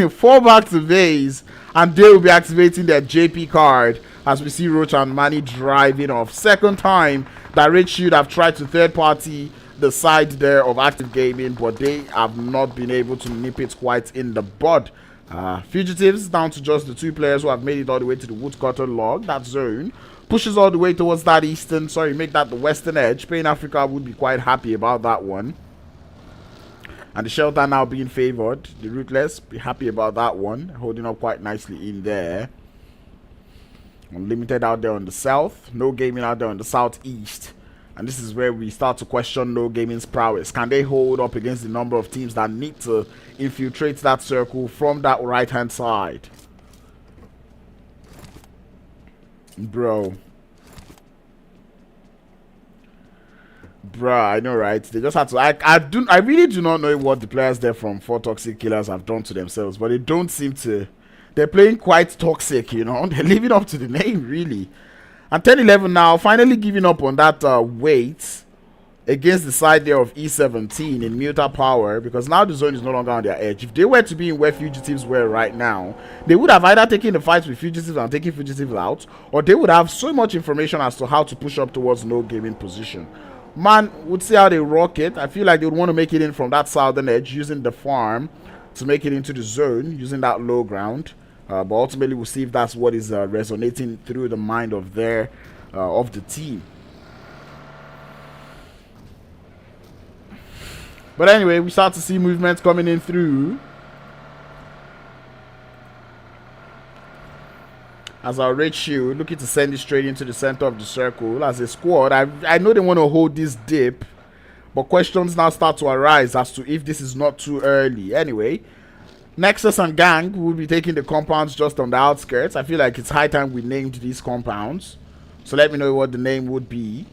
fall back to base, and they will be activating their JP card as we see Roach and Manny driving off. Second time that Red Shield have tried to third party the side there of Active Gaming, but they have not been able to nip it quite in the bud. Fugitives down to just the two players who have made it all the way to the woodcutter log. That zone pushes all the way towards that make that the western edge. Pain Africa would be quite happy about that one. And the shelter now being favored. The Ruthless be happy about that one. Holding up quite nicely in there. Unlimited out there on the south. No gaming out there on the southeast. And this is where we start to question No Gaming's prowess. Can they hold up against the number of teams that need to infiltrate that circle from that right hand side? Bro, I know, right? They just had to. I really do not know what the players there from 4 Toxic Killers have done to themselves, but they don't seem to. They're playing quite toxic, you know. They're living up to the name, really. And 10-11 now, finally giving up on that weight against the side there of E17 in Muta Power, because now the zone is no longer on their edge. If they were to be in where Fugitives were right now, they would have either taken the fight with Fugitives and taken Fugitives out, or they would have so much information as to how to push up towards No Gaming position. Man, would see how they rock it. I feel like they would want to make it in from that southern edge using the farm to make it into the zone using that low ground. But ultimately, we'll see if that's what is resonating through the mind of of the team. But anyway, we start to see movements coming in through. As our Red Shield looking to send it straight into the center of the circle as a squad. I know they want to hold this dip, but questions now start to arise as to if this is not too early. Anyway, Nexus and Gang will be taking the compounds just on the outskirts. I feel like it's high time we named these compounds. So let me know what the name would be.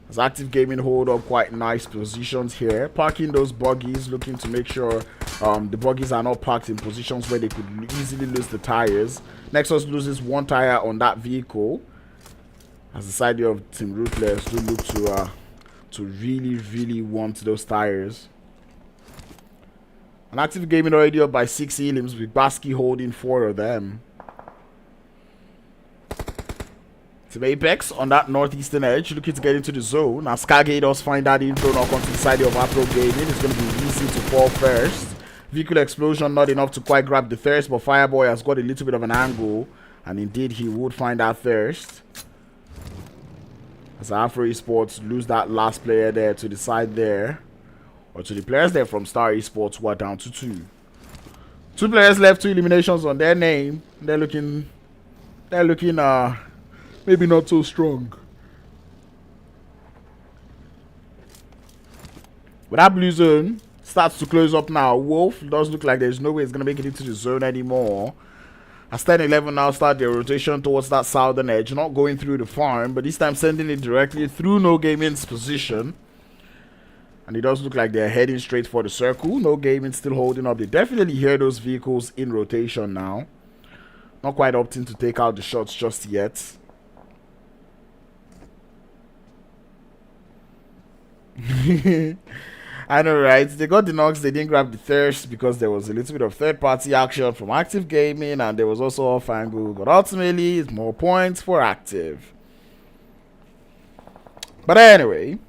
As Active Gaming hold up quite nice positions here. Parking those buggies, looking to make sure the buggies are not parked in positions where they could easily lose the tires. Nexus loses one tire on that vehicle. As the side of Team Ruthless do look to really want those tires. And Active Gaming already up by 6 elims with Basky holding 4 of them. Team Apex on that northeastern edge looking to get into the zone. As Kage does find that intro knock onto the side of AFRO Gaming. It's going to be easy to fall first. Vehicle explosion not enough to quite grab the thirst, but Fireboy has got a little bit of an angle. And indeed he would find that thirst. As AFRO Esports lose that last player there to the side there. Or to the players there from Star Esports who are down to 2. 2 players left, 2 eliminations on their name. They're looking maybe not so strong. But that blue zone starts to close up now. Wolf does look like there's no way it's going to make it into the zone anymore. As 10-11 now start their rotation towards that southern edge. Not going through the farm, but this time sending it directly through No Gaming's position. And it does look like they're heading straight for the circle. No Gaming still holding up. They definitely hear those vehicles in rotation now. Not quite opting to take out the shots just yet. I know, right? They got the knocks, they didn't grab the thirst because there was a little bit of third-party action from Active Gaming, and there was also off angle. But ultimately, it's more points for Active. But anyway,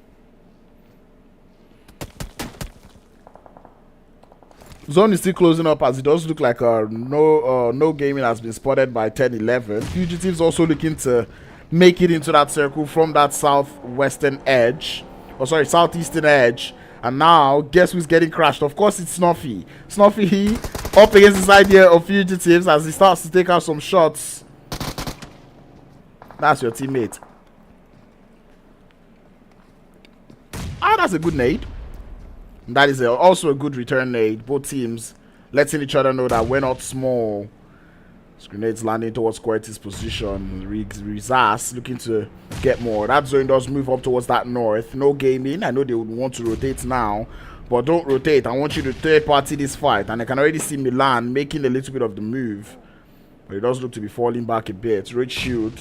zone is still closing up as it does look like no gaming has been spotted by 10-11. Fugitives also looking to make it into that circle from that southwestern edge. Oh, sorry, southeastern edge. And now, guess who's getting crashed? Of course, it's Snuffy. Snuffy up against this idea of Fugitives as he starts to take out some shots. That's your teammate. Ah, that's a good nade. And that is also a good return nade. Both teams letting each other know that we're not small. Grenades landing towards Querti's position. Rizas looking to get more. That zone does move up towards that north. No gaming. I know they would want to rotate now, but don't rotate. I want you to third party this fight. And I can already see Milan making a little bit of the move, but it does look to be falling back a bit. Red Shield.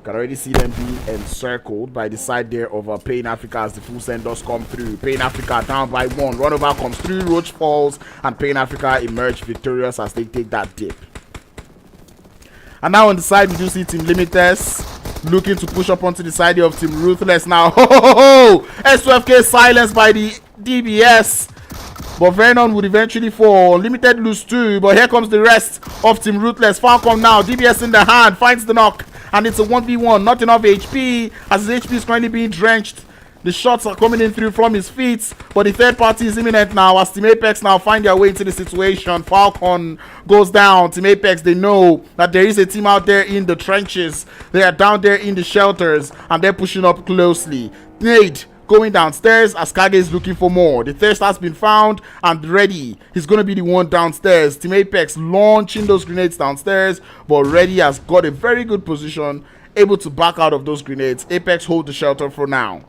Can already see them being encircled by the side there of Pain Africa as the full send does come through. Pain Africa down by 1. Runover comes through. Roach falls, and Pain Africa emerge victorious as they take that dip. And now on the side, we do see Team Limites looking to push up onto the side of Team Ruthless now. S2FK silenced by the DBS. But Vernon would eventually fall. Limited lose 2, but here comes the rest of Team Ruthless. Falcon now, DBS in the hand, finds the knock. And it's a 1v1, not enough HP, as his HP is currently being drenched. The shots are coming in through from his feet, but the third party is imminent now as Team Apex now find their way into the situation. Falcon goes down. Team Apex, they know that there is a team out there in the trenches. They are down there in the shelters, and they're pushing up closely. Nade going downstairs as Kage is looking for more. The thirst has been found and ready. He's going to be the one downstairs. Team Apex launching those grenades downstairs, but Ready has got a very good position, able to back out of those grenades. Apex hold the shelter for now.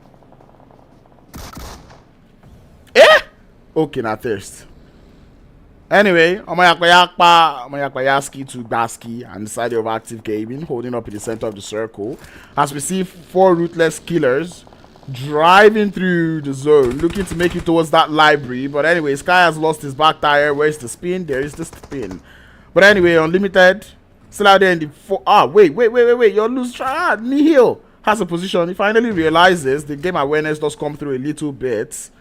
Okay, not thirst. Anyway, Omayakwayaski to Baski and the side of Active Gaming holding up in the center of the circle as we see 4 Ruthless killers driving through the zone, looking to make it towards that library. But anyway, Sky has lost his back tire. Where's the spin? There is the spin. But anyway, Unlimited still out there in the wait, you're loose. Nihil has a position. He finally realizes the game awareness does come through a little bit.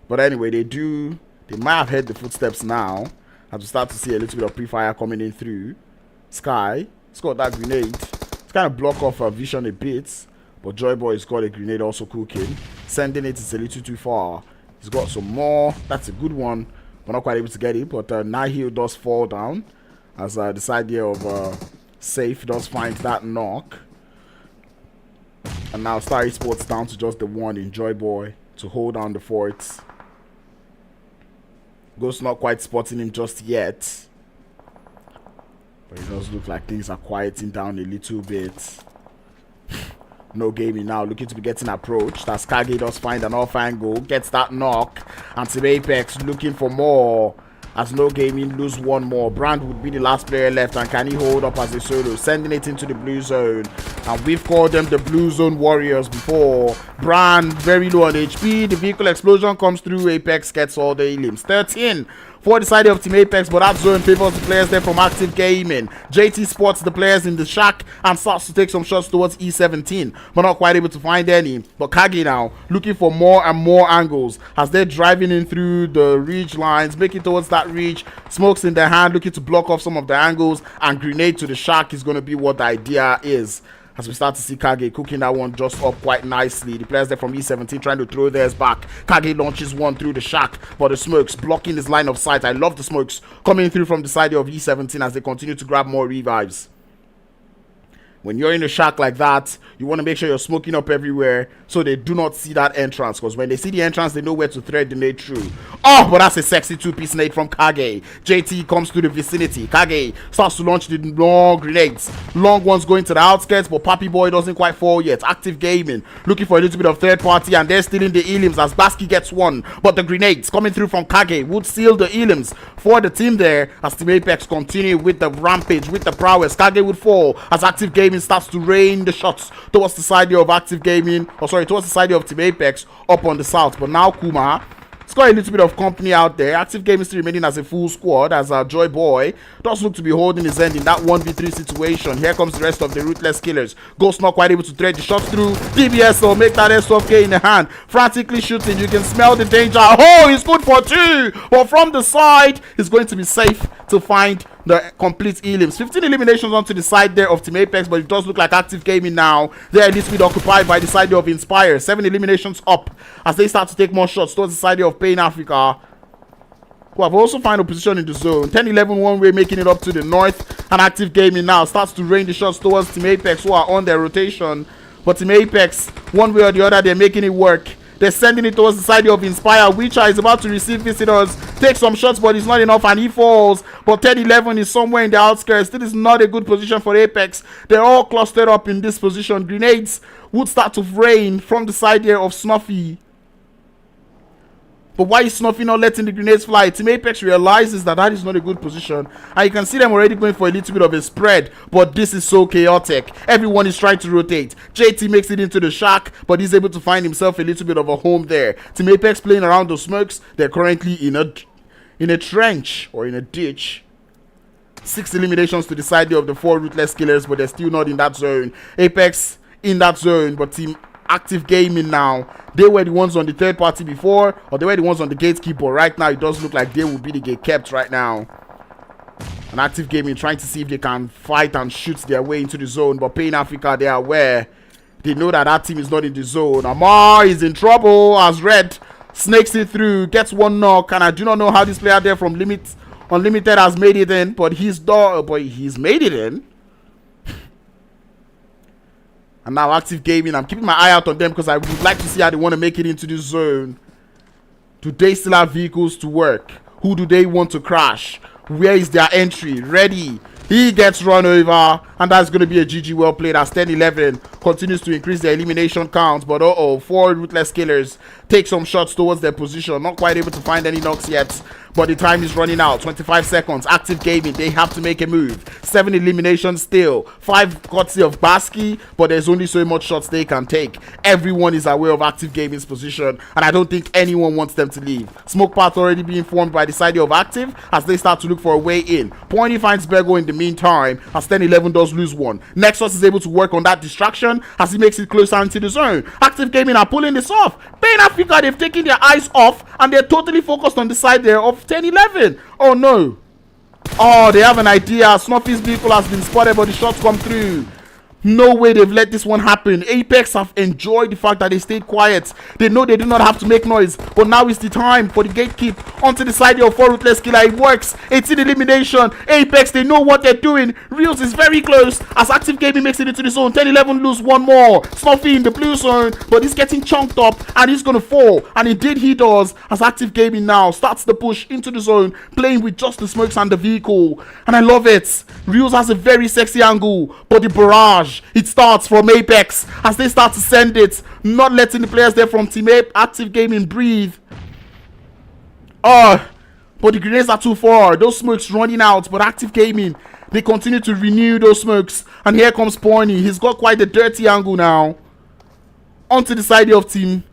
But anyway, they might have heard the footsteps now. As we start to see a little bit of pre-fire coming in through. Sky, he's got that grenade. It's kind of block off our vision a bit. But Joy Boy's got a grenade also cooking. Sending it is a little too far. He's got some more. That's a good one. We're not quite able to get it. But Nihil does fall down. As the side here of Safe does find that knock. And now Star Esports down to just the 1 in Joy Boy to hold down the forts. Ghost not quite spotting him just yet. But it does look like things are quieting down a little bit. No gaming now, looking to be getting approached. As Kage does find an off angle, gets that knock. And Team Apex looking for more. As No Gaming lose 1 more. Brand would be the last player left, and can he hold up as a solo, sending it into the blue zone. And we've called them the blue zone warriors before. Brand very low on HP. The vehicle explosion comes through. Apex gets all the elims. 13 for the side of Team Apex, but that zone favors the players there from Active Gaming. JT spots the players in the shack and starts to take some shots towards E17, but not quite able to find any. But Kage now looking for more and more angles as they're driving in through the ridge lines, making towards that ridge. Smokes in their hand, looking to block off some of the angles, and grenade to the shack is going to be what the idea is. As we start to see Kage cooking that one just up quite nicely. The players there from E17 trying to throw theirs back. Kage launches one through the shack, but the smokes blocking his line of sight. I love the smokes coming through from the side of E17 as they continue to grab more revives. When you're in a shack like that, you want to make sure you're smoking up everywhere so they do not see that entrance. Because when they see the entrance, they know where to thread the nade through. Oh, but that's a sexy 2-piece nade from Kage. JT comes to the vicinity. Kage starts to launch the long grenades. Long ones going to the outskirts, but Papi Boy doesn't quite fall yet. Active Gaming looking for a little bit of third party, and they're stealing the elims as Baski gets one. But the grenades coming through from Kage would seal the elims for the team there as Team Apex continue with the rampage, with the prowess. Kage would fall as Active Gaming starts to rain the shots towards the side of Active Gaming, towards the side of Team Apex up on the south. But now Kuma, it's got a little bit of company out there. Active Gaming still remaining as a full squad as Joy Boy does look to be holding his end in that 1v3 situation. Here comes the rest of the Ruthless killers. Ghost not quite able to thread the shots through. DBS will make that S2K in the hand. Frantically shooting. You can smell the danger. Oh, he's good for 2. But from the side, he's going to be safe to find the complete elims. 15 eliminations onto the side there of Team Apex, but it does look like Active Gaming now. They're a little bit occupied by the side of Inspire. 7 eliminations up as they start to take more shots towards the side of Pain Africa, who have also found a position in the zone. 10-11 one way, making it up to the north, and Active Gaming now starts to rain the shots towards Team Apex, who are on their rotation. But Team Apex, one way or the other, they're making it work. They're sending it towards the side of Inspire. Witcher is about to receive visitors. Take some shots, but it's not enough, and he falls. But 10-11 is somewhere in the outskirts. This is not a good position for Apex. They're all clustered up in this position. Grenades would start to rain from the side here of Snuffy. But why is Snuffy not letting the grenades fly? Team Apex realizes that that is not a good position. And you can see them already going for a little bit of a spread. But this is so chaotic. Everyone is trying to rotate. JT makes it into the shack, but he's able to find himself a little bit of a home there. Team Apex playing around the smokes. They're currently in a trench or in a ditch. 6 eliminations to the side of the 4 Ruthless killers, but they're still not in that zone. Apex in that zone, but Team Active Gaming now, they were the ones on the third party before, or they were the ones on the gatekeeper. Right now it does look like they will be the gate kept right now. And Active Gaming trying to see if they can fight and shoot their way into the zone, but Pain Africa, they are aware. They know that that team is not in the zone. Amar is in trouble as Red snakes it through, gets one knock, and I do not know how this player there from Unlimited has made it in, but he's made it in. And now Active Gaming, I'm keeping my eye out on them because I would like to see how they want to make it into this zone. Do they still have vehicles to work? Who do they want to crash? Where is their entry? Ready. He gets run over, and that's going to be a GG well played as 10-11 continues to increase their elimination count. But 4 Ruthless killers take some shots towards their position. Not quite able to find any knocks yet, but the time is running out. 25 seconds. Active Gaming, they have to make a move. 7 eliminations still. 5 courtesy of Basky, but there's only so much shots they can take. Everyone is aware of Active Gaming's position, and I don't think anyone wants them to leave. Smoke path already being formed by the side of Active as they start to look for a way in. Pointy finds Bergo in the meantime as 10-11 does lose one. Nexus is able to work on that distraction as he makes it closer into the zone. Active Gaming are pulling this off. Pain Africa, they've taken their eyes off and they're totally focused on the side there of 10-11. Oh no. Oh, they have an idea. Snuffy's vehicle has been spotted, but the shots come through. No way they've let this one happen. Apex have enjoyed the fact that they stayed quiet. They know they do not have to make noise, but now is the time for the gatekeep onto the side of 4 Ruthless killer. It works. It's in elimination. Apex, they know what they're doing. Reels is very close as Active Gaming makes it into the zone. 10-11 lose one more. Snuffy in the blue zone, but he's getting chunked up and he's gonna fall. And indeed he does as Active Gaming now starts the push into the zone, playing with just the smokes and the vehicle. And I love it. Reels has a very sexy angle, but the barrage, it starts from Apex as they start to send it, not letting the players there from Team Active Gaming breathe. But the grenades are too far. Those smokes running out, but Active Gaming, they continue to renew those smokes. And here comes Pony. He's got quite a dirty angle now. Onto the side of Team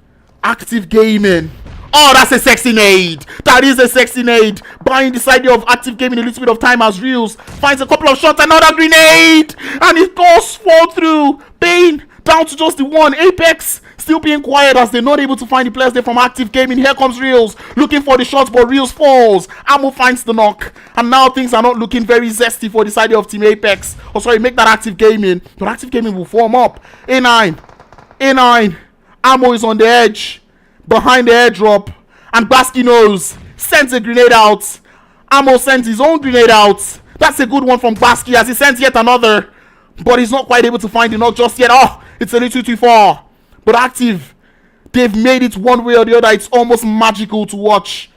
Active Gaming. Oh, that's a sexy nade. That is a sexy nade. Buying the side of Active Gaming a little bit of time as Reels finds a couple of shots. Another grenade. And it goes fall through. Pain down to just the one. Apex still being quiet as they're not able to find the players there from Active Gaming. Here comes Reels looking for the shots, but Reels falls. Ammo finds the knock. And now things are not looking very zesty for the side of Team Apex. Oh, sorry, make that Active Gaming. But Active Gaming will form up. A9. Ammo is on the edge. Behind the airdrop, and Basky knows, sends a grenade out. Ammo sends his own grenade out. That's a good one from Basky as he sends yet another, but he's not quite able to find the knock just yet. Oh, it's a little too far. But Active, they've made it one way or the other. It's almost magical to watch.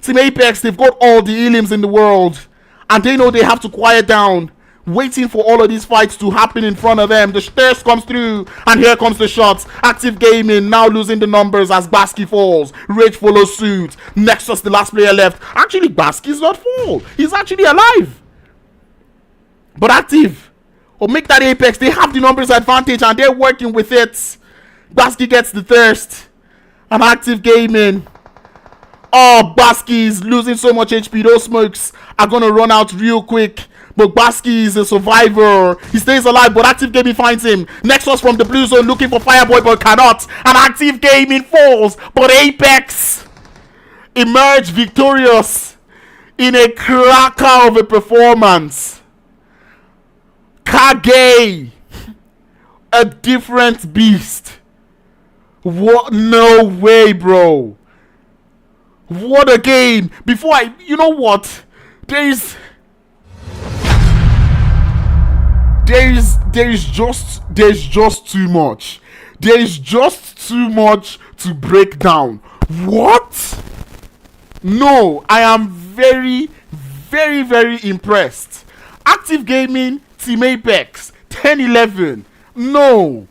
Team Apex, they've got all the elims in the world, and they know they have to quiet down, waiting for all of these fights to happen in front of them. The stairs comes through, and here comes the shots. Active Gaming now losing the numbers as Basky falls. Rage follows suit. Nexus, the last player left. Actually, Basky's not full. He's actually alive. But Active, or make that Apex, they have the numbers advantage, and they're working with it. Basky gets the thirst. And Active Gaming, oh, Basky is losing so much HP. Those smokes are going to run out real quick. But Basky is a survivor. He stays alive, but Active Gaming finds him. Nexus from the blue zone looking for Fireboy, but cannot. And Active Gaming falls. But Apex emerge victorious in a cracker of a performance. Kage, a different beast. What? No way, bro. What a game. Before you know what? There's just too much. There is just too much to break down. What? No, I am very, very, very impressed. Active Gaming, Team Apex, 10-11. No.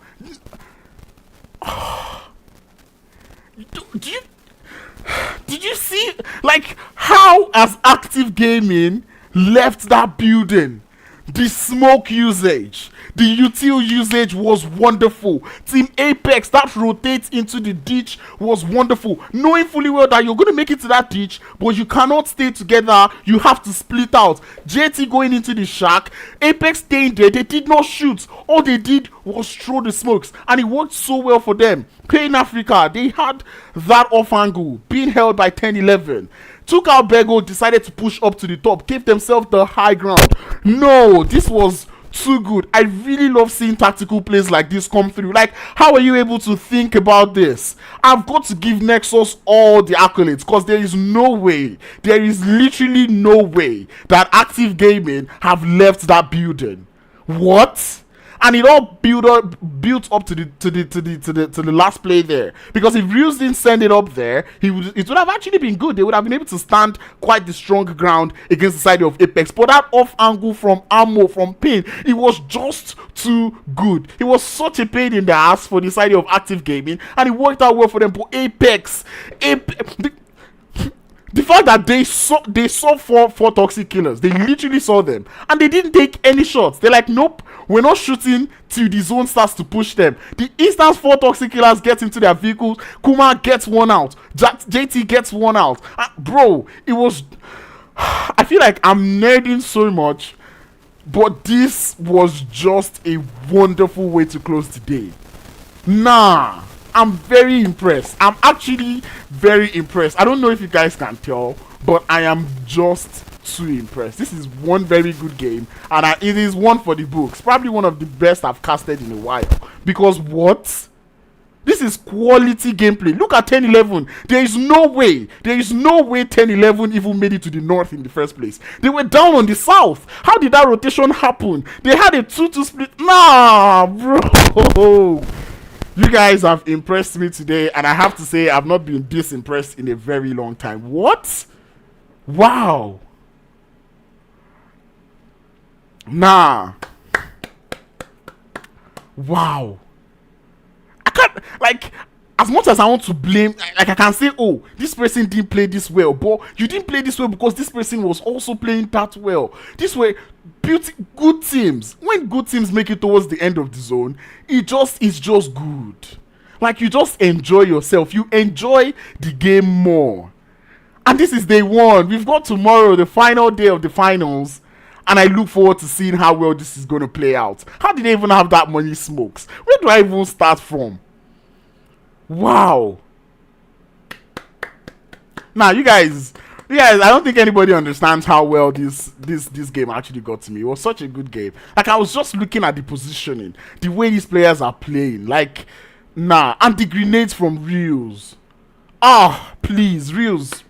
Did you see, like, how as Active Gaming left that building? The smoke usage, the util usage was wonderful. Team Apex, that rotates into the ditch was wonderful. Knowing fully well that you're going to make it to that ditch, but you cannot stay together. You have to split out. JT going into the shack, Apex staying there. They did not shoot. All they did was throw the smokes, and it worked so well for them. Playing Africa, they had that off angle being held by 10-11. Took out Bego, decided to push up to the top, gave themselves the high ground. No, this was too good. I really love seeing tactical plays like this come through. Like, how are you able to think about this? I've got to give Nexus all the accolades, because there is no way, there is literally no way that Active Gaming have left that building. What? And it all built up to the last play there. Because if Reels didn't send it up there, it would have actually been good. They would have been able to stand quite the strong ground against the side of Apex. But that off angle from Ammo, from Pin, it was just too good. It was such a pain in the ass for the side of Active Gaming, and it worked out well for them. But Apex, the fact that they saw four toxic killers, they literally saw them, and they didn't take any shots. They're like, nope, we're not shooting till the zone starts to push them. The instant 4 toxic killers get into their vehicles, Kuma gets one out, JT gets one out. Bro, it was, I feel like I'm nerding so much, but this was just a wonderful way to close the day. Nah, I'm very impressed. I'm actually very impressed. I don't know if you guys can tell, but I am just too impressed. This is one very good game, and it is one for the books. Probably one of the best I've casted in a while. Because what? This is quality gameplay. Look at 10-11. There is no way 10-11 even made it to the north in the first place. They were down on the south. How did that rotation happen? They had a 2-2 split. Nah, bro. You guys have impressed me today, and I have to say I've not been this impressed in a very long time. What? Wow. Nah. Wow. I can't, like, as much as I want to blame, like, I can say, oh, this person didn't play this well, but you didn't play this well because this person was also playing that well. This way, good teams, when good teams make it towards the end of the zone, it's just good. Like, you just enjoy yourself. You enjoy the game more. And this is day one. We've got tomorrow, the final day of the finals. And I look forward to seeing how well this is going to play out. How did they even have that many smokes? Where do I even start from? Wow. Now, you guys, I don't think anybody understands how well this game actually got to me. It was such a good game. Like, I was just looking at the positioning, the way these players are playing. Like, nah. And the grenades from Reels. Ah, please, Reels.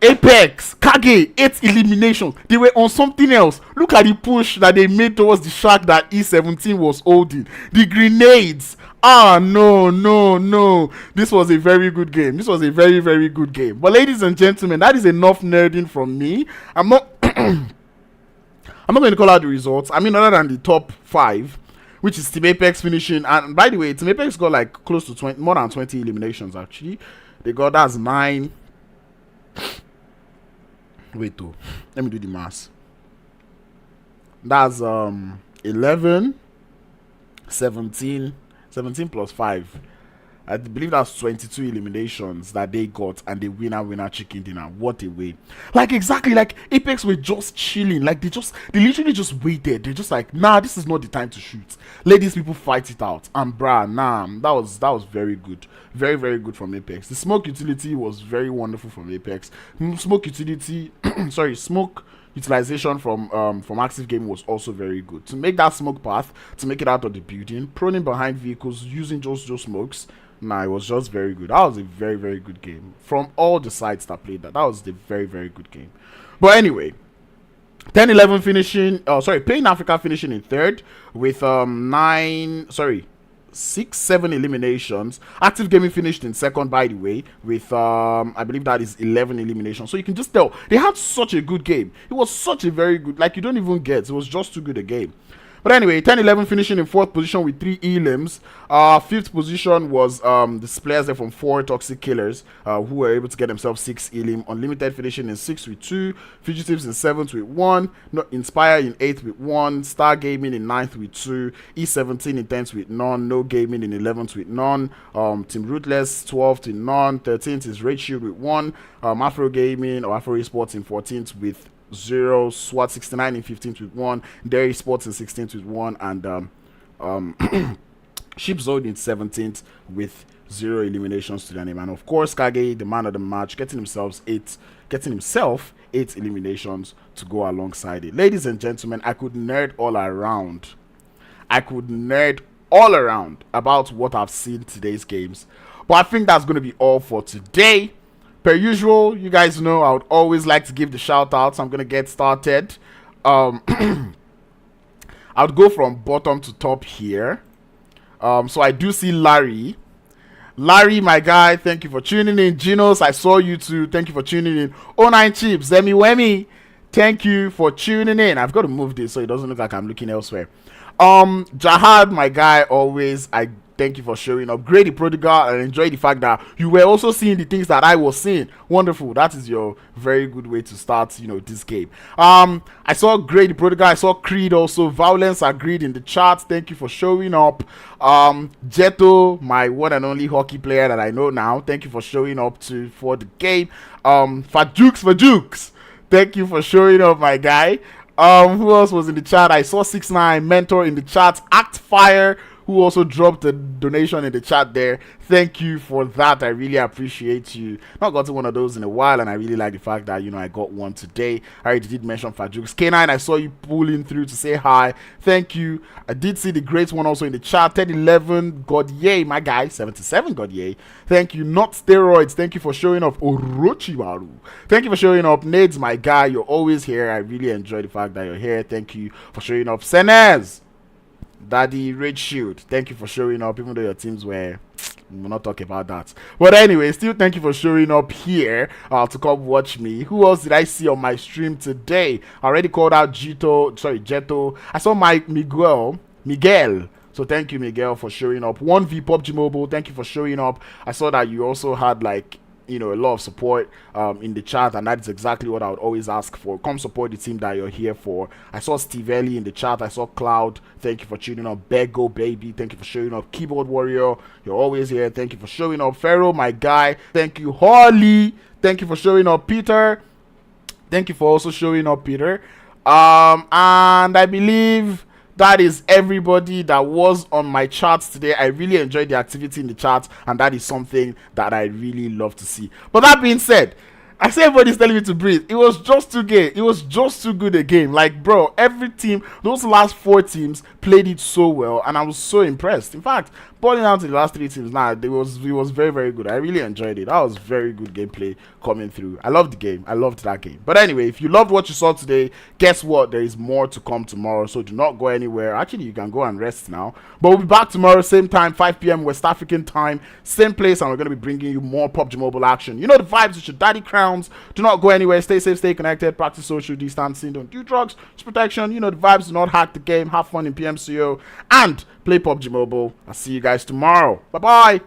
Apex, Kage, 8 eliminations. They were on something else. Look at the push that they made towards the shack that E17 was holding. The grenades. Ah, no. This was a very good game. This was a very, very good game. But ladies and gentlemen, that is enough nerding from me. I'm not going to call out the results. I mean, other than the top 5, which is Team Apex finishing. And by the way, Team Apex got like close to 20, more than 20 eliminations actually. They got, that's 9. Wait, though. Let me do the math. That's 11, 17 plus 5. I believe that's 22 eliminations that they got, and the winner chicken dinner. What a way. Like, exactly, like Apex were just chilling. Like, they literally just waited. They're just like, nah, this is not the time to shoot. Let these people fight it out. And bruh, nah, that was very good. Very, very good from Apex. The smoke utility was very wonderful from Apex. Smoke utility, smoke utilization from Active Game was also very good. To make that smoke path, to make it out of the building, proning behind vehicles, using those smokes, nah, it was just very good. That was a very, very good game. From all the sides that played that was the very, very good game. But anyway, 10-11 finishing, Playing Africa finishing in 3rd with 7 eliminations. Active Gaming finished in second, by the way, with I believe that is 11 eliminations. So you can just tell they had such a good game. It was such a very good, like, you don't even get, it was just too good a game. But anyway, 10-11 finishing in 4th position with 3 elims. 5th position was the players there from 4 Toxic Killers, who were able to get themselves 6 elim. Unlimited finishing in 6th with 2. Fugitives in 7th with 1. Inspire in 8th with 1. Star Gaming in 9th with 2. E17 in 10th with none. No Gaming in 11th with none. Team Ruthless 12th with none. 13th is Red Shield with 1. AFRO Gaming or AFRO ESPORTS in 14th with 0, SWAT 69 in 15th with 1, Dairy Sports in 16th with 1, and SHQIPZONE in 17th with 0 eliminations to their name. And of course, Kage, the man of the match, getting himself 8 eliminations to go alongside it. Ladies and gentlemen, I could nerd all around. About what I've seen today's games, but I think that's going to be all for today. Per usual, you guys know I would always like to give the shout outs. I'm gonna get started. I would go from bottom to top here. So I do see Larry, my guy, thank you for tuning in. Genos, I saw you too, thank you for tuning in. 09 Chips, Zemi Wemi, thank you for tuning in. I've got to move this so it doesn't look like I'm looking elsewhere. Jahad, my guy, always, I thank you for showing up. Grady Prodigal, and enjoy the fact that you were also seeing the things that I was seeing. Wonderful. That is your very good way to start, this game. I saw Grady Prodigal. I saw Creed also. Violence Agreed in the chat. Thank you for showing up. Jeto, my one and only hockey player that I know now. Thank you for showing up for the game. Fajukes. Thank you for showing up, my guy. Who else was in the chat? I saw 6ix9ine Mentor in the chat. Act Fire, who also dropped a donation in the chat there. Thank you for that. I really appreciate you. Not gotten one of those in a while, and I really like the fact that, I got one today. I already did mention Fajux. K9, I saw you pulling through to say hi. Thank you. I did see the great one also in the chat. 1011, God yay, my guy. 77, God yay. Thank you. Not Steroids. Thank you for showing up. Orochimaru. Thank you for showing up. Nades, my guy. You're always here. I really enjoy the fact that you're here. Thank you for showing up. Senez. Daddy Red Shield, thank you for showing up, even though your teams were, we'll not talk about that. But anyway, still thank you for showing up here to come watch me. Who else did I see on my stream today? I already called out Jeto. I saw Miguel. So thank you, Miguel, for showing up. 1v PUBG Mobile, thank you for showing up. I saw that you also had a lot of support in the chat, and that is exactly what I would always ask for. Come support the team that you're here for. I saw Steve Ellie in the chat. I saw Cloud, thank you for tuning up. Bego Baby, thank you for showing up. Keyboard Warrior, you're always here, thank you for showing up. Pharaoh, my guy, thank you. Holly, thank you for showing up. Peter, thank you for also showing up, Peter. And I believe that is everybody that was on my charts today. I really enjoyed the activity in the chat, and that is something that I really love to see. But that being said, I say everybody's telling me to breathe. It was just too good. It was just too good a game. Like, bro, every team, those last 4 teams played it so well, and I was so impressed. In fact, balling out to the last 3 teams now, it was very, very good. I really enjoyed it. That was very good gameplay coming through. I loved the game. I loved that game. But anyway, if you loved what you saw today, guess what? There is more to come tomorrow, so do not go anywhere. Actually, you can go and rest now. But we'll be back tomorrow, same time, 5 p.m. West African time, same place, and we're going to be bringing you more PUBG Mobile action. You know the vibes with your daddy crowns. Do not go anywhere. Stay safe, stay connected, practice social distancing, don't do drugs, use protection. You know the vibes. Do not hack the game. Have fun in PMCO and play PUBG Mobile. I'll see you guys tomorrow. Bye bye.